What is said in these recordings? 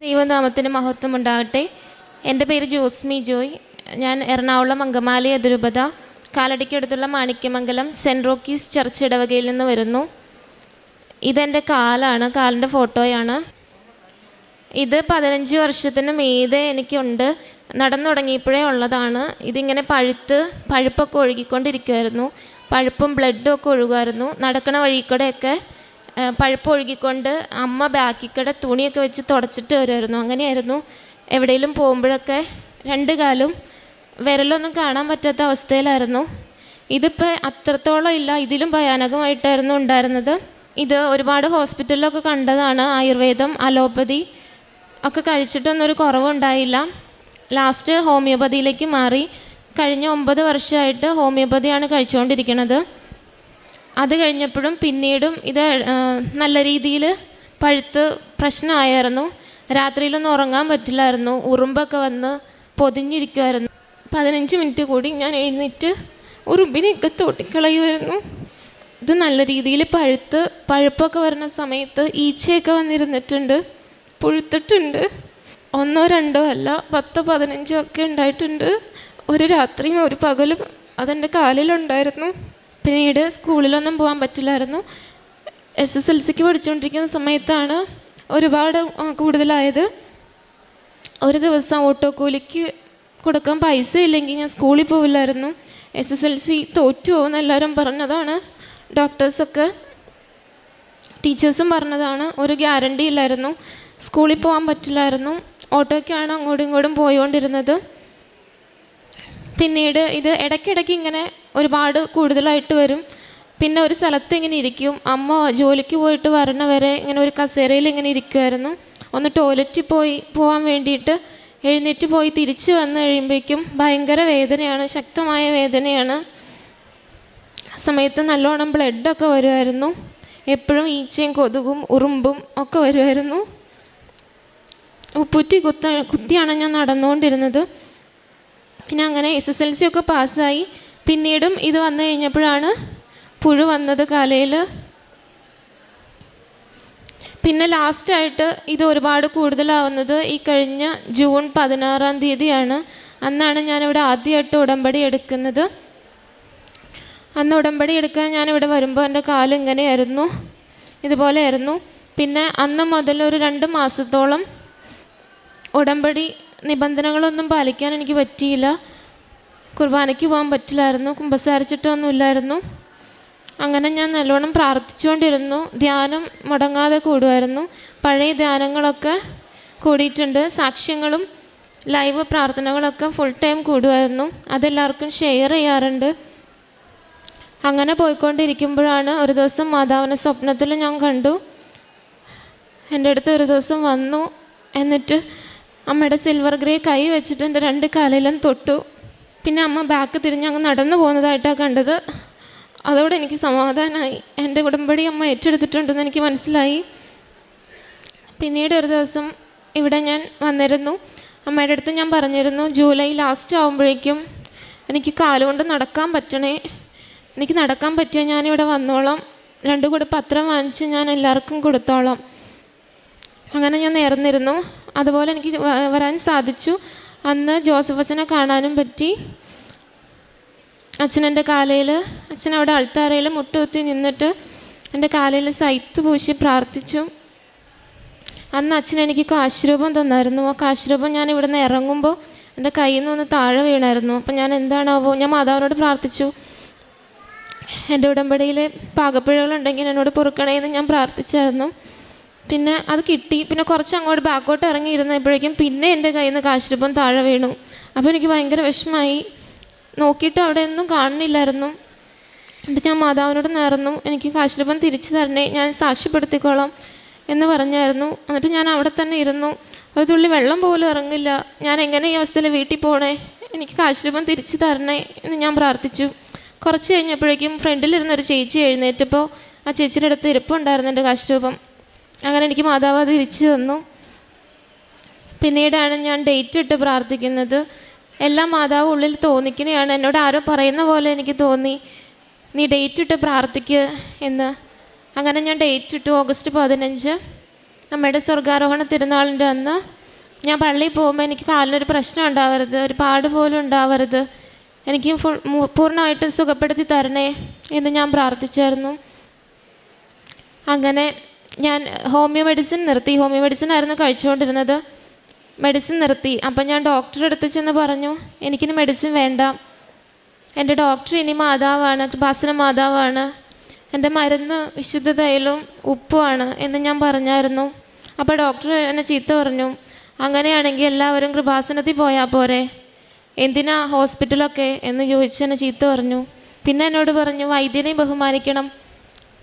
ദൈവനാമത്തിന് മഹത്വം ഉണ്ടാകട്ടെ. എൻ്റെ പേര് ജോസ്മി ജോയ്. ഞാൻ എറണാകുളം അങ്കമാലി അതിരൂപത കാലടിക്കടുത്തുള്ള മാണിക്യമംഗലം സെൻറ്റ് റോക്കീസ് ചർച്ച് ഇടവകയിൽ നിന്ന് വരുന്നു. ഇതെൻ്റെ കാലാണ്, കാലിൻ്റെ ഫോട്ടോയാണ്. ഇത് 15 വർഷത്തിന് മീതെ എനിക്കുണ്ട്. നടന്നു തുടങ്ങിയപ്പോഴേ ഉള്ളതാണ്. ഇതിങ്ങനെ പഴുപ്പൊക്കെ ഒഴുകിക്കൊണ്ടിരിക്കുമായിരുന്നു. പഴുപ്പും ബ്ലഡും ഒക്കെ ഒഴുകുമായിരുന്നു. നടക്കണ വഴിക്കൂടെയൊക്കെ പഴുപ്പ് ഒഴുകിക്കൊണ്ട് അമ്മ ബാക്കിക്കടെ തുണിയൊക്കെ വെച്ച് തുടച്ചിട്ട് വരുമായിരുന്നു. അങ്ങനെയായിരുന്നു. എവിടെയെങ്കിലും പോകുമ്പോഴൊക്കെ 2 കാലും വിരലൊന്നും കാണാൻ പറ്റാത്ത അവസ്ഥയിലായിരുന്നു. ഇതിപ്പോൾ അത്രത്തോളം ഇല്ല, ഇതിലും ഭയാനകമായിട്ടായിരുന്നു ഉണ്ടായിരുന്നത്. ഇത് ഒരുപാട് ഹോസ്പിറ്റലിലൊക്കെ കണ്ടതാണ്. ആയുർവേദം, അലോപ്പതി ഒക്കെ കഴിച്ചിട്ടൊന്നും ഒരു കുറവുണ്ടായില്ല. ലാസ്റ്റ് ഹോമിയോപ്പതിയിലേക്ക് മാറി. കഴിഞ്ഞ 9 വർഷമായിട്ട് ഹോമിയോപ്പതിയാണ് കഴിച്ചുകൊണ്ടിരിക്കുന്നത്. അത് കഴിഞ്ഞപ്പോഴും പിന്നീടും ഇത് നല്ല രീതിയിൽ പഴുത്ത് പ്രശ്നമായിരുന്നു. രാത്രിയിലൊന്നും ഉറങ്ങാൻ പറ്റില്ലായിരുന്നു. ഉറുമ്പൊക്കെ വന്ന് പൊതിഞ്ഞിരിക്കുമായിരുന്നു. 15 മിനിറ്റ് കൂടി ഞാൻ എഴുന്നേറ്റ് ഉറുമ്പിനെയൊക്കെ തോട്ടിക്കളയുമായിരുന്നു. ഇത് നല്ല രീതിയിൽ പഴുപ്പൊക്കെ വരുന്ന സമയത്ത് ഈച്ചയൊക്കെ വന്നിരുന്നിട്ടുണ്ട്, പുഴുത്തിട്ടുണ്ട്. 1 2 അല്ല, 10 15 ഒക്കെ ഉണ്ടായിട്ടുണ്ട്. ഒരു രാത്രിയും ഒരു പകലും അതെൻ്റെ കാലിലുണ്ടായിരുന്നു. പിന്നീട് സ്കൂളിലൊന്നും പോകാൻ പറ്റില്ലായിരുന്നു. SSLCക്ക് പഠിച്ചുകൊണ്ടിരിക്കുന്ന സമയത്താണ് ഒരുപാട് കൂടുതലായത്. ഒരു ദിവസം ഓട്ടോ കൂലിക്ക് കൊടുക്കാൻ പൈസ ഇല്ലെങ്കിൽ ഞാൻ സ്കൂളിൽ പോവില്ലായിരുന്നു. SSLC തോറ്റു പോകുമെന്ന് എല്ലാവരും പറഞ്ഞതാണ്. ഡോക്ടേഴ്സൊക്കെ ടീച്ചേഴ്സും പറഞ്ഞതാണ്. ഒരു ഗ്യാരണ്ടി ഇല്ലായിരുന്നു. സ്കൂളിൽ പോകാൻ പറ്റില്ലായിരുന്നു. ഓട്ടോയ്ക്കാണ് അങ്ങോട്ടും ഇങ്ങോട്ടും പോയിക്കൊണ്ടിരുന്നത്. പിന്നീട് ഇത് ഇടയ്ക്കിടയ്ക്ക് ഇങ്ങനെ ഒരുപാട് കൂടുതലായിട്ട് വരും. പിന്നെ ഒരു സ്ഥലത്ത് ഇങ്ങനെ ഇരിക്കും. അമ്മ ജോലിക്ക് പോയിട്ട് വരണ വരെ ഇങ്ങനെ ഒരു കസേരയിൽ ഇങ്ങനെ ഇരിക്കുമായിരുന്നു. ഒന്ന് ടോയ്ലറ്റിൽ പോകാൻ വേണ്ടിയിട്ട് എഴുന്നേറ്റ് പോയി തിരിച്ച് വന്ന് കഴിയുമ്പോഴേക്കും ഭയങ്കര വേദനയാണ്, ശക്തമായ വേദനയാണ്. ആ സമയത്ത് നല്ലോണം ബ്ലഡൊക്കെ വരുമായിരുന്നു. എപ്പോഴും ഈച്ചയും കൊതുകും ഉറുമ്പും ഒക്കെ വരുമായിരുന്നു. ഉപ്പൂറ്റി കുത്തിയാണ് ഞാൻ നടന്നുകൊണ്ടിരുന്നത്. പിന്നെ അങ്ങനെ SSLC ഒക്കെ പാസ്സായി. പിന്നീടും ഇത് വന്നു കഴിഞ്ഞപ്പോഴാണ് പുഴു വന്നത് കാലയിൽ. പിന്നെ ലാസ്റ്റായിട്ട് ഇത് ഒരുപാട് കൂടുതലാവുന്നത് ഈ കഴിഞ്ഞ ജൂൺ 16-ാം തീയതിയാണ്. അന്നാണ് ഞാനിവിടെ ആദ്യമായിട്ട് ഉടമ്പടി എടുക്കുന്നത്. അന്ന് ഉടമ്പടി എടുക്കാൻ ഞാനിവിടെ വരുമ്പോൾ എൻ്റെ കാല് ഇങ്ങനെയായിരുന്നു, ഇതുപോലെയായിരുന്നു. പിന്നെ അന്ന് മുതൽ ഒരു 2 മാസത്തോളം ഉടമ്പടി നിബന്ധനകളൊന്നും പാലിക്കാൻ എനിക്ക് പറ്റിയില്ല. കുർബാനയ്ക്ക് പോകാൻ പറ്റില്ലായിരുന്നു. കുമ്പസാരിച്ചിട്ടൊന്നുമില്ലായിരുന്നു. അങ്ങനെ ഞാൻ നല്ലോണം പ്രാർത്ഥിച്ചുകൊണ്ടിരുന്നു. ധ്യാനം മുടങ്ങാതെ കൂടുമായിരുന്നു. പഴയ ധ്യാനങ്ങളൊക്കെ കൂടിയിട്ടുണ്ട്. സാക്ഷ്യങ്ങളും ലൈവ് പ്രാർത്ഥനകളൊക്കെ ഫുൾ ടൈം കൂടുമായിരുന്നു. അതെല്ലാവർക്കും ഷെയർ ചെയ്യാറുണ്ട്. അങ്ങനെ പോയിക്കൊണ്ടിരിക്കുമ്പോഴാണ് ഒരു ദിവസം മാതാവിനെ സ്വപ്നത്തിൽ ഞാൻ കണ്ടു. എൻ്റെ അടുത്ത് ഒരു ദിവസം വന്നു. എന്നിട്ട് അമ്മയുടെ സിൽവർ ഗ്രേ കൈ വെച്ചിട്ട് എൻ്റെ 2 കാലിലും തൊട്ടു. പിന്നെ അമ്മ ബാക്ക് തിരിഞ്ഞ് അങ്ങ് നടന്നു പോകുന്നതായിട്ടാണ് കണ്ടത്. അതോടെ എനിക്ക് സമാധാനമായി. എൻ്റെ ഉടമ്പടി അമ്മ ഏറ്റെടുത്തിട്ടുണ്ടെന്ന് എനിക്ക് മനസ്സിലായി. പിന്നീട് ഒരു ദിവസം ഇവിടെ ഞാൻ വന്നിരുന്നു. അമ്മയുടെ അടുത്ത് ഞാൻ പറഞ്ഞിരുന്നു, ജൂലൈ ലാസ്റ്റ് ആകുമ്പോഴേക്കും എനിക്ക് കാലുകൊണ്ട് നടക്കാൻ പറ്റണേ, എനിക്ക് നടക്കാൻ പറ്റിയാൽ ഞാനിവിടെ വന്നോളാം, 2 കൂടെ പത്രം വാങ്ങിച്ച് ഞാൻ എല്ലാവർക്കും കൊടുത്തോളാം. അങ്ങനെ ഞാൻ നേർന്നിരുന്നു. അതുപോലെ എനിക്ക് വരാൻ സാധിച്ചു. അന്ന് ജോസഫ് അച്ഛനെ കാണാനും പറ്റി. അച്ഛനെൻ്റെ കാലയിൽ, അച്ഛനവിടെ അൾത്താരയിൽ മുട്ടുകുത്തി നിന്നിട്ട് എൻ്റെ കാലയിൽ സൈത്ത് പൂശി പ്രാർത്ഥിച്ചു. അന്ന് അച്ഛൻ എനിക്ക് കാശുരൂപം തന്നായിരുന്നു. ആ കാശുരൂപം ഞാൻ ഇവിടെ നിന്ന് ഇറങ്ങുമ്പോൾ എൻ്റെ കയ്യിൽ നിന്ന് താഴെ വീണായിരുന്നു. അപ്പം ഞാൻ എന്താണാവോ, ഞാൻ മാതാവിനോട് പ്രാർത്ഥിച്ചു, എൻ്റെ ഉടമ്പടിയിൽ പാകപ്പിഴകളുണ്ടെങ്കിൽ എന്നോട് പൊറുക്കണേന്ന് ഞാൻ പ്രാർത്ഥിച്ചായിരുന്നു. പിന്നെ അത് കിട്ടി. പിന്നെ കുറച്ച് അങ്ങോട്ട് ബാക്കോട്ട് ഇറങ്ങിയിരുന്നപ്പോഴേക്കും പിന്നെ എൻ്റെ കയ്യിൽ നിന്ന് കാശുരൂപം താഴെ വീണു. അപ്പോൾ എനിക്ക് ഭയങ്കര വിഷമമായി. നോക്കിയിട്ട് അവിടെ ഒന്നും കാണുന്നില്ലായിരുന്നു. എന്നിട്ട് ഞാൻ മാതാവിനോട് നേർന്നു, എനിക്ക് കാശുരൂപം തിരിച്ചു തരണേ, ഞാൻ സാക്ഷ്യപ്പെടുത്തിക്കോളാം എന്ന് പറഞ്ഞായിരുന്നു. എന്നിട്ട് ഞാൻ അവിടെ തന്നെ ഇരുന്നു. ഒരു തുള്ളി വെള്ളം പോലും ഇറങ്ങില്ല. ഞാൻ എങ്ങനെ ഈ അവസ്ഥയിൽ വീട്ടിൽ പോകണേ, എനിക്ക് കാശുരൂപം തിരിച്ചു തരണേ എന്ന് ഞാൻ പ്രാർത്ഥിച്ചു. കുറച്ച് കഴിഞ്ഞപ്പോഴേക്കും ഫ്രണ്ടിലിരുന്നൊരു ചേച്ചി എഴുന്നേറ്റപ്പോൾ ആ ചേച്ചിയുടെ അടുത്ത് ഇരിപ്പുണ്ടായിരുന്നു എൻ്റെ കാശുരൂപം. അങ്ങനെ എനിക്ക് മാതാവ് തിരിച്ചു തന്നു. പിന്നീടാണ് ഞാൻ ഡേറ്റ് ഇട്ട് പ്രാർത്ഥിക്കുന്നത്. എല്ലാം മാതാവ് ഉള്ളിൽ തോന്നിക്കുന്നതാണ്. എന്നോട് ആരോ പറയുന്ന പോലെ എനിക്ക് തോന്നി, നീ ഡേറ്റ് ഇട്ട് പ്രാർത്ഥിക്കുക എന്ന്. അങ്ങനെ ഞാൻ ഡേറ്റ് ഇട്ടു, ഓഗസ്റ്റ് 15. അമ്മയുടെ സ്വർഗാരോഹണ തിരുനാളിൻ്റെ അന്ന് ഞാൻ പള്ളിയിൽ പോകുമ്പോൾ എനിക്ക് കാലിനൊരു പ്രശ്നം ഉണ്ടാവരുത്, ഒരു പാട് പോലും ഉണ്ടാവരുത്, എനിക്ക് പൂർണ്ണമായിട്ടും സുഖപ്പെടുത്തി തരണേ എന്ന് ഞാൻ പ്രാർത്ഥിച്ചായിരുന്നു. അങ്ങനെ ഞാൻ ഹോമിയോ മെഡിസിൻ നിർത്തി. ഹോമിയോ മെഡിസിൻ ആയിരുന്നു കഴിച്ചുകൊണ്ടിരുന്നത്. മെഡിസിൻ നിർത്തി. അപ്പം ഞാൻ ഡോക്ടറുടെ അടുത്ത് ചെന്ന് പറഞ്ഞു, എനിക്കിനി മെഡിസിൻ വേണ്ട, എൻ്റെ ഡോക്ടർ ഇനി മാതാവാണ്, കൃപാസന മാതാവാണ്, എൻ്റെ മരുന്ന് വിശുദ്ധ തൈലവും ഉപ്പുമാണ് എന്ന് ഞാൻ പറഞ്ഞായിരുന്നു. അപ്പോൾ ഡോക്ടർ എന്നെ ചീത്ത പറഞ്ഞു, അങ്ങനെയാണെങ്കിൽ എല്ലാവരും കൃപാസനത്തിൽ പോയാൽ പോരെ, എന്തിനാ ഹോസ്പിറ്റലൊക്കെ എന്ന് ചോദിച്ച് എന്നെ ചീത്ത പറഞ്ഞു. പിന്നെ എന്നോട് പറഞ്ഞു, വൈദ്യനെ ബഹുമാനിക്കണം,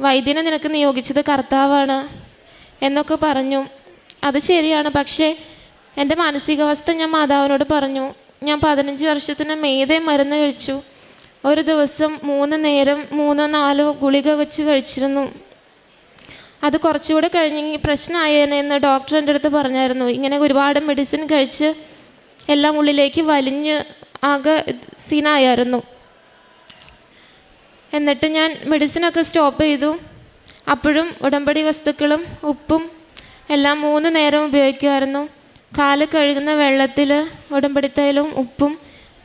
വൈദ്യനെ നിനക്ക് നിയോഗിച്ചത് കർത്താവാണ് എന്നൊക്കെ പറഞ്ഞു. അത് ശരിയാണ്. പക്ഷേ എൻ്റെ മാനസികാവസ്ഥ ഞാൻ മാതാവിനോട് പറഞ്ഞു. ഞാൻ 15 വർഷത്തിന് മീതെ മരുന്ന് കഴിച്ചു. ഒരു ദിവസം 3 നേരം 3-4 ഗുളിക വെച്ച് കഴിച്ചിരുന്നു. അത് കുറച്ചുകൂടെ കഴിഞ്ഞെങ്കിൽ പ്രശ്നമായേനെ എന്ന് ഡോക്ടർ എൻ്റെ അടുത്ത് പറഞ്ഞായിരുന്നു. ഇങ്ങനെ ഒരുപാട് മെഡിസിൻ കഴിച്ച് എല്ലാം ഉള്ളിലേക്ക് വലിഞ്ഞ് ആകെ സീനായിരുന്നു. എന്നിട്ട് ഞാൻ മെഡിസിനൊക്കെ സ്റ്റോപ്പ് ചെയ്തു. അപ്പോഴും ഉടമ്പടി വസ്തുക്കളും ഉപ്പും എല്ലാം 3 നേരം ഉപയോഗിക്കുമായിരുന്നു. കാല് കഴുകുന്ന വെള്ളത്തിൽ ഉടമ്പടിത്തൈലവും ഉപ്പും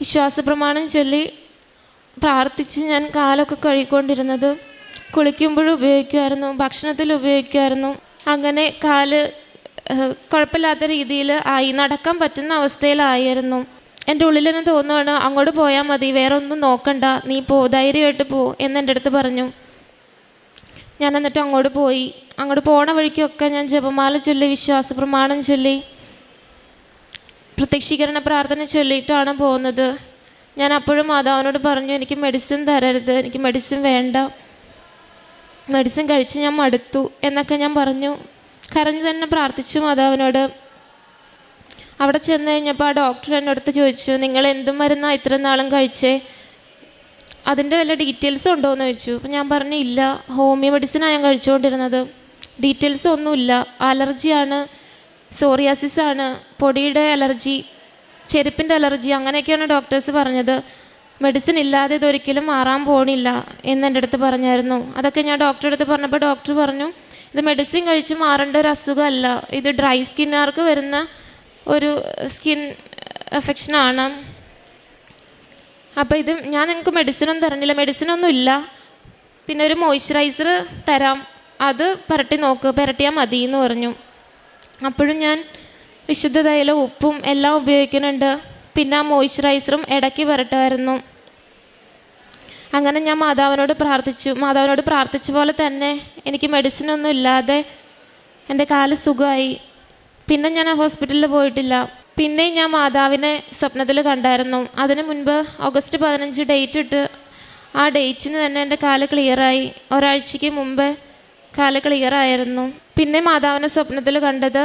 വിശ്വാസപ്രമാണം ചൊല്ലി പ്രാർത്ഥിച്ച് ഞാൻ കാലൊക്കെ കഴുകിക്കൊണ്ടിരുന്നത്. കുളിക്കുമ്പോഴും ഉപയോഗിക്കുമായിരുന്നു, ഭക്ഷണത്തിൽ ഉപയോഗിക്കുമായിരുന്നു. അങ്ങനെ കാല് കുഴപ്പമില്ലാത്ത രീതിയിൽ ആയി, നടക്കാൻ പറ്റുന്ന അവസ്ഥയിലായിരുന്നു. എൻ്റെ ഉള്ളിൽ തന്നെ തോന്നുകയാണ്, അങ്ങോട്ട് പോയാൽ മതി, വേറെ ഒന്നും നോക്കണ്ട, നീ പോ, ധൈര്യമായിട്ട് പോ എന്നെൻ്റെ അടുത്ത് പറഞ്ഞു. ഞാൻ എന്നിട്ട് അങ്ങോട്ട് പോയി. അങ്ങോട്ട് പോണ വഴിക്കൊക്കെ ഞാൻ ജപമാല ചൊല്ലി, വിശ്വാസപ്രമാണം ചൊല്ലി, പ്രത്യക്ഷീകരണ പ്രാർത്ഥന ചൊല്ലിയിട്ടാണ് പോകുന്നത്. ഞാൻ അപ്പോഴും മാതാവിനോട് പറഞ്ഞു, എനിക്ക് മെഡിസിൻ തരരുത്, എനിക്ക് മെഡിസിൻ വേണ്ട, മെഡിസിൻ കഴിച്ച് ഞാൻ മടുത്തു എന്നൊക്കെ ഞാൻ പറഞ്ഞു. കരഞ്ഞു തന്നെ പ്രാർത്ഥിച്ചു മാതാവിനോട്. അവിടെ ചെന്ന് കഴിഞ്ഞപ്പോൾ ആ ഡോക്ടർ എൻ്റെ അടുത്ത് ചോദിച്ചു, നിങ്ങൾ എന്ത് മരുന്നാണ് ഇത്ര നാളും കഴിച്ചേ, അതിൻ്റെ വല്ല ഡീറ്റെയിൽസ് ഉണ്ടോ എന്ന് ചോദിച്ചു. അപ്പം ഞാൻ പറഞ്ഞു, ഇല്ല, ഹോമിയോ മെഡിസിനാണ് ഞാൻ കഴിച്ചുകൊണ്ടിരുന്നത്, ഡീറ്റെയിൽസ് ഒന്നുമില്ല, അലർജിയാണ്, സോറിയാസിസ് ആണ്, പൊടിയുടെ അലർജി, ചെരുപ്പിൻ്റെ അലർജി, അങ്ങനെയൊക്കെയാണ് ഡോക്ടേഴ്സ് പറഞ്ഞത്, മെഡിസിൻ ഇല്ലാതെ ഇതൊരിക്കലും മാറാൻ പോണില്ല എന്നെൻ്റെ അടുത്ത് പറഞ്ഞായിരുന്നു. അതൊക്കെ ഞാൻ ഡോക്ടറുടെ അടുത്ത് പറഞ്ഞപ്പോൾ ഡോക്ടർ പറഞ്ഞു, ഇത് മെഡിസിൻ കഴിച്ച് മാറേണ്ട ഒരു അസുഖമല്ല, ഇത് ഡ്രൈ സ്കിന്നുകാർക്ക് വരുന്ന ഒരു സ്കിൻ എഫെക്ഷനാണ്. അപ്പോൾ ഇത് ഞാൻ നിങ്ങൾക്ക് മെഡിസിനൊന്നും തരണില്ല, മെഡിസിനൊന്നും ഇല്ല, പിന്നെ ഒരു മോയ്സ്ചറൈസർ തരാം, അത് പുരട്ടിയാൽ മതി എന്ന് പറഞ്ഞു. അപ്പോഴും ഞാൻ വിശുദ്ധ തൈലവും ഉപ്പും എല്ലാം ഉപയോഗിക്കുന്നുണ്ട്, പിന്നെ ആ മോയ്സ്ചറൈസറും ഇടയ്ക്ക് പുരട്ടുമായിരുന്നു. അങ്ങനെ ഞാൻ മാതാവിനോട് പ്രാർത്ഥിച്ചു. മാതാവിനോട് പ്രാർത്ഥിച്ച പോലെ തന്നെ എനിക്ക് മെഡിസിനൊന്നും ഇല്ലാതെ എൻ്റെ കാല് സുഖമായി. പിന്നെ ഞാൻ ഹോസ്പിറ്റലിൽ പോയിട്ടില്ല. പിന്നെയും ഞാൻ മാതാവിനെ സ്വപ്നത്തിൽ കണ്ടായിരുന്നു. അതിന് മുൻപ് ഓഗസ്റ്റ് 15 ഡേറ്റ് ഇട്ട് ആ ഡേറ്റിന് തന്നെ എൻ്റെ കാല് ക്ലിയറായി. ഒരാഴ്ചയ്ക്ക് മുമ്പ് കാല് ക്ലിയറായിരുന്നു. പിന്നെ മാതാവിനെ സ്വപ്നത്തിൽ കണ്ടത്,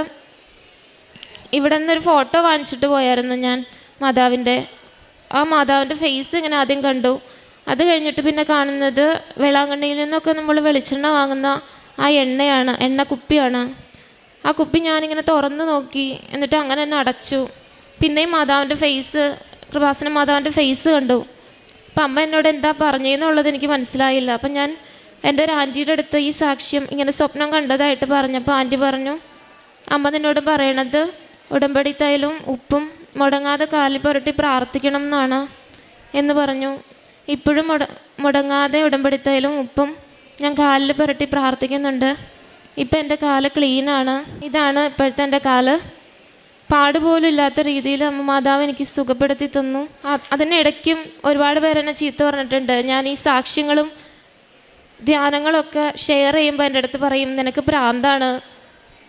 ഇവിടെ നിന്നൊരു ഫോട്ടോ വാങ്ങിച്ചിട്ട് പോയായിരുന്നു ഞാൻ മാതാവിൻ്റെ. ആ മാതാവിൻ്റെ ഫേസ് ഇങ്ങനെ ആദ്യം കണ്ടു. അത് കഴിഞ്ഞിട്ട് പിന്നെ കാണുന്നത് വേളാങ്കണ്ണിയിൽ നിന്നൊക്കെ നമ്മൾ വെളിച്ചെണ്ണ വാങ്ങുന്ന ആ എണ്ണ കുപ്പിയാണ്. ആ കുപ്പി ഞാനിങ്ങനെ തുറന്ന് നോക്കി, എന്നിട്ട് അങ്ങനെ തന്നെ അടച്ചു. പിന്നെയും മാതാവിൻ്റെ ഫേസ്, കൃപാസന മാതാവിൻ്റെ ഫേസ് കണ്ടു. അപ്പം അമ്മ എന്നോട് എന്താ പറഞ്ഞതെന്നുള്ളത് എനിക്ക് മനസ്സിലായില്ല. അപ്പം ഞാൻ എൻ്റെ ഒരു ആൻറ്റിയുടെ അടുത്ത് ഈ സാക്ഷ്യം ഇങ്ങനെ സ്വപ്നം കണ്ടതായിട്ട് പറഞ്ഞപ്പോൾ ആൻറ്റി പറഞ്ഞു, അമ്മ നിന്നോട് പറയണത് ഉടമ്പടി തൈലവും ഉപ്പും മുടങ്ങാതെ കാലിൽ പുരട്ടി പ്രാർത്ഥിക്കണം എന്നാണ് എന്ന് പറഞ്ഞു. ഇപ്പോഴും മുടങ്ങാതെ ഉടമ്പടി തൈലവും ഉപ്പും ഞാൻ കാലിൽ പുരട്ടി പ്രാർത്ഥിക്കുന്നുണ്ട്. ഇപ്പം എൻ്റെ കാല് ക്ലീനാണ്. ഇതാണ് ഇപ്പോഴത്തെ എൻ്റെ കാല്. പാടുപോലും ഇല്ലാത്ത രീതിയിൽ അമ്മ മാതാവ് എനിക്ക് സുഖപ്പെടുത്തി തന്നു. അതിനിടയ്ക്കും ഒരുപാട് പേരെന്നെ ചീത്ത പറഞ്ഞിട്ടുണ്ട്. ഞാൻ ഈ സാക്ഷ്യങ്ങളും ധ്യാനങ്ങളൊക്കെ ഷെയർ ചെയ്യുമ്പോൾ എൻ്റെ അടുത്ത് പറയും, നിനക്ക് ഭ്രാന്താണ്,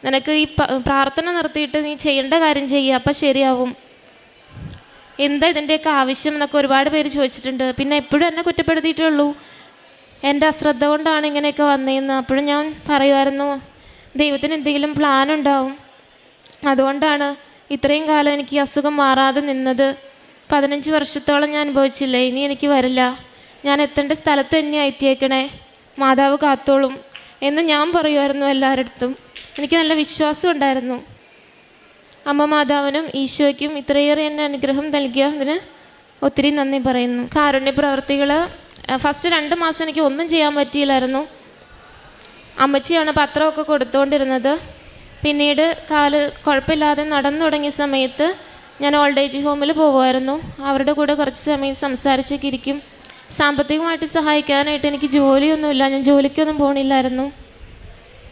നിനക്ക് ഈ പ്രാർത്ഥന നിർത്തിയിട്ട് നീ ചെയ്യേണ്ട കാര്യം ചെയ്യുക, അപ്പം ശരിയാവും, എന്താ ഇതിൻ്റെയൊക്കെ ആവശ്യം എന്നൊക്കെ ഒരുപാട് പേര് ചോദിച്ചിട്ടുണ്ട്. പിന്നെ എപ്പോഴും എന്നെ കുറ്റപ്പെടുത്തിയിട്ടുള്ളൂ, എൻ്റെ അശ്രദ്ധ കൊണ്ടാണ് ഇങ്ങനെയൊക്കെ വന്നതെന്ന്. അപ്പോഴും ഞാൻ പറയുമായിരുന്നു, ദൈവത്തിന് എന്തെങ്കിലും പ്ലാൻ ഉണ്ടാവും, അതുകൊണ്ടാണ് ഇത്രയും കാലം എനിക്ക് അസുഖം മാറാതെ നിന്നത്. 15 വർഷത്തോളം ഞാൻ അനുഭവിച്ചില്ലേ, ഇനി എനിക്ക് വരില്ല, ഞാൻ എത്തേണ്ട സ്ഥലത്ത് തന്നെയാണ് എത്തിയേക്കണേ, മാതാവ് കാത്തോളും എന്ന് ഞാൻ പറയുമായിരുന്നു എല്ലാവരുടെ അടുത്തും. എനിക്ക് നല്ല വിശ്വാസം ഉണ്ടായിരുന്നു. അമ്മ മാതാവിനും ഈശോയ്ക്കും ഇത്രയേറെ എന്നെ അനുഗ്രഹം നൽകിയതിന് ഒത്തിരി നന്ദി പറയുന്നു. കാരുണ്യ പ്രവർത്തികൾ ഫസ്റ്റ് 2 മാസം എനിക്ക് ഒന്നും ചെയ്യാൻ പറ്റിയില്ലായിരുന്നു. അമ്മച്ചിയാണ് പത്രമൊക്കെ കൊടുത്തുകൊണ്ടിരുന്നത്. പിന്നീട് കാല് കുഴപ്പമില്ലാതെ നടന്നു തുടങ്ങിയ സമയത്ത് ഞാൻ ഓൾഡ് ഏജ് ഹോമിൽ പോകുമായിരുന്നു. അവരുടെ കൂടെ കുറച്ച് സമയം സംസാരിച്ചൊക്കെ ഇരിക്കും. സാമ്പത്തികമായിട്ട് സഹായിക്കാനായിട്ട് എനിക്ക് ജോലിയൊന്നുമില്ല, ഞാൻ ജോലിക്കൊന്നും പോകണില്ലായിരുന്നു.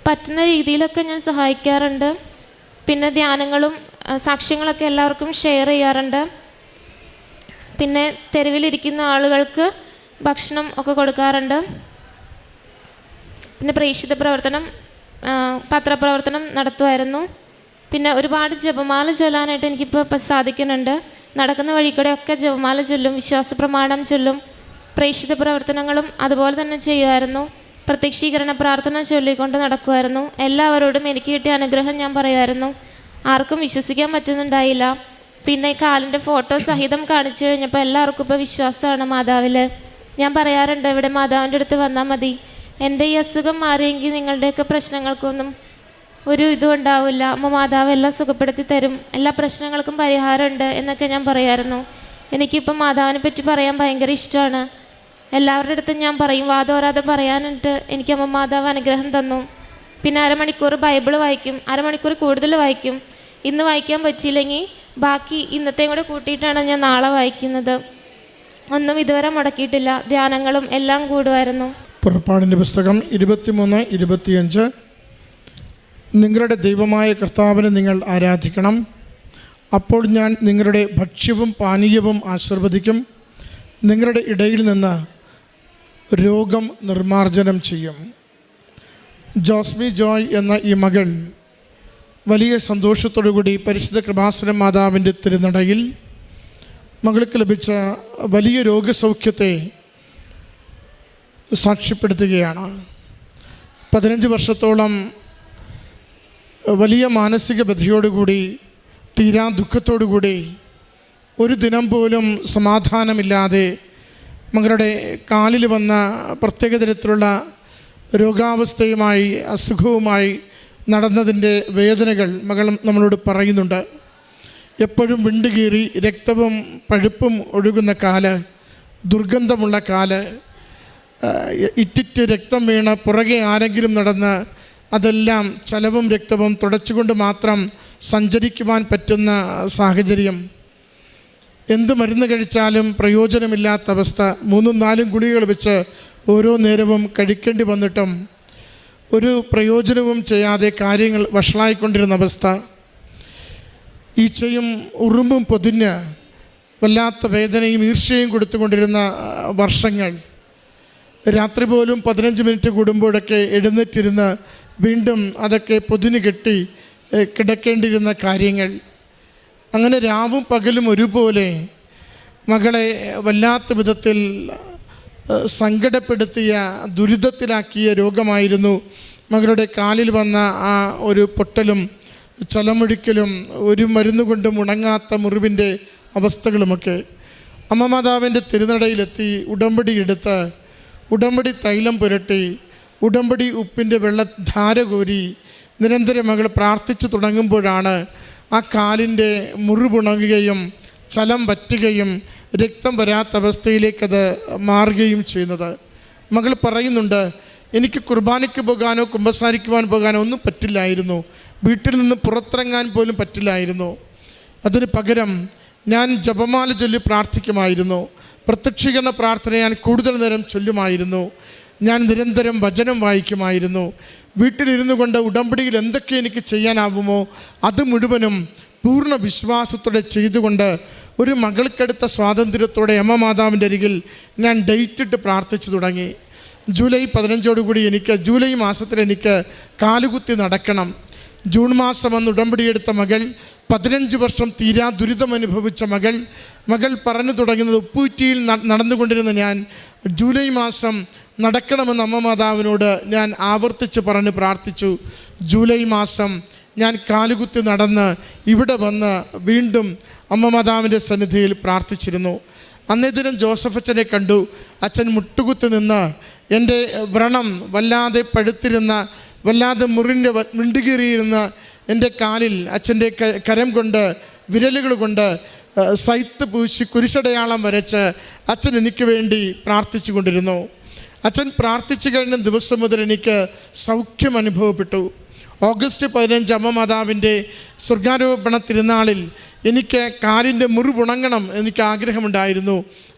പറ്റുന്ന രീതിയിലൊക്കെ ഞാൻ സഹായിക്കാറുണ്ട്. പിന്നെ ധ്യാനങ്ങളും സാക്ഷ്യങ്ങളൊക്കെ എല്ലാവർക്കും ഷെയർ ചെയ്യാറുണ്ട്. പിന്നെ തെരുവിലിരിക്കുന്ന ആളുകൾക്ക് ഭക്ഷണം ഒക്കെ കൊടുക്കാറുണ്ട്. പിന്നെ പ്രേക്ഷിത പ്രവർത്തനം, പത്രപ്രവർത്തനം നടത്തുമായിരുന്നു. പിന്നെ ഒരുപാട് ജപമാല ചൊല്ലാനായിട്ട് എനിക്കിപ്പോൾ സാധിക്കുന്നുണ്ട്. നടക്കുന്ന വഴിക്കൂടെയൊക്കെ ജപമാല ചൊല്ലും, വിശ്വാസ പ്രമാണം ചൊല്ലും, പ്രേക്ഷിത പ്രവർത്തനങ്ങളും അതുപോലെ തന്നെ ചെയ്യുമായിരുന്നു. പ്രത്യക്ഷീകരണ പ്രാർത്ഥന ചൊല്ലിക്കൊണ്ട് നടക്കുമായിരുന്നു. എല്ലാവരോടും എനിക്ക് കിട്ടിയ അനുഗ്രഹം ഞാൻ പറയുമായിരുന്നു. ആർക്കും വിശ്വസിക്കാൻ പറ്റുന്നുണ്ടായില്ല. പിന്നെ കാലിൻ്റെ ഫോട്ടോ സഹിതം കാണിച്ചു കഴിഞ്ഞപ്പോൾ എല്ലാവർക്കും ഇപ്പോൾ വിശ്വാസമാണ് മാതാവിൽ. ഞാൻ പറയാറുണ്ട്, ഇവിടെ മാതാവിൻ്റെ അടുത്ത് വന്നാൽ മതി, എൻ്റെ ഈ അസുഖം മാറിയെങ്കിൽ നിങ്ങളുടെയൊക്കെ പ്രശ്നങ്ങൾക്കൊന്നും ഒരു ഇതും ഉണ്ടാവില്ല, അമ്മ മാതാവ് എല്ലാം സുഖപ്പെടുത്തി തരും, എല്ലാ പ്രശ്നങ്ങൾക്കും പരിഹാരമുണ്ട് എന്നൊക്കെ ഞാൻ പറയായിരുന്നു. എനിക്കിപ്പം മാതാവിനെ പറ്റി പറയാൻ ഭയങ്കര ഇഷ്ടമാണ്. എല്ലാവരുടെ അടുത്തും ഞാൻ പറയും, വാദോരാതെ പറയാനായിട്ട് എനിക്ക് അമ്മ മാതാവ് അനുഗ്രഹം തന്നു. പിന്നെ അരമണിക്കൂർ ബൈബിൾ വായിക്കും, അരമണിക്കൂർ കൂടുതൽ വായിക്കും. ഇന്ന് വായിക്കാൻ പറ്റിയില്ലെങ്കിൽ ബാക്കി ഇന്നത്തെയും കൂടെ കൂട്ടിയിട്ടാണ് ഞാൻ നാളെ വായിക്കുന്നത്. ഒന്നും ഇതുവരെ മുടക്കിയിട്ടില്ല. ധ്യാനങ്ങളും എല്ലാം കൂടുമായിരുന്നു. പുറപ്പാടിൻ്റെ പുസ്തകം 23-25. നിങ്ങളുടെ ദൈവമായ കർത്താവിനെ നിങ്ങൾ ആരാധിക്കണം, അപ്പോൾ ഞാൻ നിങ്ങളുടെ ഭക്ഷ്യവും പാനീയവും ആശീർവദിക്കും, നിങ്ങളുടെ ഇടയിൽ നിന്ന് രോഗം നിർമ്മാർജ്ജനം ചെയ്യും. ജോസ്മി ജോയ് എന്ന ഈ മകൾ വലിയ സന്തോഷത്തോടുകൂടി പരിശുദ്ധ കൃപാസന മാതാവിൻ്റെ തിരുനടയിൽ മകൾക്ക് ലഭിച്ച വലിയ രോഗസൗഖ്യത്തെ സാക്ഷ്യപ്പെടുത്തുകയാണ്. 15 വർഷത്തോളം വലിയ മാനസിക വ്യഥയോടുകൂടി, തീരാ ദുഃഖത്തോടുകൂടി, ഒരു ദിനം പോലും സമാധാനമില്ലാതെ മകളുടെ കാലിൽ വന്ന പ്രത്യേക തരത്തിലുള്ള രോഗാവസ്ഥയുമായി, അസുഖവുമായി നടന്നതിൻ്റെ വേദനകൾ മകൾ നമ്മളോട് പറയുന്നുണ്ട്. എപ്പോഴും വിണ്ടുകീറി രക്തവും പഴുപ്പും ഒഴുകുന്ന കാല്, ദുർഗന്ധമുള്ള കാല്, ഇറ്റിറ്റ് രക്തം വീണ് പുറകെ ആരെങ്കിലും നടന്ന് അതെല്ലാം ചലവും രക്തവും തുടച്ചുകൊണ്ട് മാത്രം സഞ്ചരിക്കുവാൻ പറ്റുന്ന സാഹചര്യം, എന്ത് മരുന്ന് കഴിച്ചാലും പ്രയോജനമില്ലാത്ത അവസ്ഥ, 3-4 ഗുളികകൾ വെച്ച് ഓരോ നേരവും കഴിക്കേണ്ടി വന്നിട്ടും ഒരു പ്രയോജനവും ചെയ്യാതെ കാര്യങ്ങൾ വഷളായിക്കൊണ്ടിരുന്ന അവസ്ഥ, ഈച്ചയും ഉറുമ്പും പൊതിഞ്ഞ് വല്ലാത്ത വേദനയും ഈർഷ്യയും കൊടുത്തുകൊണ്ടിരുന്ന വർഷങ്ങൾ, രാത്രി പോലും 15 മിനിറ്റ് കൂടുമ്പോഴൊക്കെ എഴുന്നേറ്റിരുന്ന് വീണ്ടും അതൊക്കെ പൊതിഞ്ഞ് കെട്ടി കിടക്കേണ്ടിയിരുന്ന കാര്യങ്ങൾ, അങ്ങനെ രാവും പകലും ഒരുപോലെ മകളെ വല്ലാത്ത വിധത്തിൽ സങ്കടപ്പെടുത്തിയ, ദുരിതത്തിലാക്കിയ രോഗമായിരുന്നു മകളുടെ കാലിൽ വന്ന ആ ഒരു പൊട്ടലും ചലമൊഴിക്കലും ഒരു മരുന്ന് കൊണ്ടും ഉണങ്ങാത്ത മുറിവിൻ്റെ അവസ്ഥകളുമൊക്കെ. അമ്മ മാതാവിൻ്റെ തിരുനടയിലെത്തി ഉടമ്പടി എടുത്ത്, ഉടമ്പടി തൈലം പുരട്ടി, ഉടമ്പടി ഉപ്പിൻ്റെ വെള്ളധാര കോരി നിരന്തരം മകൾ പ്രാർത്ഥിച്ചു തുടങ്ങുമ്പോഴാണ് ആ കാലിൻ്റെ മുറിവുണങ്ങുകയും ചലം പറ്റുകയും രക്തം വരാത്ത അവസ്ഥയിലേക്കത് മാറുകയും ചെയ്യുന്നത്. മകൾ പറയുന്നുണ്ട്, എനിക്ക് കുർബാനയ്ക്ക് പോകാനോ കുമ്പസാരിക്കുവാൻ പോകാനോ ഒന്നും പറ്റില്ലായിരുന്നു, വീട്ടിൽ നിന്ന് പുറത്തിറങ്ങാൻ പോലും പറ്റില്ലായിരുന്നു. അതിന് പകരം ഞാൻ ജപമാല ചൊല്ലി പ്രാർത്ഥിക്കുമായിരുന്നു, പ്രത്യക്ഷീകരണ പ്രാർത്ഥന ഞാൻ കൂടുതൽ നേരം ചൊല്ലുമായിരുന്നു, ഞാൻ നിരന്തരം വചനം വായിക്കുമായിരുന്നു, വീട്ടിലിരുന്നു കൊണ്ട് ഉടമ്പടിയിൽ എന്തൊക്കെ എനിക്ക് ചെയ്യാനാവുമോ അത് മുഴുവനും പൂർണ്ണ വിശ്വാസത്തോടെ ചെയ്തുകൊണ്ട് ഒരു മകൾക്കെടുത്ത സ്വാതന്ത്ര്യത്തോടെ അമ്മ മാതാവിൻ്റെ അരികിൽ ഞാൻ ഡേറ്റിട്ട് പ്രാർത്ഥിച്ചു തുടങ്ങി. ജൂലൈ 15 എനിക്ക് ജൂലൈ മാസത്തിൽ എനിക്ക് കാലുകുത്തി നടക്കണം. ജൂൺ മാസം അന്ന് ഉടമ്പടിയെടുത്ത മകൾ, 15 വർഷം തീരാ ദുരിതമനുഭവിച്ച മകൾ പറഞ്ഞു തുടങ്ങുന്നത്, ഉപ്പൂറ്റിയിൽ നടന്നുകൊണ്ടിരുന്ന ഞാൻ ജൂലൈ മാസം നടക്കണമെന്ന് അമ്മ മാതാവിനോട് ഞാൻ ആവർത്തിച്ച് പറഞ്ഞ് പ്രാർത്ഥിച്ചു. ജൂലൈ മാസം ഞാൻ കാലുകുത്തി നടന്ന് ഇവിടെ വന്ന് വീണ്ടും അമ്മ മാതാവിൻ്റെ സന്നിധിയിൽ പ്രാർത്ഥിച്ചിരുന്നു. അന്നേ ദിനം ജോസഫ് അച്ഛനെ കണ്ടു. അച്ഛൻ മുട്ടുകുത്തി നിന്ന് എൻ്റെ വ്രണം വല്ലാതെ പഴുത്തിരുന്ന, വല്ലാതെ വിണ്ടുകീറിയിരുന്ന എൻ്റെ കാലിൽ അച്ഛൻ്റെ കരം കൊണ്ട്, വിരലുകൾ കൊണ്ട് സൈത്ത് പൂശി കുരിശടയാളം വരച്ച് അച്ഛൻ എനിക്ക് വേണ്ടി പ്രാർത്ഥിച്ചു കൊണ്ടിരുന്നു. അച്ഛൻ പ്രാർത്ഥിച്ചു കഴിഞ്ഞ ദിവസം മുതൽ എനിക്ക് സൗഖ്യം അനുഭവപ്പെട്ടു. ഓഗസ്റ്റ് 15 അമ്മ മാതാവിൻ്റെ സ്വർഗാരോപണ തിരുനാളിൽ എനിക്ക് കാലിൻ്റെ മുറിവുണങ്ങണം എനിക്ക് ആഗ്രഹമുണ്ടായിരുന്നു.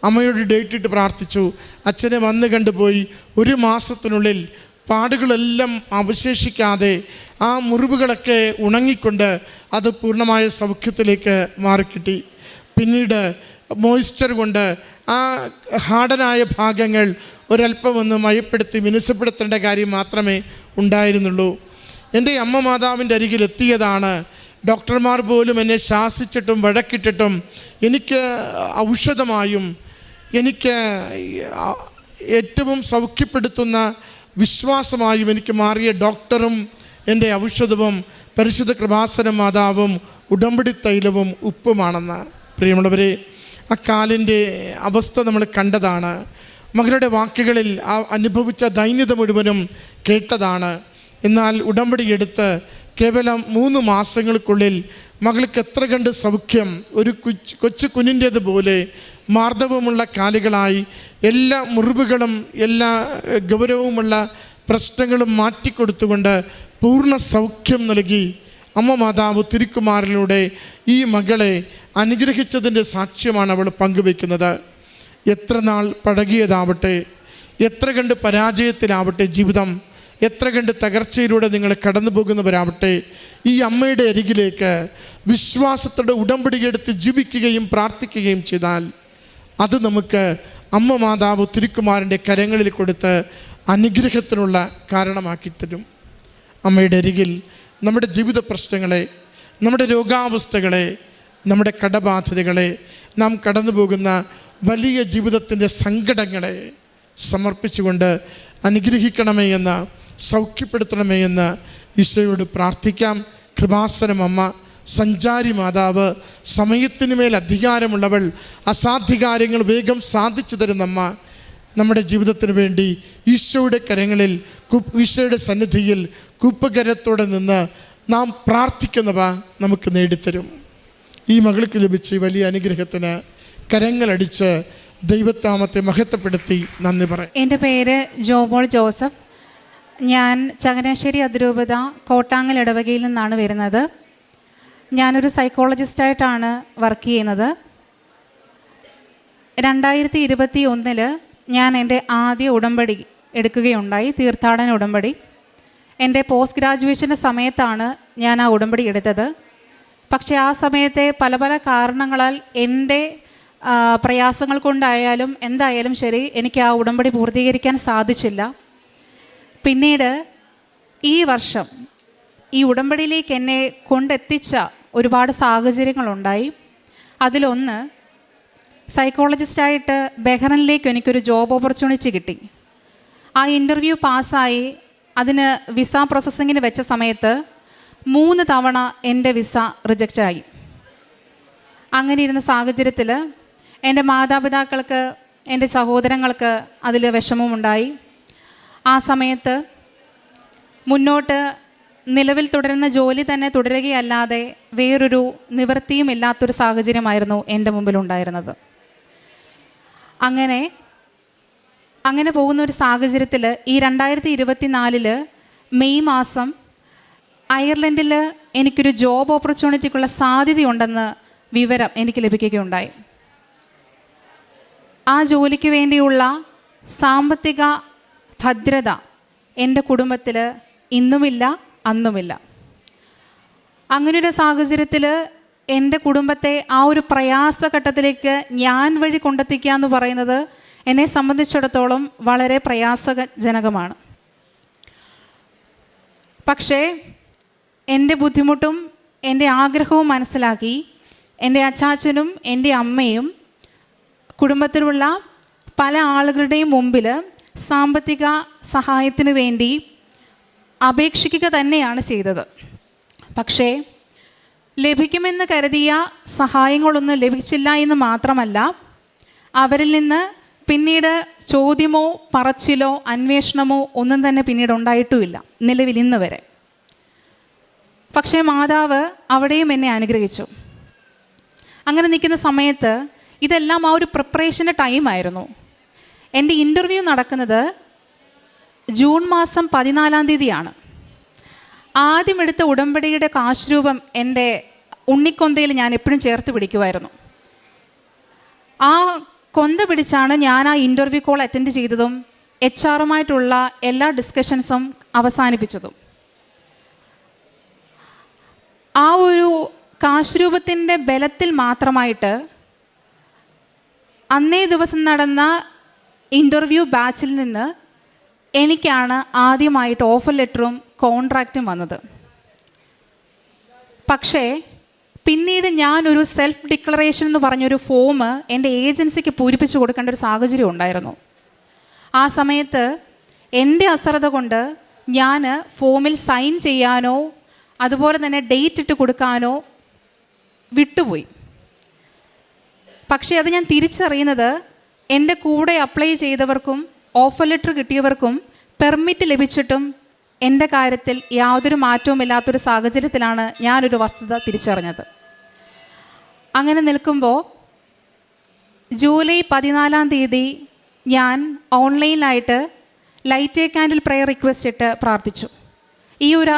അമ്മയോട് ഡേറ്റ് ഇട്ട് പ്രാർത്ഥിച്ചു. അച്ഛനെ വന്ന് കണ്ടുപോയി. 1 മാസത്തിനുള്ളിൽ പാടുകളെല്ലാം അവശേഷിക്കാതെ ആ മുറിവുകളൊക്കെ ഉണങ്ങിക്കൊണ്ട് അത് പൂർണ്ണമായ സൗഖ്യത്തിലേക്ക് മാറിക്കിട്ടി. പിന്നീട് മോയ്സ്ചർ കൊണ്ട് ആ ഹാർഡനായ ഭാഗങ്ങൾ ഒരല്പം ഒന്ന് മയപ്പെടുത്തി മിനുസപ്പെടുത്തേണ്ട കാര്യം മാത്രമേ ഉണ്ടായിരുന്നുള്ളൂ. എൻ്റെ അമ്മ മാതാവിൻ്റെ അരികിൽ എത്തിയതാണ്. ഡോക്ടർമാർ പോലും എന്നെ ശാസിച്ചിട്ടും വഴക്കിട്ടിട്ടും എനിക്ക് ഔഷധമായും എനിക്ക് ഏറ്റവും സൗഖ്യപ്പെടുത്തുന്ന വിശ്വാസമായും എനിക്ക് മാറിയ ഡോക്ടറും എൻ്റെ ഔഷധവും പരിശുദ്ധ കൃപാസന മാതാവും ഉടമ്പടി തൈലവും ഉപ്പുമാണെന്ന്. പ്രിയമുള്ളവരെ, ആ കാലിൻ്റെ അവസ്ഥ നമ്മൾ കണ്ടതാണ്. മകളുടെ വാക്കുകളിൽ ആ അനുഭവിച്ച ദൈന്യത മുഴുവനും കേട്ടതാണ്. എന്നാൽ ഉടമ്പടി എടുത്ത് കേവലം 3 മാസങ്ങൾക്കുള്ളിൽ മകൾക്ക് എത്ര കണ്ട് സൗഖ്യം. ഒരു കൊച്ചു കുഞ്ഞിൻ്റേതുപോലെ മാർദ്ദവമുള്ള കാലുകളായി എല്ലാ മുറിവുകളും എല്ലാ ഗൗരവമുള്ള പ്രശ്നങ്ങളും മാറ്റിക്കൊടുത്തുകൊണ്ട് പൂർണ്ണ സൗഖ്യം നൽകി അമ്മ മാതാവ് തിരുക്കുമാറിലൂടെ ഈ മകളെ അനുഗ്രഹിച്ചതിൻ്റെ സാക്ഷ്യമാണ് അവൾ പങ്കുവെക്കുന്നത്. എത്ര നാൾ പഴകിയതാവട്ടെ, എത്ര കണ്ട് പരാജയത്തിലാവട്ടെ ജീവിതം, എത്ര കണ്ട് തകർച്ചയിലൂടെ നിങ്ങൾ കടന്നു പോകുന്നവരാവട്ടെ, ഈ അമ്മയുടെ അരികിലേക്ക് വിശ്വാസത്തോടെ ഉടമ്പടിയെടുത്ത് ജീവിക്കുകയും പ്രാർത്ഥിക്കുകയും ചെയ്താൽ അത് നമുക്ക് അമ്മ മാതാവ് തിരുക്കുമാരൻ്റെ കരങ്ങളിൽ കൊടുത്ത് അനുഗ്രഹത്തിനുള്ള കാരണമാക്കി തരും. അമ്മയുടെ അരികിൽ നമ്മുടെ ജീവിത പ്രശ്നങ്ങളെ, നമ്മുടെ രോഗാവസ്ഥകളെ, നമ്മുടെ കടബാധ്യതകളെ, നാം കടന്നു പോകുന്ന വലിയ ജീവിതത്തിൻ്റെ സങ്കടങ്ങളെ സമർപ്പിച്ചുകൊണ്ട് അനുഗ്രഹിക്കണമേ എന്ന്, സൗഖ്യപ്പെടുത്തണമേ എന്ന് ഈശോയോട് പ്രാർത്ഥിക്കാം. കൃപാസനം അമ്മ, സഞ്ചാരി മാതാവ്, സമയത്തിന് മേൽ അധികാരമുള്ളവൾ, അസാധ്യ കാര്യങ്ങൾ വേഗം സാധിച്ചു തരുന്നമ്മ, നമ്മുടെ ജീവിതത്തിന് വേണ്ടി ഈശോയുടെ കരങ്ങളിൽ, ഈശോയുടെ സന്നിധിയിൽ കൂപ്പുകരത്തോടെ നിന്ന് നാം പ്രാർത്ഥിക്കുന്നവ നമുക്ക് നേടിത്തരും. ഈ മകൾക്ക് ലഭിച്ച വലിയ അനുഗ്രഹത്തിന് കരങ്ങളടിച്ച് ദൈവത്താമത്തെ മഹത്വപ്പെടുത്തി നന്ദി പറയാം. എൻ്റെ പേര് ജോമോൾ ജോസഫ്. ഞാൻ ചങ്ങനാശ്ശേരി അതിരൂപത കോട്ടാങ്ങൽ ഇടവകയിൽ നിന്നാണ് വരുന്നത്. ഞാനൊരു സൈക്കോളജിസ്റ്റായിട്ടാണ് വർക്ക് ചെയ്യുന്നത്. 2021 ഞാൻ എൻ്റെ ആദ്യ ഉടമ്പടി എടുക്കുകയുണ്ടായി, തീർത്ഥാടന ഉടമ്പടി. എൻ്റെ പോസ്റ്റ് ഗ്രാജുവേഷൻ്റെ സമയത്താണ് ഞാൻ ആ ഉടമ്പടി എടുത്തത്. പക്ഷേ ആ സമയത്തെ പല പല കാരണങ്ങളാൽ എൻ്റെ പ്രയാസങ്ങൾ കൊണ്ടായാലും എന്തായാലും ശരി എനിക്ക് ആ ഉടമ്പടി പൂർത്തീകരിക്കാൻ സാധിച്ചില്ല. പിന്നീട് ഈ വർഷം ഈ ഉടമ്പടിയിലേക്ക് എന്നെ കൊണ്ടെത്തിച്ച ഒരുപാട് സാഹചര്യങ്ങളുണ്ടായി. അതിലൊന്ന്, സൈക്കോളജിസ്റ്റായിട്ട് ബഹ്റൈനിലേക്ക് എനിക്കൊരു ജോബ് ഓപ്പർച്യൂണിറ്റി കിട്ടി. ആ ഇൻ്റർവ്യൂ പാസ്സായി അതിന് വിസ പ്രോസസ്സിങ്ങിന് വെച്ച സമയത്ത് 3 തവണ എൻ്റെ വിസ റിജക്റ്റായി. അങ്ങനെ ഇരുന്ന സാഹചര്യത്തിൽ എൻ്റെ മാതാപിതാക്കൾക്ക്, എൻ്റെ സഹോദരങ്ങൾക്ക് അതിൽ വിഷമമുണ്ടായി. ആ സമയത്ത് മുന്നോട്ട് നിലവിൽ തുടരുന്ന ജോലി തന്നെ തുടരുകയല്ലാതെ വേറൊരു നിവൃത്തിയും ഇല്ലാത്തൊരു സാഹചര്യമായിരുന്നു എൻ്റെ മുമ്പിലുണ്ടായിരുന്നത്. അങ്ങനെ പോകുന്ന ഒരു സാഹചര്യത്തിൽ ഈ 2024 മെയ് മാസം അയർലൻഡിൽ എനിക്കൊരു ജോബ് ഓപ്പർച്യൂണിറ്റിക്കുള്ള സാധ്യതയുണ്ടെന്ന് വിവരം എനിക്ക് ലഭിക്കുകയുണ്ടായി. ആ ജോലിക്ക് വേണ്ടിയുള്ള സാമ്പത്തിക ഭദ്രത എൻ്റെ കുടുംബത്തിൽ ഇന്നുമില്ല, അന്നുമില്ല. അങ്ങനൊരു സാഹചര്യത്തിൽ എൻ്റെ കുടുംബത്തെ ആ ഒരു പ്രയാസഘട്ടത്തിലേക്ക് ഞാൻ വഴി കൊണ്ടെത്തിക്കുക എന്ന് പറയുന്നത് എന്നെ സംബന്ധിച്ചിടത്തോളം വളരെ പ്രയാസജനകമാണ്. പക്ഷേ എൻ്റെ ബുദ്ധിമുട്ടും എൻ്റെ ആഗ്രഹവും മനസ്സിലാക്കി എൻ്റെ അച്ചാച്ചനും എൻ്റെ അമ്മയും കുടുംബത്തിലുള്ള പല ആളുകളുടെയും മുമ്പിൽ സാമ്പത്തിക സഹായത്തിന് വേണ്ടി അപേക്ഷിക്കുക തന്നെയാണ് ചെയ്തത്. പക്ഷേ ലഭിക്കുമെന്ന് കരുതിയ സഹായങ്ങളൊന്നും ലഭിച്ചില്ല എന്ന് മാത്രമല്ല, അവരിൽ നിന്ന് പിന്നീട് ചോദ്യമോ പറച്ചിലോ അന്വേഷണമോ ഒന്നും തന്നെ പിന്നീട് ഉണ്ടായിട്ടുമില്ല, നിലവിൽ ഇന്ന് വരെ. പക്ഷേ മാതാവ് അവിടെയും എന്നെ അനുഗ്രഹിച്ചു. അങ്ങനെ നിൽക്കുന്ന സമയത്ത് ഇതെല്ലാം ആ ഒരു പ്രിപ്പറേഷൻ്റെ ടൈമായിരുന്നു. എൻ്റെ ഇൻ്റർവ്യൂ നടക്കുന്നത് ജൂൺ മാസം 14 തീയതിയാണ്. ആദ്യമെടുത്ത ഉടമ്പടിയുടെ കാശ് രൂപം എൻ്റെ ഉണ്ണിക്കൊന്തയിൽ ഞാൻ എപ്പോഴും ചേർത്ത് പിടിക്കുമായിരുന്നു. ആ കൊന്ത പിടിച്ചാണ് ഞാൻ ആ ഇൻ്റർവ്യൂ കോൾ അറ്റൻഡ് ചെയ്തതും HR-ഉമായിട്ടുള്ള എല്ലാ ഡിസ്കഷൻസും അവസാനിപ്പിച്ചതും. ആ ഒരു കാശ് രൂപത്തിൻ്റെ ബലത്തിൽ മാത്രമായിട്ട് അന്നേ ദിവസം നടന്ന ഇൻ്റർവ്യൂ ബാച്ചിൽ നിന്ന് എനിക്കാണ് ആദ്യമായിട്ട് ഓഫർ ലെറ്ററും കോൺട്രാക്റ്റും വന്നത്. പക്ഷേ പിന്നീട് ഞാനൊരു സെൽഫ് ഡിക്ലറേഷൻ എന്ന് പറഞ്ഞൊരു ഫോം എൻ്റെ ഏജൻസിക്ക് പൂരിപ്പിച്ച് കൊടുക്കേണ്ട ഒരു സാഹചര്യം ഉണ്ടായിരുന്നു. ആ സമയത്ത് എൻ്റെ അശ്രദ്ധ കൊണ്ട് ഞാൻ ഫോമിൽ സൈൻ ചെയ്യാനോ അതുപോലെ തന്നെ ഡേറ്റ് ഇട്ട് കൊടുക്കാനോ വിട്ടുപോയി. പക്ഷേ അത് ഞാൻ തിരിച്ചറിയുന്നത് എൻ്റെ കൂടെ അപ്ലൈ ചെയ്തവർക്കും ഓഫർ ലെറ്റർ കിട്ടിയവർക്കും പെർമിറ്റ് ലഭിച്ചിട്ടും എൻ്റെ കാര്യത്തിൽ യാതൊരു മാറ്റവുമില്ലാത്തൊരു സാഹചര്യത്തിലാണ് ഞാനൊരു വസ്തുത തിരിച്ചറിഞ്ഞത്. അങ്ങനെ നിൽക്കുമ്പോൾ ജൂലൈ 14 ഞാൻ ഓൺലൈനായിട്ട് light A candle prayer request ഇട്ട് പ്രാർത്ഥിച്ചു. ഈ ഒരു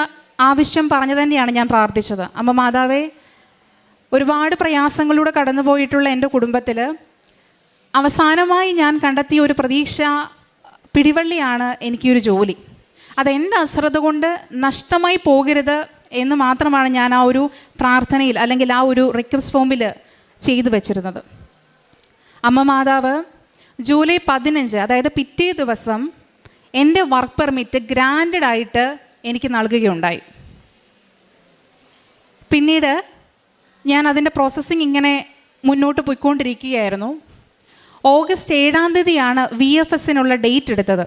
ആവശ്യം പറഞ്ഞു തന്നെയാണ് ഞാൻ പ്രാർത്ഥിച്ചത്. അമ്മ മാതാവേ, ഒരുപാട് പ്രയാസങ്ങളിലൂടെ കടന്നുപോയിട്ടുള്ള എൻ്റെ കുടുംബത്തിൽ അവസാനമായി ഞാൻ കണ്ടെത്തിയ ഒരു പ്രതീക്ഷ പിടിവള്ളിയാണ് എനിക്കൊരു ജോലി. അതെൻ്റെ അശ്രദ്ധ കൊണ്ട് നഷ്ടമായി പോകരുത് എന്ന് മാത്രമാണ് ഞാൻ ആ ഒരു പ്രാർത്ഥനയിൽ അല്ലെങ്കിൽ ആ ഒരു റിക്വസ്റ്റ് ഫോമിൽ ചെയ്തു വെച്ചിരുന്നത്. അമ്മ മാതാവ് ജൂലൈ 15, അതായത് പിറ്റേ ദിവസം എൻ്റെ വർക്ക് പെർമിറ്റ് ഗ്രാൻഡഡ് ആയിട്ട് എനിക്ക് നൽകുകയുണ്ടായി. പിന്നീട് ഞാൻ അതിൻ്റെ പ്രോസസ്സിങ് ഇങ്ങനെ മുന്നോട്ട് പോയിക്കൊണ്ടിരിക്കുകയായിരുന്നു. ഓഗസ്റ്റ് 7 VFSനുള്ള ഡേറ്റ് എടുത്തത്.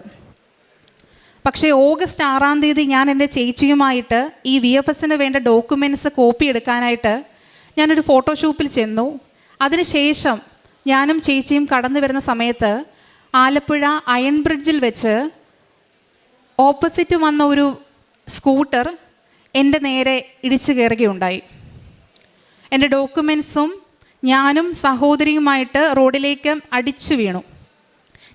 പക്ഷേ ഓഗസ്റ്റ് 6 ഞാൻ എൻ്റെ ചേച്ചിയുമായിട്ട് ഈ VFSന് വേണ്ട ഡോക്യുമെൻറ്റ്സ് കോപ്പി എടുക്കാനായിട്ട് ഞാനൊരു ഫോട്ടോഷൂപ്പിൽ ചെന്നു. അതിനുശേഷം ഞാനും ചേച്ചിയും കടന്നു വരുന്ന സമയത്ത് ആലപ്പുഴ അയൺ ബ്രിഡ്ജിൽ വെച്ച് ഓപ്പോസിറ്റ് വന്ന ഒരു സ്കൂട്ടർ എൻ്റെ നേരെ ഇടിച്ചു കയറുകയുണ്ടായി. എൻ്റെ ഡോക്യുമെൻറ്റ്സും ഞാനും സഹോദരിയുമായിട്ട് റോഡിലേക്ക് അടിച്ചു വീണു.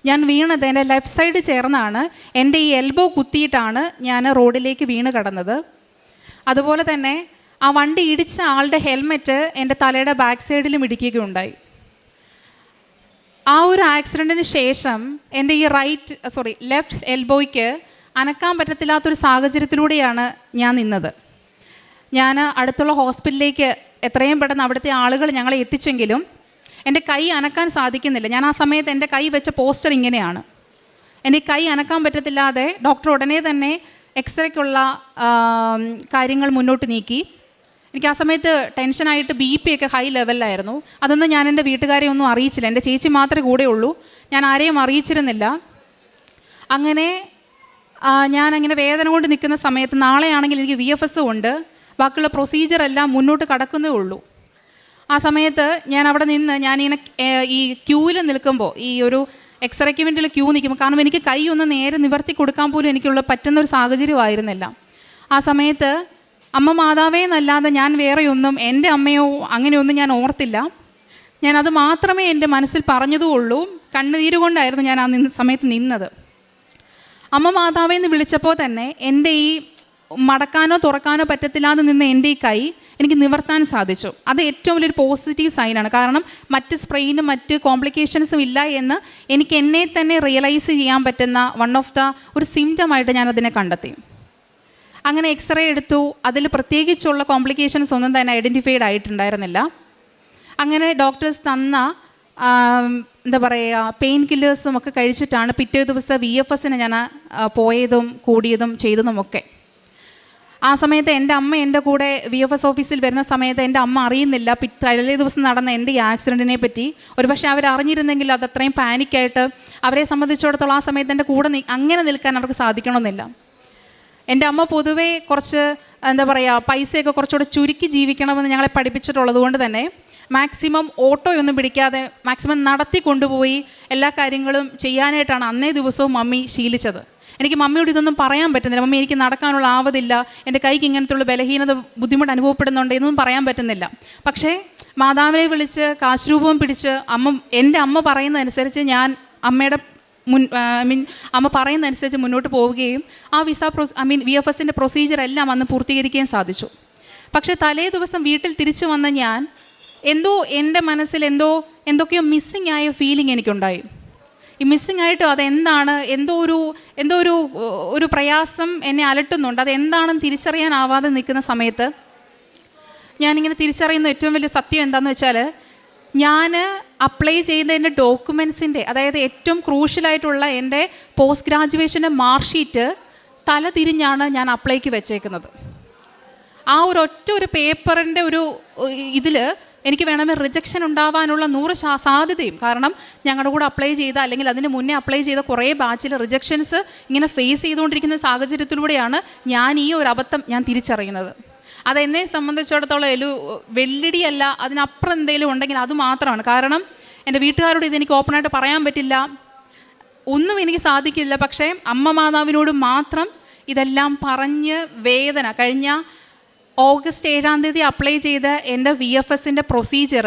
ഞാൻ വീണത് എൻ്റെ ലെഫ്റ്റ് സൈഡ് ചേർന്നാണ്. എൻ്റെ ഈ എൽബോ കുത്തിയിട്ടാണ് ഞാൻ റോഡിലേക്ക് വീണ് കടന്നത്. അതുപോലെ തന്നെ ആ വണ്ടി ഇടിച്ച ആളുടെ ഹെൽമെറ്റ് എൻ്റെ തലയുടെ ബാക്ക് സൈഡിലും ഇടിക്കുകയുണ്ടായി. ആ ഒരു ആക്സിഡൻറ്റിന് ശേഷം എൻ്റെ ഈ ലെഫ്റ്റ് എൽബോയ്ക്ക് അനക്കാൻ പറ്റത്തില്ലാത്തൊരു സാഹചര്യത്തിലൂടെയാണ് ഞാൻ നിന്നത്. ഞാൻ അടുത്തുള്ള ഹോസ്പിറ്റലിലേക്ക് എത്രയും പെട്ടെന്ന് അവിടുത്തെ ആളുകൾ ഞങ്ങളെ എത്തിച്ചെങ്കിലും എൻ്റെ കൈ അനക്കാൻ സാധിക്കുന്നില്ല. ഞാൻ ആ സമയത്ത് എൻ്റെ കൈ വെച്ച പോസ്റ്റർ ഇങ്ങനെയാണ്. എൻ്റെ കൈ അനക്കാൻ പറ്റത്തില്ലാതെ ഡോക്ടർ ഉടനെ തന്നെ എക്സ്റേക്കുള്ള കാര്യങ്ങൾ മുന്നോട്ട് നീക്കി. എനിക്ക് ആ സമയത്ത് ടെൻഷനായിട്ട് BP ഒക്കെ ഹൈ ലെവലിലായിരുന്നു. അതൊന്നും ഞാൻ എൻ്റെ വീട്ടുകാരെ ഒന്നും അറിയിച്ചില്ല. എൻ്റെ ചേച്ചി മാത്രമേ കൂടെ ഉള്ളൂ. ഞാൻ ആരെയും അറിയിച്ചിരുന്നില്ല. അങ്ങനെ ഞാനങ്ങനെ വേദന കൊണ്ട് നിൽക്കുന്ന സമയത്ത് നാളെയാണെങ്കിൽ എനിക്ക് VFS ഉണ്ട്, ബാക്കിയുള്ള പ്രൊസീജിയറെല്ലാം മുന്നോട്ട് കടക്കുന്നേ ഉള്ളൂ. ആ സമയത്ത് ഞാൻ അവിടെ നിന്ന് ഞാനിങ്ങനെ ഈ ക്യൂവിൽ നിൽക്കുമ്പോൾ, ഈ ഒരു എക്സ്റേക്ക് വേണ്ടിയുള്ള ക്യൂ നിൽക്കുമ്പോൾ, കാരണം എനിക്ക് കൈ ഒന്ന് നേരെ നിവർത്തി കൊടുക്കാൻ പോലും എനിക്കുള്ള പറ്റുന്നൊരു സാഹചര്യമായിരുന്നില്ല. ആ സമയത്ത് അമ്മ മാതാവേ എന്നല്ലാതെ ഞാൻ വേറെയൊന്നും എൻ്റെ അമ്മയോ അങ്ങനെയൊന്നും ഞാൻ ഓർത്തില്ല. ഞാനത് മാത്രമേ എൻ്റെ മനസ്സിൽ പറഞ്ഞതുള്ളൂ. കണ്ണുനീരുകൊണ്ടായിരുന്നു ഞാൻ ആ സമയത്ത് നിന്നത്. അമ്മ മാതാവേ എന്ന് വിളിച്ചപ്പോൾ തന്നെ എൻ്റെ ഈ മടക്കാനോ തുറക്കാനോ പറ്റത്തില്ലാതെ നിന്ന എൻ്റെ ഈ കൈ എനിക്ക് നിവർത്താൻ സാധിച്ചു. അത് ഏറ്റവും വലിയൊരു പോസിറ്റീവ് സൈനാണ്. കാരണം മറ്റ് സ്പ്രെയിനും മറ്റ് കോംപ്ലിക്കേഷൻസും ഇല്ല എന്ന് എനിക്ക് എന്നെ തന്നെ റിയലൈസ് ചെയ്യാൻ പറ്റുന്ന ഒരു സിംറ്റമായിട്ട് ഞാനതിനെ കണ്ടെത്തി. അങ്ങനെ എക്സ്റേ എടുത്തു. അതിൽ പ്രത്യേകിച്ചുള്ള കോംപ്ലിക്കേഷൻസ് ഒന്നും തന്നെ ഐഡൻറ്റിഫൈഡ് ആയിട്ടുണ്ടായിരുന്നില്ല. അങ്ങനെ ഡോക്ടേഴ്സ് തന്ന പെയിൻ കില്ലേഴ്സും ഒക്കെ കഴിച്ചിട്ടാണ് പിറ്റേ ദിവസത്തെ VFSന് ഞാൻ പോയതും കൂടിയതും ചെയ്തതുമൊക്കെ. ആ സമയത്ത് എൻ്റെ അമ്മ എൻ്റെ കൂടെ VFS ഓഫീസിൽ വരുന്ന സമയത്ത് എൻ്റെ അമ്മ അറിയുന്നില്ല തലേ ദിവസം നടന്ന എൻ്റെ ഈ ആക്സിഡൻറ്റിനെ പറ്റി. ഒരുപക്ഷെ അവർ അറിഞ്ഞിരുന്നെങ്കിൽ അത് അത്രയും പാനിക്കായിട്ട് അവരെ സംബന്ധിച്ചിടത്തോളം ആ സമയത്ത് എൻ്റെ കൂടെ അങ്ങനെ നിൽക്കാൻ അവർക്ക് സാധിക്കണമെന്നില്ല. എൻ്റെ അമ്മ പൊതുവേ കുറച്ച് പൈസയൊക്കെ കുറച്ചുകൂടെ ചുരുക്കി ജീവിക്കണമെന്ന് ഞങ്ങളെ പഠിപ്പിച്ചിട്ടുള്ളത് കൊണ്ട് തന്നെ മാക്സിമം ഓട്ടോയൊന്നും പിടിക്കാതെ മാക്സിമം നടത്തി കൊണ്ടുപോയി എല്ലാ കാര്യങ്ങളും ചെയ്യാനായിട്ടാണ് അന്നേ ദിവസവും മമ്മി ശീലിച്ചത്. എനിക്ക് മമ്മിയോട് ഇതൊന്നും പറയാൻ പറ്റുന്നില്ല. മമ്മി എനിക്ക് നടക്കാനുള്ള ആവതില്ല, എൻ്റെ കൈക്ക് ഇങ്ങനത്തുള്ള ബലഹീനത ബുദ്ധിമുട്ട് അനുഭവപ്പെടുന്നുണ്ട് എന്നൊന്നും പറയാൻ പറ്റുന്നില്ല. പക്ഷേ മാതാവിനെ വിളിച്ച് കാശ് രൂപവും പിടിച്ച് എൻ്റെ അമ്മ പറയുന്നതനുസരിച്ച് ഞാൻ അമ്മയുടെ അമ്മ പറയുന്നതനുസരിച്ച് മുന്നോട്ട് പോവുകയും ആ VFSൻ്റെ പ്രൊസീജിയർ എല്ലാം അന്ന് പൂർത്തീകരിക്കുകയും സാധിച്ചു. പക്ഷേ തലേ ദിവസം വീട്ടിൽ തിരിച്ചു വന്ന ഞാൻ എന്തോ എൻ്റെ മനസ്സിൽ എന്തൊക്കെയോ മിസ്സിങ് ആയ ഫീലിംഗ് എനിക്കുണ്ടായി. ഈ മിസ്സിങ് ആയിട്ട് അതെന്താണ്, എന്തോ ഒരു പ്രയാസം എന്നെ അലട്ടുന്നുണ്ട്. അതെന്താണെന്ന് തിരിച്ചറിയാനാവാതെ നിൽക്കുന്ന സമയത്ത് ഞാനിങ്ങനെ തിരിച്ചറിയുന്ന ഏറ്റവും വലിയ സത്യം എന്താണെന്ന് വെച്ചാൽ, ഞാൻ അപ്ലൈ ചെയ്ത എൻ്റെ ഡോക്യുമെൻസിൻ്റെ, അതായത് ഏറ്റവും ക്രൂഷ്യലായിട്ടുള്ള എൻ്റെ പോസ്റ്റ് ഗ്രാജുവേഷൻ്റെ മാർക്ക് ഷീറ്റ് തല തിരിഞ്ഞാണ് ഞാൻ അപ്ലൈക്ക് വെച്ചേക്കുന്നത്. ആ ഒരു പേപ്പറിൻ്റെ ഇതിൽ എനിക്ക് വേണമെങ്കിൽ റിജക്ഷൻ ഉണ്ടാവാനുള്ള 100 സാധ്യതയും. കാരണം ഞങ്ങളുടെ കൂടെ അപ്ലൈ ചെയ്ത, അല്ലെങ്കിൽ അതിന് മുന്നേ അപ്ലൈ ചെയ്ത കുറേ ബാച്ചിൽ റിജക്ഷൻസ് ഇങ്ങനെ ഫേസ് ചെയ്തുകൊണ്ടിരിക്കുന്ന സാഹചര്യത്തിലൂടെയാണ് ഞാൻ ഈ ഒരു അബദ്ധം ഞാൻ തിരിച്ചറിയുന്നത്. അതെന്നെ സംബന്ധിച്ചിടത്തോളം വെള്ളിടിയല്ല, അതിനപ്പുറം എന്തെങ്കിലും ഉണ്ടെങ്കിൽ അത് മാത്രമാണ്. കാരണം എൻ്റെ വീട്ടുകാരോട് ഇതെനിക്ക് ഓപ്പണായിട്ട് പറയാൻ പറ്റില്ല, ഒന്നും എനിക്ക് സാധിക്കില്ല. പക്ഷേ അമ്മ മാതാവിനോട് മാത്രം ഇതെല്ലാം പറഞ്ഞ് വേദന. കഴിഞ്ഞ ഓഗസ്റ്റ് 7-ാം തീയതി അപ്ലൈ ചെയ്ത എൻ്റെ VFSൻ്റെ പ്രൊസീജിയർ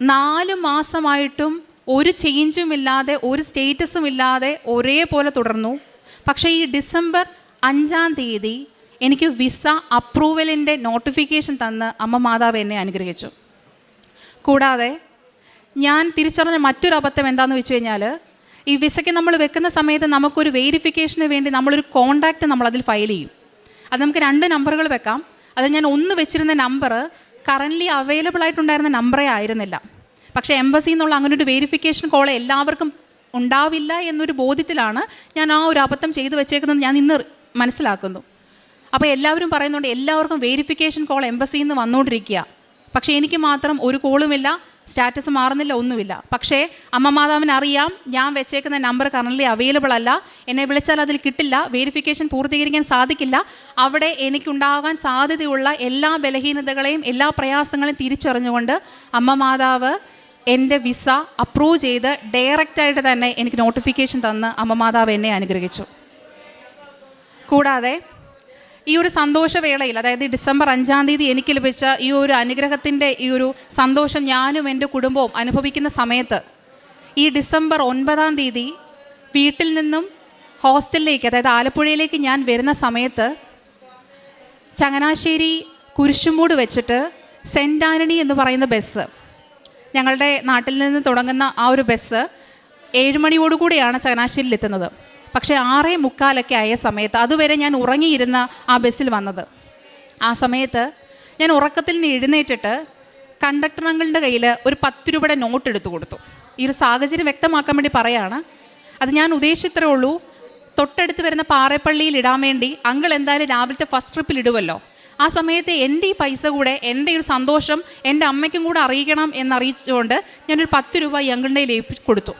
4 മാസമായിട്ടും ഒരു ചേഞ്ചും ഇല്ലാതെ, ഒരു സ്റ്റേറ്റസും ഇല്ലാതെ ഒരേപോലെ തുടർന്നു. പക്ഷേ ഈ ഡിസംബർ 5-ാം തീയതി എനിക്ക് വിസ അപ്രൂവലിൻ്റെ നോട്ടിഫിക്കേഷൻ തന്ന് അമ്മ മാതാവ് എന്നെ അനുഗ്രഹിച്ചു. കൂടാതെ ഞാൻ തിരിച്ചറിഞ്ഞ മറ്റൊരു അബദ്ധം എന്താണെന്ന് വെച്ച് കഴിഞ്ഞാൽ, ഈ വിസയ്ക്ക് നമ്മൾ വെക്കുന്ന സമയത്ത് നമുക്കൊരു വെരിഫിക്കേഷന് വേണ്ടി നമ്മളൊരു കോണ്ടാക്റ്റ് നമ്മളതിൽ ഫയൽ ചെയ്യും. അത് നമുക്ക് 2 നമ്പറുകൾ വെക്കാം. അത് ഞാൻ ഒന്ന് വെച്ചിരുന്ന നമ്പർ കറൻ്റ്ലി അവൈലബിൾ ആയിട്ടുണ്ടായിരുന്ന നമ്പറേ ആയിരുന്നില്ല. പക്ഷേ എംബസിയിൽ നിന്നുള്ള അങ്ങനെ ഒരു വെരിഫിക്കേഷൻ കോൾ എല്ലാവർക്കും ഉണ്ടാവില്ല എന്നൊരു ബോധ്യത്തിലാണ് ഞാൻ ആ ഒരു അബദ്ധം ചെയ്തു വെച്ചേക്കുന്നത് ഞാൻ ഇന്ന് മനസ്സിലാക്കുന്നു. അപ്പോൾ എല്ലാവരും പറയുന്നുണ്ട് എല്ലാവർക്കും വെരിഫിക്കേഷൻ കോൾ എംബസിയിൽ നിന്ന് വന്നുകൊണ്ടിരിക്കുക. പക്ഷേ എനിക്ക് മാത്രം ഒരു കോളുമില്ല, സ്റ്റാറ്റസ് മാറുന്നില്ല, ഒന്നുമില്ല. പക്ഷേ അമ്മ മാതാവിന് അറിയാം ഞാൻ വെച്ചേക്കുന്ന നമ്പർ കറൻ്റ്ലി അവൈലബിൾ അല്ല, എന്നെ വിളിച്ചാൽ അതിൽ കിട്ടില്ല, വെരിഫിക്കേഷൻ പൂർത്തീകരിക്കാൻ സാധിക്കില്ല. അവിടെ എനിക്കുണ്ടാകാൻ സാധ്യതയുള്ള എല്ലാ ബലഹീനതകളെയും എല്ലാ പ്രയാസങ്ങളെയും തിരിച്ചറിഞ്ഞുകൊണ്ട് അമ്മ മാതാവ് എൻ്റെ വിസ അപ്രൂവ് ചെയ്ത് ഡയറക്റ്റായിട്ട് തന്നെ എനിക്ക് നോട്ടിഫിക്കേഷൻ തന്ന് അമ്മ മാതാവ് എന്നെ അനുഗ്രഹിച്ചു. കൂടാതെ ഈ ഒരു സന്തോഷവേളയിൽ, അതായത് ഡിസംബർ 5-ാം തീയതി എനിക്ക് ലഭിച്ച ഈ ഒരു അനുഗ്രഹത്തിൻ്റെ ഈ ഒരു സന്തോഷം ഞാനും എൻ്റെ കുടുംബവും അനുഭവിക്കുന്ന സമയത്ത്, ഈ ഡിസംബർ 9-ാം തീയതി വീട്ടിൽ നിന്നും ഹോസ്റ്റലിലേക്ക്, അതായത് ആലപ്പുഴയിലേക്ക് ഞാൻ വരുന്ന സമയത്ത് ചങ്ങനാശ്ശേരി കുരിശുമൂട് വെച്ചിട്ട് സെൻറ്റ് ആൻ്റണി എന്ന് പറയുന്ന ബസ്, ഞങ്ങളുടെ നാട്ടിൽ നിന്ന് തുടങ്ങുന്ന ആ ഒരു ബസ് 7 മണിയോടുകൂടിയാണ് ചങ്ങനാശ്ശേരിയിൽ എത്തുന്നത്. പക്ഷേ 6:45 ആയ സമയത്ത്, അതുവരെ ഞാൻ ഉറങ്ങിയിരുന്ന ആ ബസ്സിൽ വന്നത്, ആ സമയത്ത് ഞാൻ ഉറക്കത്തിൽ നിന്ന് എഴുന്നേറ്റിട്ട് കണ്ടക്ടർ അങ്കിളിൻ്റെ കയ്യിൽ ഒരു 10 രൂപയുടെ നോട്ട് എടുത്തു കൊടുത്തു. ഈ ഒരു സാഹചര്യം വ്യക്തമാക്കാൻ വേണ്ടി പറയാണ്. അത് ഞാൻ ഉദ്ദേശിച്ചത്രേ ഉള്ളൂ, തൊട്ടടുത്ത് വരുന്ന പാറേപ്പള്ളിയിൽ ഇടാൻ വേണ്ടി അങ്കിൾ എന്തായാലും രാവിലത്തെ ഫസ്റ്റ് ട്രിപ്പിൽ ഇടുമല്ലോ. ആ സമയത്ത് എൻ്റെ ഈ പൈസ കൂടെ, എൻ്റെ ഒരു സന്തോഷം എൻ്റെ അമ്മയ്ക്കും കൂടെ അറിയിക്കണം എന്നറിയിച്ചുകൊണ്ട് ഞാനൊരു 10 രൂപ ഈ അങ്കിളിൻ്റെ കയ്യിൽ കൊടുത്തു.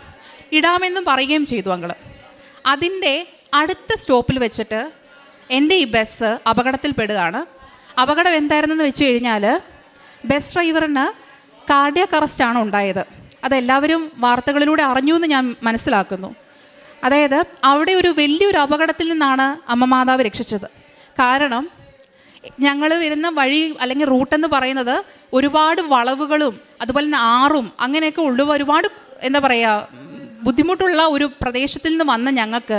ഇടാമെന്നും പറയുകയും ചെയ്തു അങ്കിൾ. അതിൻ്റെ അടുത്ത സ്റ്റോപ്പിൽ വെച്ചിട്ട് എൻ്റെ ഈ ബസ് അപകടത്തിൽപ്പെടുകയാണ്. അപകടം എന്തായിരുന്നെന്ന് വെച്ച് കഴിഞ്ഞാൽ, ബസ് ഡ്രൈവറിന് കാർഡിയാക് അറസ്റ്റാണ് ഉണ്ടായത്. അതെല്ലാവരും വാർത്തകളിലൂടെ അറിഞ്ഞു എന്ന് ഞാൻ മനസ്സിലാക്കുന്നു. അതായത് അവിടെ ഒരു വലിയൊരു അപകടത്തിൽ നിന്നാണ് അമ്മ മാതാവ് രക്ഷിച്ചത്. കാരണം ഞങ്ങൾ വരുന്ന വഴി അല്ലെങ്കിൽ റൂട്ടെന്ന് പറയുന്നത് ഒരുപാട് വളവുകളും അതുപോലെ തന്നെ ആറും അങ്ങനെയൊക്കെ ഉള്ള ഒരുപാട് എന്താ പറയുക ബുദ്ധിമുട്ടുള്ള ഒരു പ്രദേശത്തിൽ നിന്ന് വന്ന ഞങ്ങൾക്ക്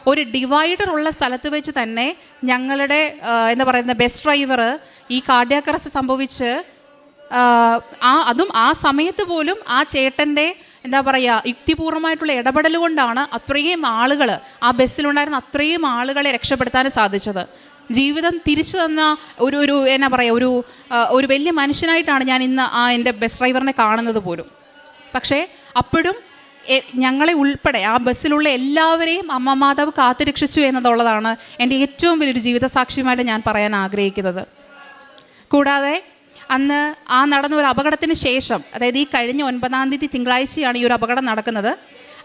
ഒരു ഡിവൈഡർ ഉള്ള സ്ഥലത്ത് വെച്ച് തന്നെ ഞങ്ങളുടെ എന്താ പറയുന്ന ബസ് ഡ്രൈവർ ഈ കാർഡിയാക് അറസ്റ്റ് സംഭവിച്ച് അതും ആ സമയത്ത് പോലും ആ ചേട്ടൻ്റെ എന്താ പറയുക യുക്തിപൂർവമായിട്ടുള്ള ഇടപെടൽ കൊണ്ടാണ് അത്രയും ആളുകൾ, ആ ബസ്സിലുണ്ടായിരുന്ന അത്രയും ആളുകളെ രക്ഷപ്പെടുത്താൻ സാധിച്ചത്. ജീവിതം തിരിച്ചു തന്ന ഒരു എന്നാ പറയുക ഒരു വലിയ മനുഷ്യനായിട്ടാണ് ഞാൻ ഇന്ന് ആ എൻ്റെ ബസ് ഡ്രൈവറിനെ കാണുന്നത് പോലും. പക്ഷേ അപ്പോഴും ഞങ്ങളെ ഉൾപ്പെടെ ആ ബസ്സിലുള്ള എല്ലാവരെയും അമ്മ മാതാവ് കാത്തുരക്ഷിച്ചു എന്നതുള്ളതാണ് എൻ്റെ ഏറ്റവും വലിയൊരു ജീവിതസാക്ഷ്യമായിട്ട് ഞാൻ പറയാൻ ആഗ്രഹിക്കുന്നത്. കൂടാതെ അന്ന് ആ നടന്ന ഒരു അപകടത്തിന് ശേഷം, അതായത് ഈ കഴിഞ്ഞ 9-ാം തീയതി തിങ്കളാഴ്ചയാണ് ഈ ഒരു അപകടം നടക്കുന്നത്.